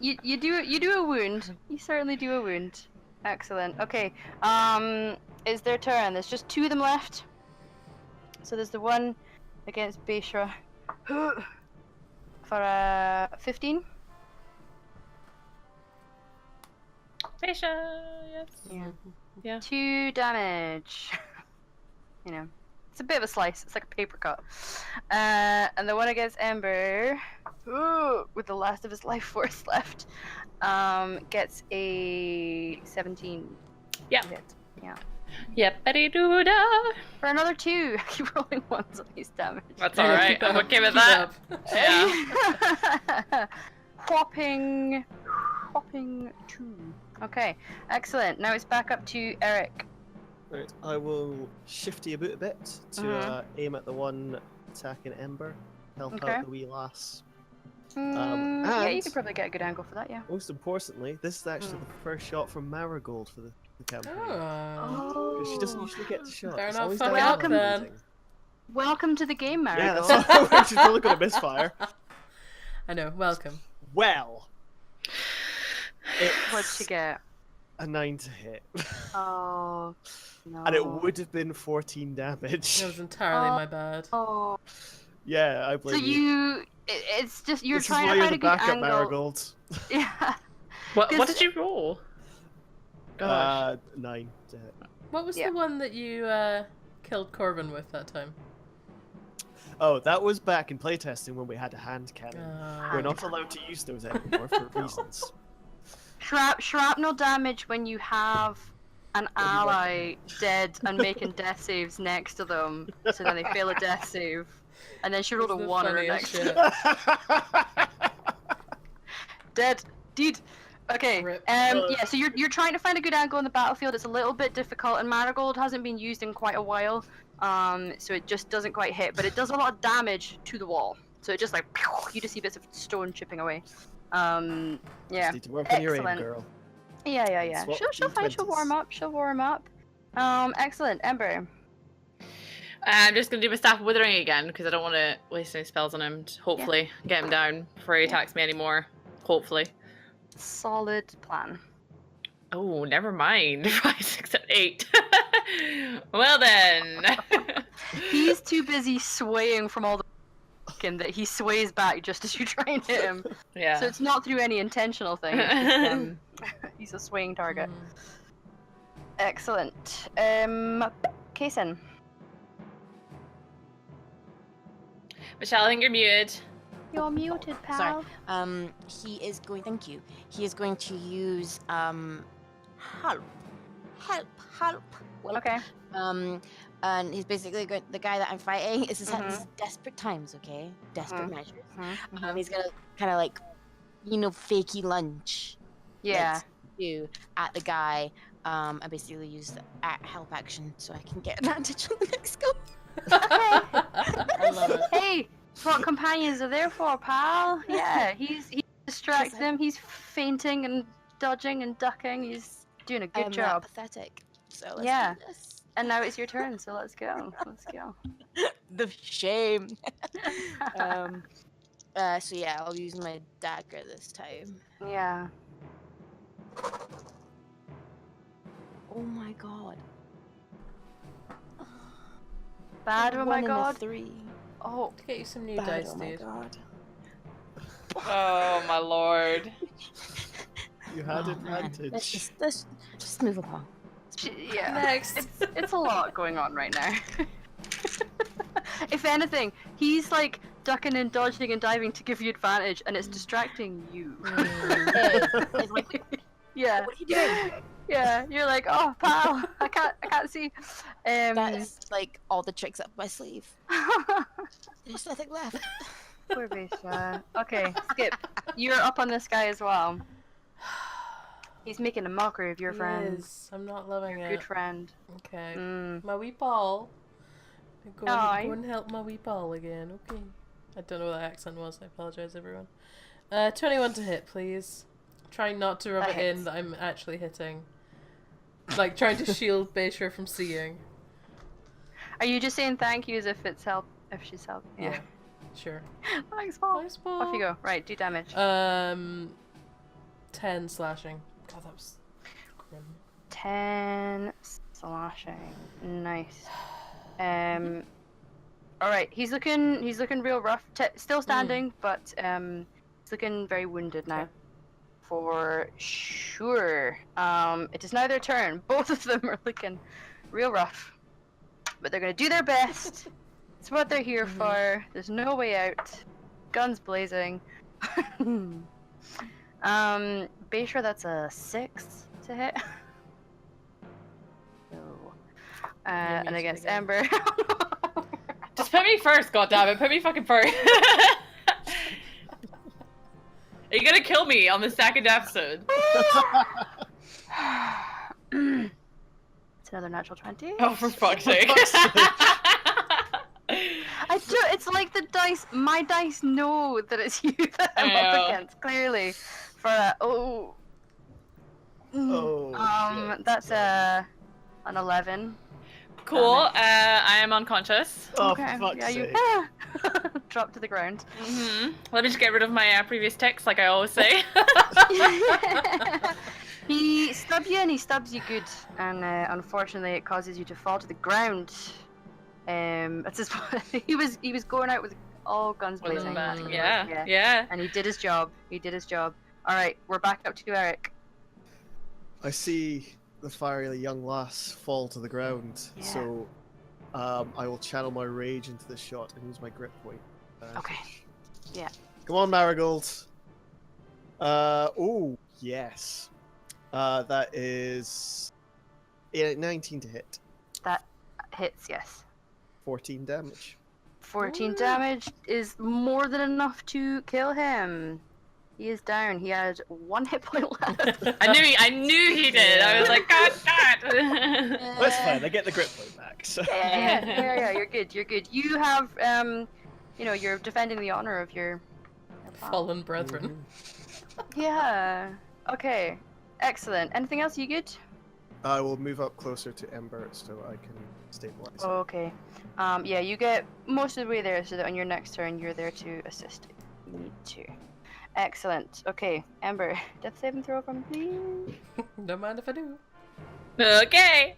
You do a wound. You certainly do a wound. Excellent. Okay. It's their turn. There's just 2 of them left. So there's the one against Beisha for 15. Beisha, yes. Yeah. 2 damage. You know, it's a bit of a slice. It's like a paper cut. And the one against Ember, with the last of his life force left, gets a 17. Yeah. Hit. Yeah. Yep-a-dee-doo-da. For another 2. I keep rolling ones on these damage. That's alright. I'm okay with that. Yeah. Whopping 2. Okay, excellent. Now it's back up to Eric. Right, I will shift you about a bit to aim at the one attacking Ember, help out the wee lass. Yeah, you and- could probably get a good angle for that, yeah. Most importantly, this is actually the first shot from Marigold for the campaign. Oh. 'Cause she doesn't usually get the shot. Better It's not always fuck down up to then. everything. Welcome to the game, Yeah, Marigold. that's she's probably going to misfire. I know, welcome. Well, What'd she get? A 9 to hit. Oh, no. And it would have been 14 damage. It was entirely my bad. Oh. Yeah, I blame you. It's just, you're this trying is why to you're find the a good backup, angle. Marigold. Yeah. What did you roll? Gosh. 9 to hit. What was the one that you killed Corvin with that time? Oh, that was back in playtesting when we had a hand cannon. We're not allowed to use those anymore for reasons. Shrapnel damage when you have an ally dead and making death saves next to them, so then they fail a death save, and then she rolled a 1 on her next. Dead. Deed. Okay. Yeah. So you're trying to find a good angle on the battlefield. It's a little bit difficult, and Marigold hasn't been used in quite a while. So it just doesn't quite hit, but it does a lot of damage to the wall. So it just like you just see bits of stone chipping away. Yeah. Just need to work on your aim, girl. Yeah. She'll fine. She'll warm up. Excellent. Ember. I'm just gonna do my staff withering again because I don't want to waste any spells on him. To hopefully get him down before he attacks me anymore. Hopefully. Solid plan. Oh, never mind. 5, 6, 7, 8. Well then. He's too busy swaying from all the that he sways back just as you try and hit him. Yeah. So it's not through any intentional thing. It's just, he's a swaying target. Excellent. Kaysen. Michelle, I think you're muted. You're muted, pal. Sorry. He is going. Thank you. He is going to use help. Well, okay. And he's basically going. The guy that I'm fighting is this is desperate times. Okay, desperate measures. He's gonna kind of like, fakey lunge. Yeah. Do at the guy. And basically use the help action so I can get advantage on the next go. I love it. Hey. That's what companions are there for, pal. Yeah, he's distracting them. He's feinting and dodging and ducking. He's doing a good job. Pathetic. So let's do this. And now it's your turn. So let's go. The shame. So yeah, I'll use my dagger this time. Yeah. Oh my god. Bad. Oh my god. 3. Oh, to get you some new dice, dude. God. Oh my lord. You had advantage. Let's just move along. Yeah. Next. It's a lot going on right now. If anything, he's like ducking and dodging and diving to give you advantage, and it's distracting you. Yeah. What are you doing? Yeah, you're like, oh, pal, I can't see. That is like all the tricks up my sleeve. There's nothing left. Poor Beisha. Okay, Skip, you're up on this guy as well. He's making a mockery of your friend. Yes, I'm not loving it. Good friend. Okay. My wee ball. Go and help my wee ball again. Okay. I don't know what that accent was. I apologize, everyone. 21 to hit, please. Trying not to rub it in that I'm actually hitting. Like, trying to shield Beisha from seeing. Are you just saying thank you as if it's help? If she's help? Yeah. Sure. Thanks, Paul. Nice ball. Off you go. Right, do damage. 10 slashing. God, that was grim. 10 slashing. Nice. All right. He's looking real rough. Still standing, but he's looking very wounded now. Okay. For sure. It is now their turn. Both of them are looking real rough, but they're gonna do their best. It's what they're here for. There's no way out. Guns blazing. Beisha, that's a 6 to hit. No. And against Ember. Just put me first, goddammit. Put me fucking first. Are you gonna kill me on the second episode? It's another natural 20. Oh, for fuck's sake. It's like the dice. My dice know that it's you that I'm up against. Clearly, for shit. that's an 11. Cool. I am unconscious. Oh, Okay. for fuck's Yeah, sake. you drop to the ground. Let me just get rid of my previous ticks, like I always say. He stabs you and he stabs you good, and unfortunately it causes you to fall to the ground. That's his. he was going out with all guns blazing. Yeah. And he did his job. All right, we're back up to Eric. I see the fiery young lass fall to the ground, so I will channel my rage into this shot and use my grip point. Okay. Yeah. Come on, Marigold. Oh, yes. That is 19 to hit. That hits, yes. 14 damage. 14 damage is more than enough to kill him. He is down. He had 1 hit point left. I knew he did. I was like, God. That's fine. I get the grip point back. So. Yeah. You're good. You have, you're defending the honor of your fallen brethren. Yeah. Okay. Excellent. Anything else? You good? I will move up closer to Ember so I can stabilize. Okay. Yeah, you get most of the way there, so that on your next turn you're there to assist if you need to. Excellent. Okay, Ember, death saving throw from me, please. Don't mind if I do. Okay.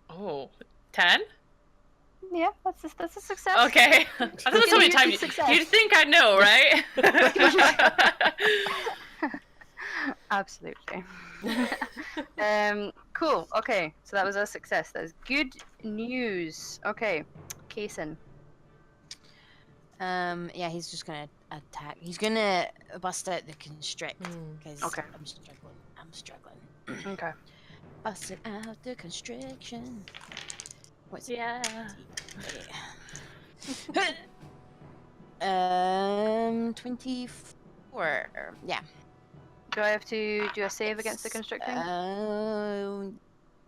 Oh, 10? Yeah, that's a success. Okay. I thought that's how many times you'd think I know, right? Absolutely. Cool. Okay, so that was a success. That is good news. Okay, Kason. Yeah, he's just gonna attack. He's gonna bust out the constrict because Okay. I'm struggling. Okay. Bust it out the constriction. What's it? Yeah. 24. Yeah. Do I have to do a save against the constricting?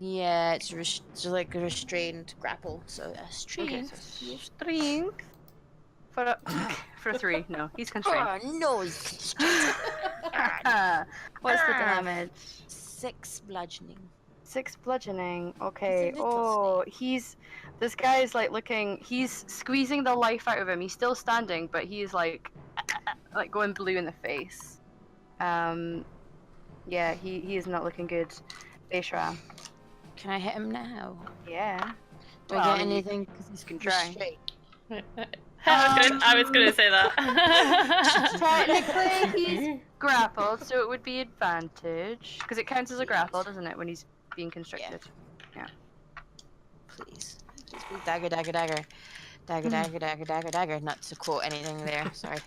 Yeah, it's just like a restrained grapple, so a strength. Okay, so strength. For 3. No, he's constrained. Oh no, he's constrained. What's the damage? 6 bludgeoning. 6 bludgeoning. Okay. He's a little This guy is like he's squeezing the life out of him. He's still standing, but he's like going blue in the face. Yeah, he is not looking good. Beishra. Can I hit him now? Yeah. Do I get anything? Because he's can try. straight. I was gonna say that. Technically, he's grappled, so it would be advantage because it counts as a grapple, doesn't it, when he's being constricted? Yeah. Please. Dagger. Dagger. Not to quote anything there. Sorry.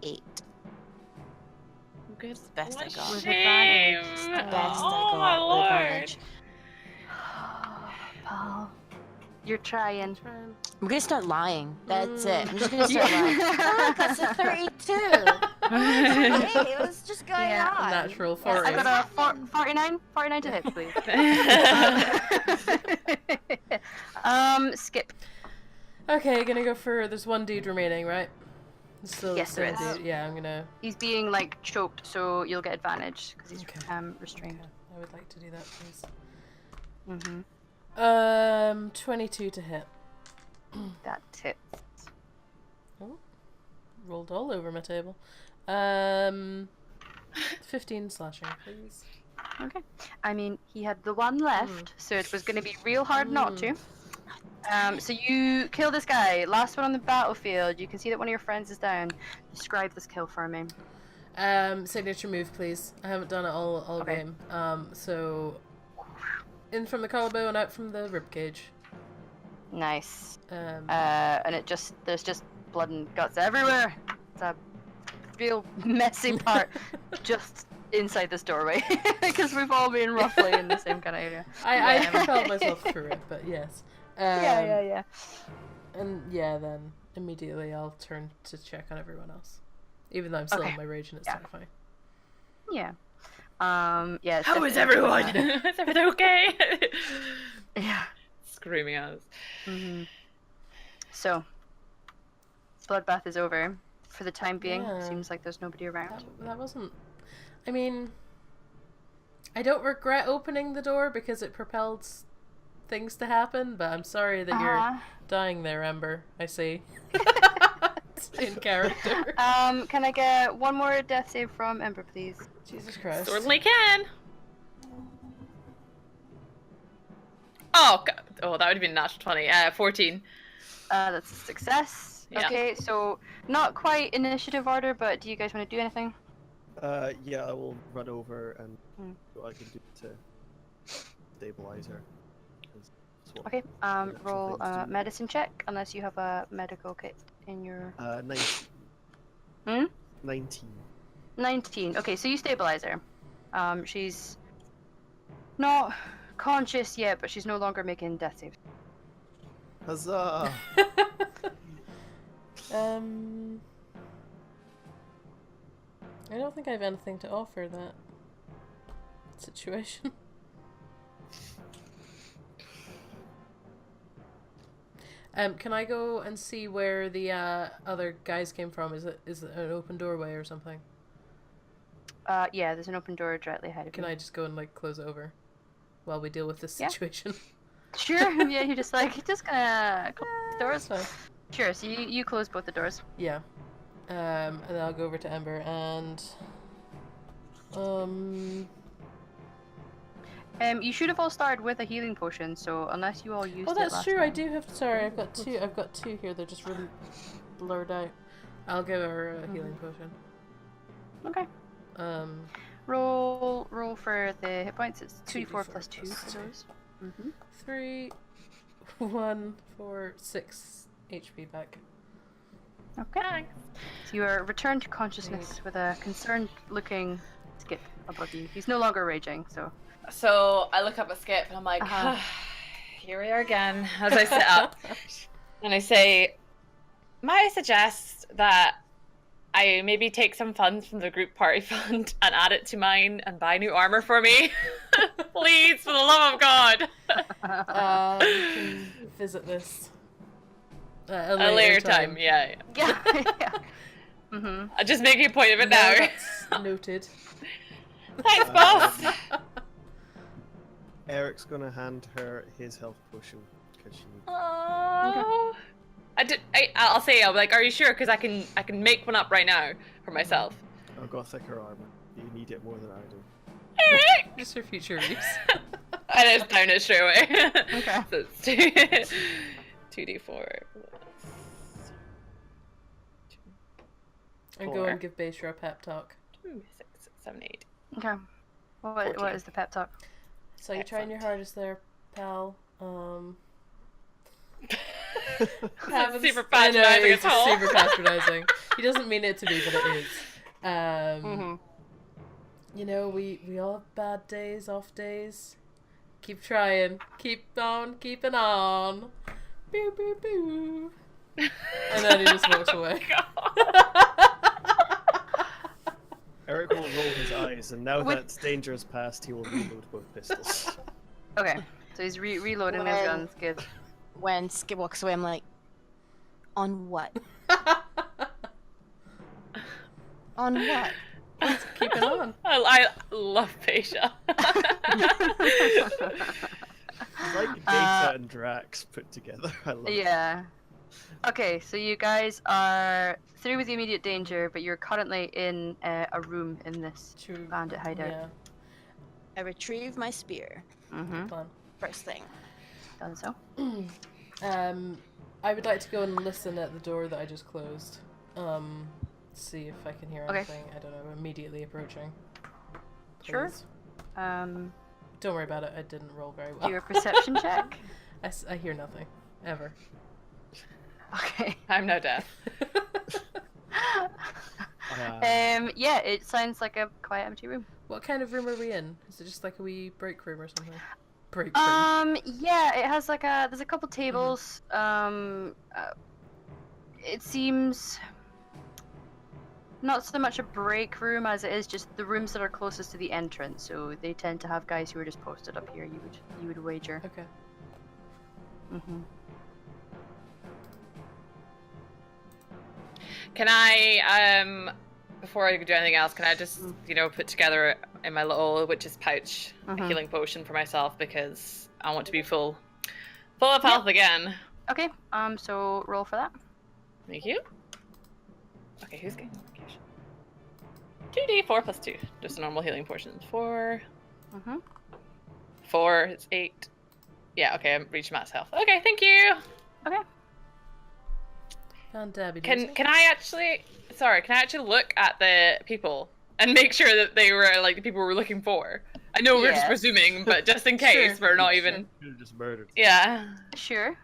8. Good. Best I got. With Shame. advantage. Best Oh, I got my with lord. advantage. Paul, you're trying. I'm gonna start lying. That's it. I'm just gonna start lying. Look, that's a 32. Hey, what's just going on? Natural 40. I got a 49 to hit, please. Skip. Okay, gonna go for. There's one dude remaining, right? Still Yes, there is. dude. Yeah, I'm gonna. He's being like choked, so you'll get advantage because he's Okay. restrained. Okay, I would like to do that, please. 22 to hit. That hit. Oh, rolled all over my table. 15 slashing, please. Okay. I mean, he had the one left, so it was going to be real hard not to. So you kill this guy. Last one on the battlefield. You can see that one of your friends is down. Describe this kill for me. Signature move, please. I haven't done it all Okay. game. So, in from the collarbone, out from the ribcage. Nice. Um, And there's just blood and guts everywhere. It's a real messy part just inside this doorway because we've all been roughly in the same kind of area. I propelled myself through it, but yes. Yeah. And yeah, then immediately I'll turn to check on everyone else. Even though I'm still in my rage and it's terrifying. Yeah. Yeah. How is everyone? Is everything okay? Yeah. Screaming at us. So, bloodbath is over. For the time being, Yeah. seems like there's nobody around. That wasn't... I mean... I don't regret opening the door because it propelled things to happen, but I'm sorry that you're dying there, Ember. I see. In character. Can I get one more death save from Ember, please? Jesus Christ. Certainly can. Oh, God. Oh, that would have been a natural 20. 14. That's a success. Yeah. Okay, so not quite initiative order, but do you guys want to do anything? Yeah, I will run over and what I can do to stabilize her. Okay, roll a medicine check, unless you have a medical kit in your... 19. 19. 19. Okay, so you stabilize her. She's not conscious yet, but she's no longer making death saves. Huzzah! I don't think I have anything to offer that situation. Can I go and see where the other guys came from? Is it an open doorway or something? Yeah, there's an open door directly ahead of you. Can I just go and like close it over while we deal with this situation? Sure. Yeah, you're just gonna close the doors. Fine. Sure. So you close both the doors. Yeah. And then I'll go over to Ember and you should have all started with a healing potion, so unless you all used it oh, that's last true. time. I do have. Sorry, I've got two. I've got two here. They're just really blurred out. I'll give her a healing potion. Okay. Roll for the hit points. It's 2d4 plus 2 for those. 3, 1, 4, 6 HP back. Okay. So you are returned to consciousness with a concerned-looking Skip above you. He's no longer raging, so. So I look up at Skip and I'm like, here we are again, as I sit up. And I say, might I suggest that I maybe take some funds from the group party fund and add it to mine and buy new armor for me? Please, for the love of God. We can visit this a later time. Yeah. I'm just making a point of it now. That's noted. Thanks, boss. Eric's gonna hand her his health potion because she needs. Oh. I'll say, I'll be like, are you sure? Because I can make one up right now for myself. I've got thicker armor. You need it more than I do. Alright. Just for future use. I just down it straight away. Okay. So it's 2d4. And go and give Beisra a pep talk. 2, 6, 7, 8. Okay. What is the pep talk? So you're trying your hardest there, pal. Super patronizing. It's super patronizing. He doesn't mean it to be, but it is. You know, we all have bad days, off days. Keep trying. Keep on keeping on. Boo boo boo. And then he just walks away. Eric will roll his eyes, and now that danger is past, he will reload both pistols. Okay, so he's reloading his guns. Good. When Skip walks away, I'm like, on what? On what? Let's keep it on. I love Peisha. It's like Data and Drax put together. I love it. Yeah. Okay, so you guys are through with the immediate danger, but you're currently in a room in this bandit hideout. Yeah. I retrieve my spear. Plan. First thing. Done so. I would like to go and listen at the door that I just closed. See if I can hear anything. I don't know. Immediately approaching. Please. Sure. Don't worry about it. I didn't roll very well. Do your perception check. I hear nothing. Ever. Okay. I'm no deaf. Yeah, it sounds like a quiet, empty room. What kind of room are we in? Is it just like a wee break room or something? Break room. Yeah, it has like there's a couple tables. It seems not so much a break room as it is just the rooms that are closest to the entrance. So they tend to have guys who are just posted up here. You would wager. Okay. Can I, before I do anything else, can I just, put together in my little witch's pouch a healing potion for myself, because I want to be full of health again. Okay, so roll for that. Thank you. Okay, who's getting 2d4 plus 2. Just a normal healing potion. 4. 4, it's 8. Yeah, okay, I've reached max health. Okay, thank you! Okay. Can I actually look at the people and make sure that they were like the people we're looking for? I know we're just presuming, but just in case we're not even. You're just murdered. Yeah. Sure.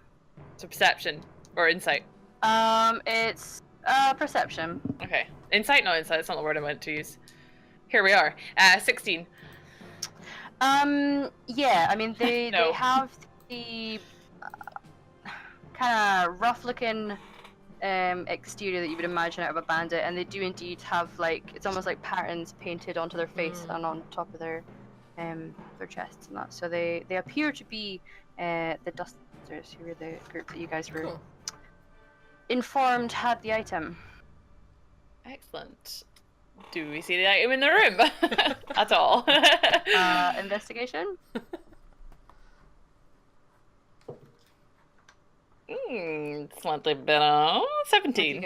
So perception or insight. It's perception. Okay, insight. No, insight. That's not the word I meant to use. Here we are. 16. Yeah. I mean, they have the kind of rough-looking exterior that you would imagine out of a bandit, and they do indeed have it's almost like patterns painted onto their face and on top of their chests and that. So they appear to be the Dusters, who were the group that you guys were informed had the item. Excellent. Do we see the item in the room at all? Investigation. Slightly better. 17.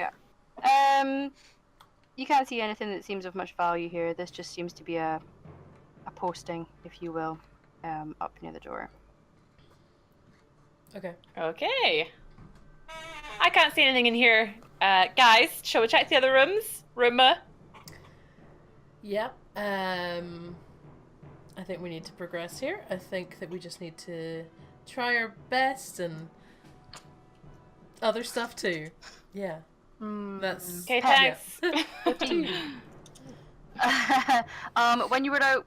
You can't see anything that seems of much value here. This just seems to be a posting, if you will, up near the door. Okay. Okay. I can't see anything in here. Guys, shall we check the other rooms? Yeah. I think we need to progress here. I think that we just need to try our best and other stuff too. Yeah. That's okay. Thanks. When you were out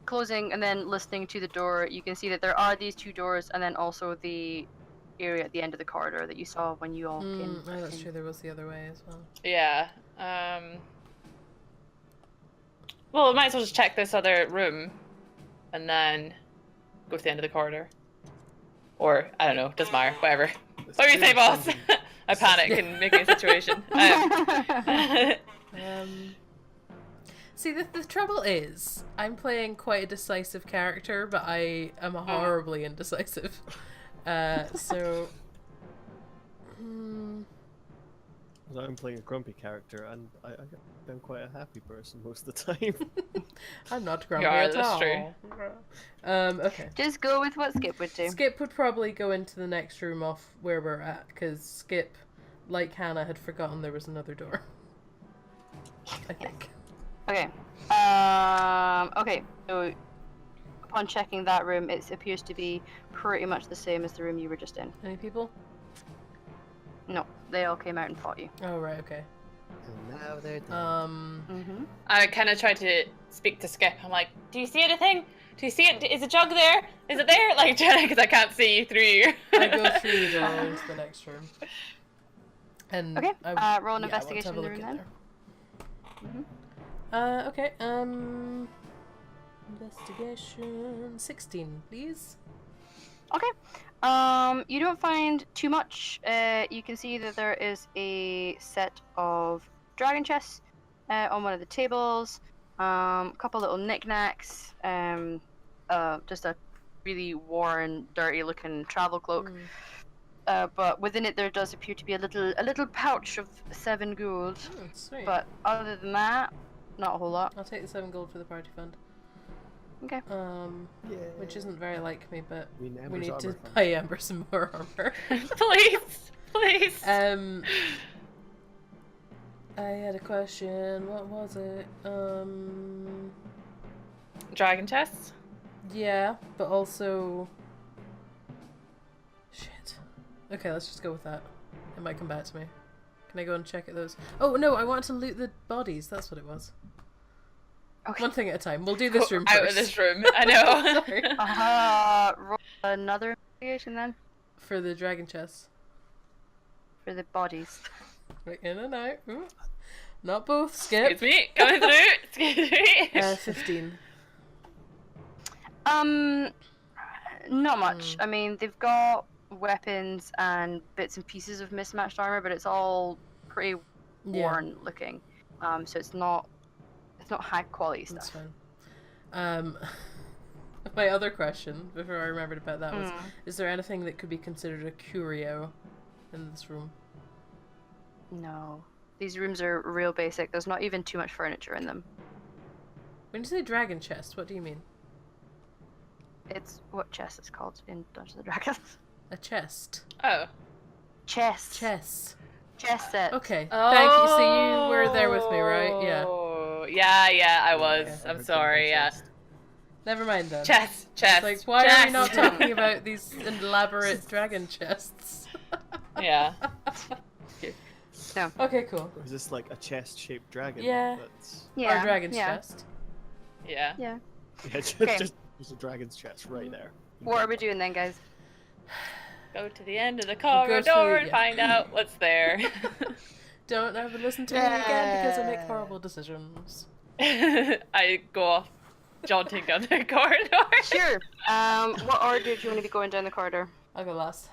closing and then listening to the door, you can see that there are these 2 doors, and then also the area at the end of the corridor that you saw when you all came. Oh, that's true. There was the other way as well. Yeah. Well, we might as well just check this other room, and then go to the end of the corridor. Or I don't know. Doesn't matter. Whatever. What do you say, boss? I panic in making a situation. See, the trouble is, I'm playing quite a decisive character, but I am horribly indecisive. So... I'm playing a grumpy character, and I'm quite a happy person most of the time. I'm not grumpy at all. True. Okay. Just go with what Skip would do. Skip would probably go into the next room off where we're at, because Skip, like Hannah, had forgotten there was another door. I think. Okay. Okay. So, upon checking that room, it appears to be pretty much the same as the room you were just in. Any people? No, they all came out and fought you. Oh, right, okay. And now they're done. I kind of tried to speak to Skip. I'm like, do you see anything? Do you see it? Is a jug there? Is it there? Like, because I can't see through you. I go through the door into the next room. And okay, roll an investigation in the room then. Okay, investigation 16, please. Okay. You don't find too much. You can see that there is a set of dragon chests on one of the tables. A couple little knickknacks. Just a really worn, dirty-looking travel cloak. But within it, there does appear to be a little pouch of 7 gold. Sweet. But other than that, not a whole lot. I'll take the 7 gold for the party fund. Okay. Which isn't very like me, but we need to fund. buy Amber some more armor. Please. I had a question. What was it? Dragon chests? Yeah, but also... Shit. Okay, let's just go with that. It might come back to me. Can I go and check at those? Oh, no, I want to loot the bodies. That's what it was. Okay. One thing at a time. We'll do this room first. Out of this room. I know. Sorry. Roll another investigation then. For the dragon chests. For the bodies. Right, in and out. Ooh. Not both. Skip. Excuse me. Coming through. Excuse me. 15. Not much. I mean, they've got weapons and bits and pieces of mismatched armor, but it's all pretty worn looking. So it's not high quality stuff. That's fine. My other question, before I remembered about that, was: is there anything that could be considered a curio in this room? No. These rooms are real basic. There's not even too much furniture in them. When you say dragon chest, what do you mean? It's what chest is called in Dungeons and Dragons. A chest. Oh. Chest. Chest. Chest set. Okay. Thank you. So you were there with me, right? Yeah. Yeah, I was. Okay. I'm sorry, yeah. Never mind then. Chest. It's like, why are we not talking about these elaborate dragon chests? Yeah. No. Okay, cool. Or is this like a chest-shaped dragon? Yeah. That's... Yeah. Our dragon's chest. Yeah. Yeah. Yeah, just a dragon's chest right there. What are we doing then, guys? Go to the end of the We'll go corridor and through- find out what's there. Don't ever listen to me again because I make horrible decisions. I go off jaunting down the corridor. Sure. What order do you want to be going down the corridor? I'll go last.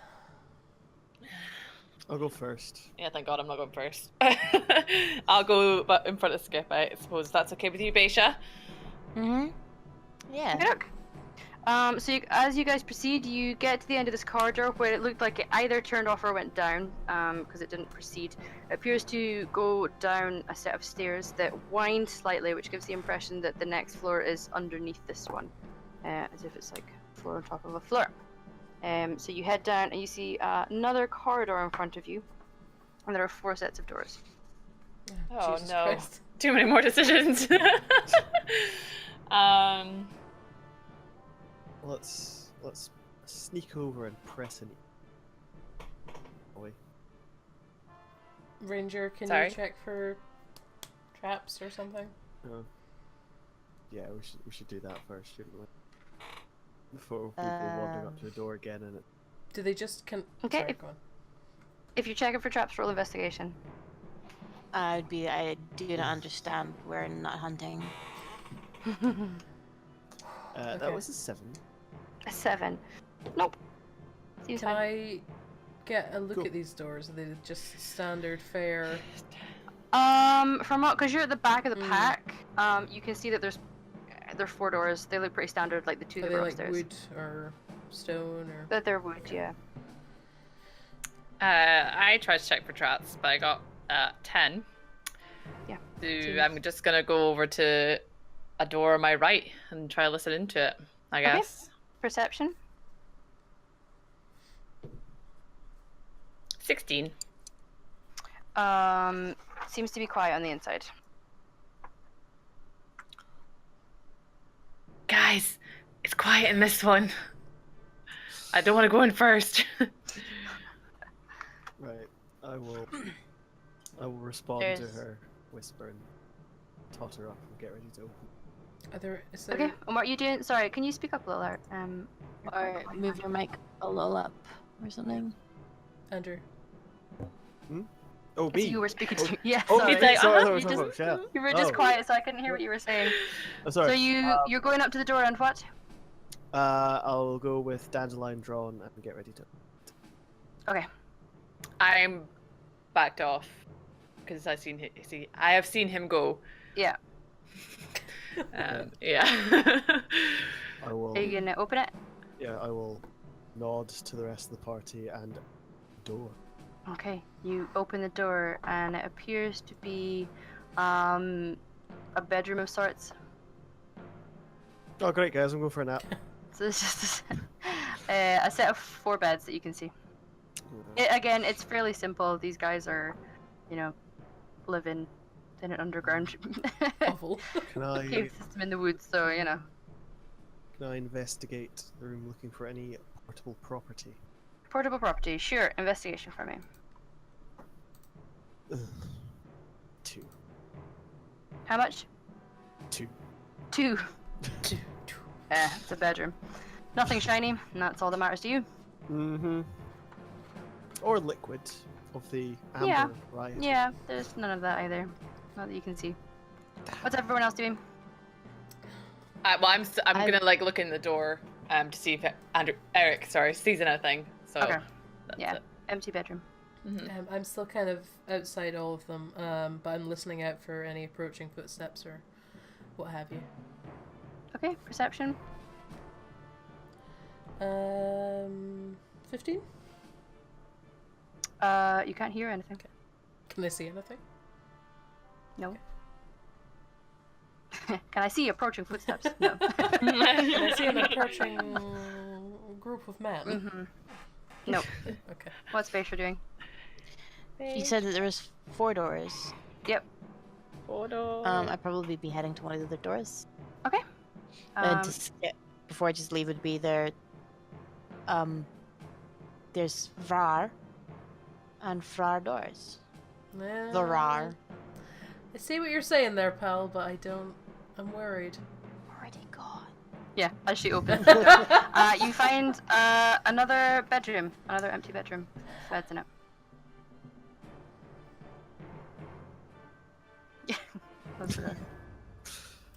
I'll go first. Yeah, thank God I'm not going first. I'll go in front of Skip, I suppose that's okay with you, Beisha. Yeah. Okay, look. So as you guys proceed, you get to the end of this corridor where it looked like it either turned off or went down, because it didn't proceed. It appears to go down a set of stairs that wind slightly, which gives the impression that the next floor is underneath this one, as if it's like a floor on top of a floor. So you head down and you see another corridor in front of you, and there are 4 sets of doors. Oh Jesus no. Christ. Too many more decisions. Let's sneak over and press an. Boy. Ranger, can Sorry? you check for traps or something? Yeah, we should do that first, shouldn't we? Before we go wandering up to the door again and it. Do they just Okay, Sorry, go on. If you're checking for traps, roll investigation. I do not understand. We're not hunting. That Okay. was a 7. A 7. Nope. Seems Can fine. I get a look Cool. at these doors? Are they just standard fare? From what, because you're at the back of the pack, you can see that there's 4 doors. They look pretty standard, like the 2 Are that they were like upstairs. wood or stone or? That they're wood, yeah. I tried to check for traps, but I got 10. Yeah. So I'm just gonna go over to a door on my right and try to listen into it, I Okay. guess. Perception. 16. Seems to be quiet on the inside. Guys, it's quiet in this one. I don't want to go in first. Right. I will respond to her whisper and totter up and get ready to open. Is there... Okay, and what are you doing? Sorry, can you speak up a little louder? Or move your mic a little up or something. Andrew. Oh, me. You were speaking to. Yeah, Oh, sorry. He's like, sorry, you yeah. were just Oh. quiet, so I couldn't hear what you were saying. Oh, sorry. So you're going up to the door and what? I'll go with dandelion drawn and get ready to. Okay. I'm backed off because I have seen him go. Yeah. Yeah. I will. Are you gonna open it? Yeah, I will nod to the rest of the party and door. Okay. You open the door and it appears to be a bedroom of sorts. Oh, great, guys! I'm going for a nap. So it's just a set of 4 beds that you can see. Again, it's fairly simple. These guys are, living in an underground Awful. Can I cave system in the woods, so can I investigate the room looking for any portable property? Portable property, sure. Investigation for me. 2. How much? 2. 2. It's a bedroom. Nothing shiny, and that's all that matters to you. Mm-hmm. Or liquid of the amber Yeah. variety. Yeah, there's none of that either. Not that you can see. What's everyone else doing? Well, I'm gonna look in the door to see if Eric sees anything. So Okay. that's Yeah, it. empty bedroom. I'm still kind of outside all of them, but I'm listening out for any approaching footsteps or what have you. Okay, perception. 15? You can't hear anything. Okay. Can I see anything? No. Okay. Can I see approaching footsteps? No. Can I see an approaching group of men? Nope. Okay. What's Beisha doing? You said that there was 4 doors. Yep. 4 doors. I'd probably be heading to one of the other doors. Okay. And before I just leave, would be there. There's Vrar and Frar doors. Yeah. The Rar. I see what you're saying there, pal, but I don't. I'm worried. Already gone. Yeah, as she opens the door, you find another bedroom, another empty bedroom. Beds in it.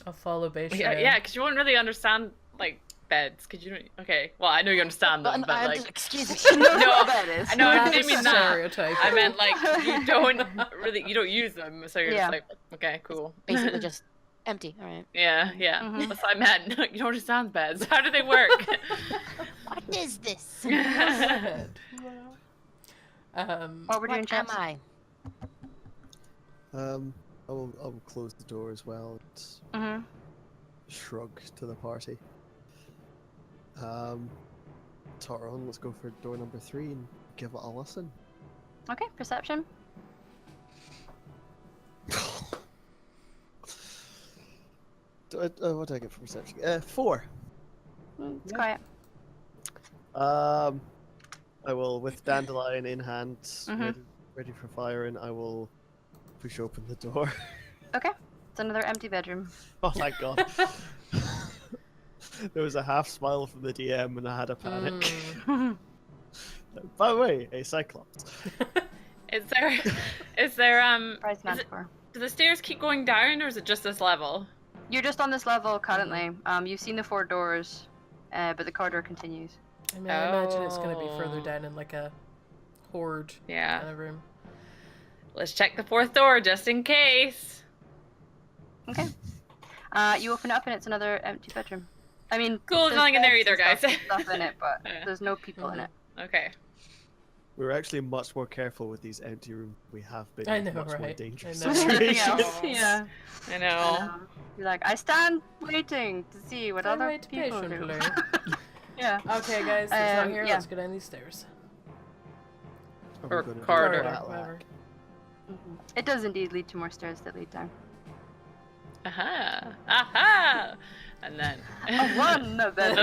I'll follow Beisha. Yeah, because you won't really understand like beds. Because you don't. Okay, well I know you understand them, but like, excuse me. no, what bed is. I know I didn't mean that. Stereotype. I meant like you don't use them, so you're just like, okay, cool. Basically just empty. All right. Yeah. That's what I meant. You don't understand beds. How do they work? What is this? What we're doing, What am chaps? I? I will close the door as well and shrug to the party. Taron, let's go for door number 3 and give it a listen. Okay, perception. What do I get for perception? 4. It's quiet. I will, with Dandelion in hand, ready for firing, I will push open the door. Okay, it's another empty bedroom. Oh thank God. There was a half smile from the DM and I had a panic. By the way, a Cyclops. Is there Price match for. do the stairs keep going down, or is it just this level? You're just on this level currently. You've seen the 4 doors, but the corridor continues. I mean, I imagine it's going to be further down in like a horde kind of room. Let's check the 4th door just in case. Okay. You open it up and it's another empty bedroom. I mean, cool. There's nothing in there either, guys. Stuff in it, but there's no people in it. Okay. We were actually much more careful with these empty rooms. We have been I in know, much more right? dangerous I know. situations. Yeah. I know. You're like, I stand waiting to see what other Wait people do. patiently. Yeah. Okay, guys, it's not here. yeah. Let's go down these stairs. Are we Or gonna do corridor. that? Whatever. It does indeed lead to more stairs that lead down. Aha! Aha! And then. One of them.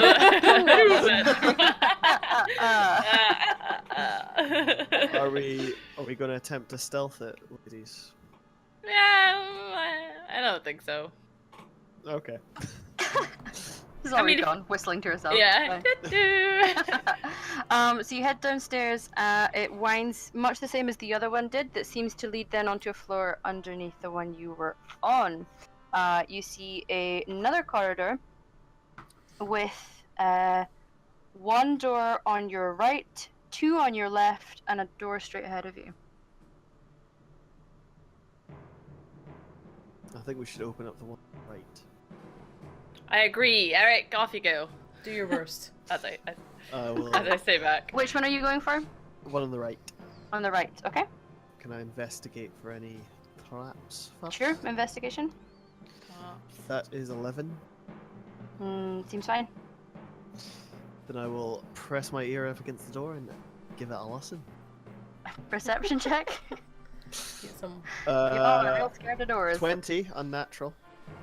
Are we going to attempt to stealth it, ladies? I don't think so. Okay. She's already gone, whistling to herself. Yeah. So you head downstairs. It winds much the same as the other one did. That seems to lead then onto a floor underneath the one you were on. You see another corridor with 1 door on your right, 2 on your left, and a door straight ahead of you. I think we should open up the one on the right. I agree. All right, off you go. Do your worst. As I Well, say back. Which one are you going for? one on the right. On the right, okay. Can I investigate for any traps? First? Sure, investigation. That is 11. Seems fine. Then I will press my ear up against the door and give it a listen. Perception check. Get some. You're real scared of doors. 20, unnatural.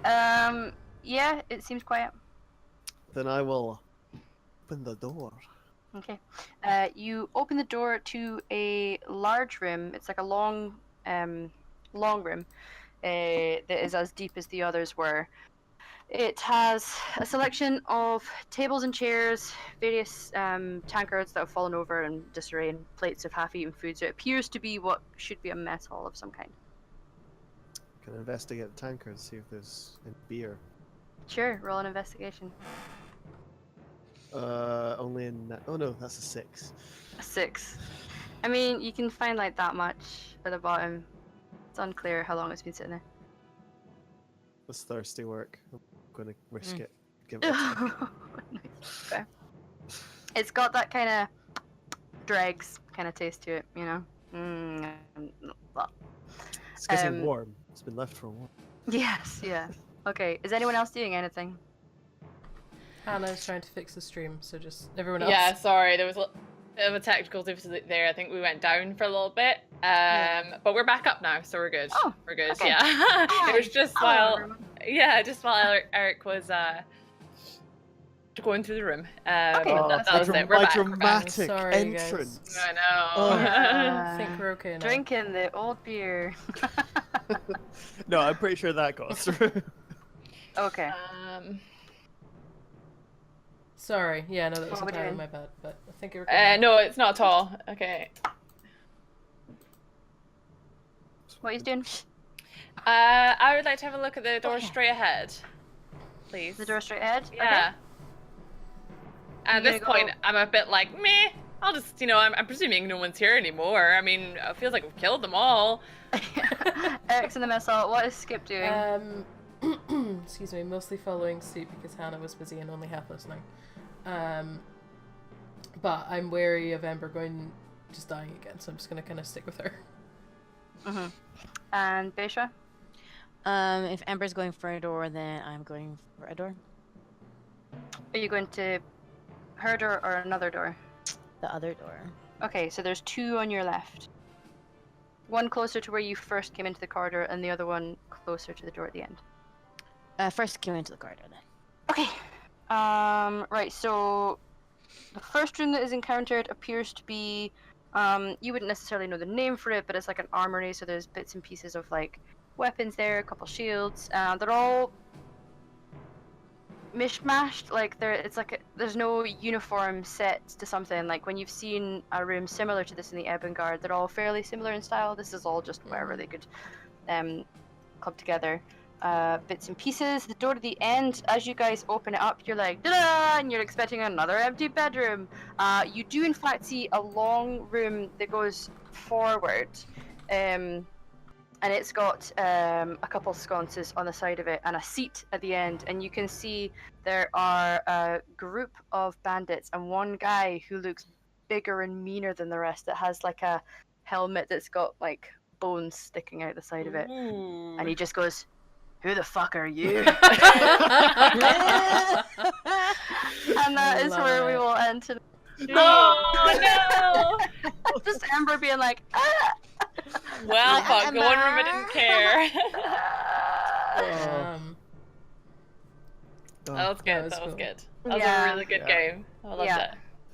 Yeah, it seems quiet. Then I will open the door. Okay. You open the door to a large room. It's like a long room that is as deep as the others were. It has a selection of tables and chairs, various tankards that have fallen over in disarray, and plates of half-eaten food. So it appears to be what should be a mess hall of some kind. Can I investigate the tanker and see if there's any beer? Sure, roll an investigation. Only in... Oh no, that's a 6. A 6. I mean, you can find like that much at the bottom. It's unclear how long it's been sitting there. That's thirsty work. I'm going to risk it. Give it a try. Okay. It's got that kind of dregs kind of taste to it, you know? It's getting warm. It's been left for a while. Yes, yeah. Okay, is anyone else doing anything? Hannah's trying to fix the stream, so just everyone else. Yeah, sorry, there was a bit of a technical difficulty there. I think we went down for a little bit, but we're back up now, so we're good. Oh, we're good. okay. Yeah, it was just while everyone. Eric was going through the room. Okay, that was it. We're back. Dramatic Sorry, entrance. I know. I think we're okay now. Drinking the old beer. No, I'm pretty sure that got through. Okay. Sorry, yeah, no, that was What are we entirely doing? my bad, but I think you're okay. No, it's not at all. Okay. What are you doing? I would like to have a look at the door straight ahead, please. The door straight ahead? Yeah. At You this gonna point, I'm a bit like, meh. I'll just, I'm presuming no one's here anymore. I mean, it feels like we've killed them all. Eric's in the mess hall. What is Skip doing? Excuse me, mostly following suit because Hannah was busy and only half listening. But I'm wary of Ember just dying again, so I'm just gonna kind of stick with her. And Beisha? If Ember's going for a door, then I'm going for a door. Are you going to her door or another door? The other door. Okay, so there's 2 on your left. One closer to where you first came into the corridor, and the other one closer to the door at the end. First came into the corridor then. Okay. Right, so the first room that is encountered appears to be, you wouldn't necessarily know the name for it, but it's like an armory, so there's bits and pieces of like weapons there, a couple shields. They're all mishmashed, like there's no uniform set to something. Like when you've seen a room similar to this in the Ebengard, they're all fairly similar in style. This is all just wherever they could club together. Bits and pieces. The door to the end, as you guys open it up, you're like, da-da! And you're expecting another empty bedroom. You do in fact see a long room that goes forward, and it's got a couple sconces on the side of it and a seat at the end, and you can see there are a group of bandits and one guy who looks bigger and meaner than the rest that has like a helmet that's got like bones sticking out the side of it. Ooh. And he just goes, "Who the fuck are you?" And that is where we will end today. No, no! Just Ember being like, "Ah!" Well, fuck, go on room, I didn't care. That was good, that was good. That was a really good game. I loved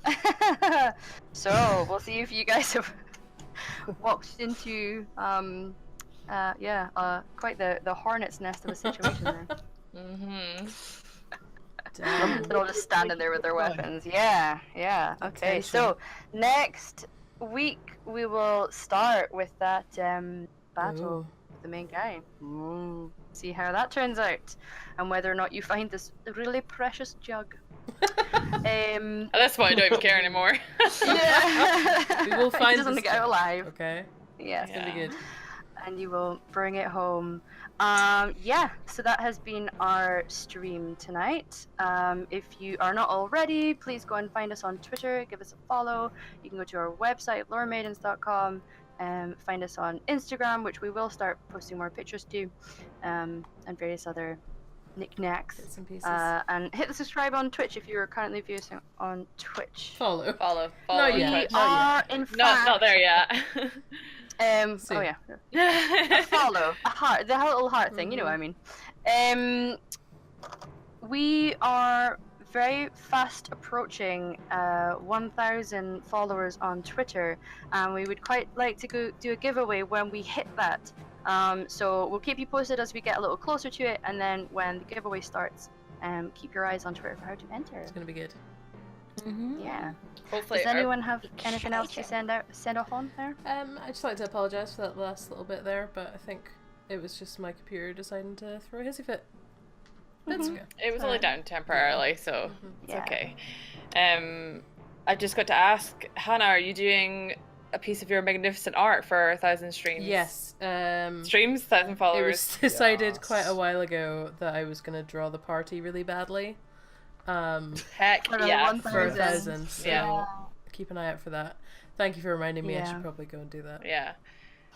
it. So, we'll see if you guys have walked into, quite the hornet's nest of a situation there. They're all just standing there with their weapons. Yeah. Okay, so next week we will start with that battle with the main guy. See how that turns out, and whether or not you find this really precious jug. At this point, I don't even care anymore. Yeah. We will find he doesn't get out alive. Okay. Yeah. It's gonna be good. And you will bring it home. So that has been our stream tonight. If you are not already, please go and find us on Twitter, give us a follow. You can go to our website, loremaidens.com, and find us on Instagram, which we will start posting more pictures to, and various other knickknacks. Bits and pieces. And hit the subscribe on Twitch if you're currently viewing not Twitch. Follow. Not yet. We are, in fact... Not there yet. Oh yeah. A follow, a heart, the little heart thing, you know what I mean. We are very fast approaching 1,000 followers on Twitter, and we would quite like to go do a giveaway when we hit that. So we'll keep you posted as we get a little closer to it, and then when the giveaway starts, keep your eyes on Twitter for how to enter. It's gonna be good. Yeah. Hopefully. Does anyone have anything else to send off on there? I'd just like to apologise for that last little bit there, but I think it was just my computer deciding to throw a hissy fit. That's okay. It was only down temporarily, so it's okay. I just got to ask, Hannah, are you doing a piece of your magnificent art for 1,000 streams? Yes. Streams, 1,000 followers. It was decided quite a while ago that I was going to draw the party really badly. Heck yeah. For 1,000. So keep an eye out for that. Thank you for reminding me. I should probably go and do that. Yeah.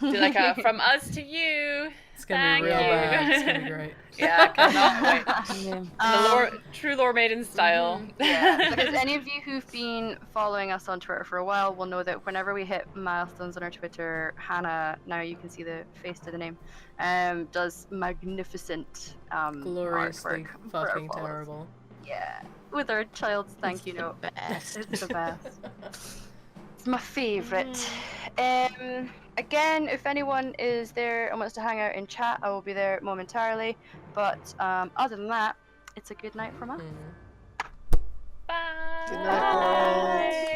Do like a from us to you. It's gonna be real bad. It's gonna be great. Yeah, I cannot wait. True Lore Maidens style. Yeah, because any of you who've been following us on Twitter for a while will know that whenever we hit milestones on our Twitter, Hannah, now you can see the face to the name, does magnificent gloriously artwork fucking terrible. Yeah, with our child's thank you note. It's the best. It's my favourite. Again, if anyone is there and wants to hang out in chat, I will be there momentarily. But other than that, it's a good night from us. Bye. Good night.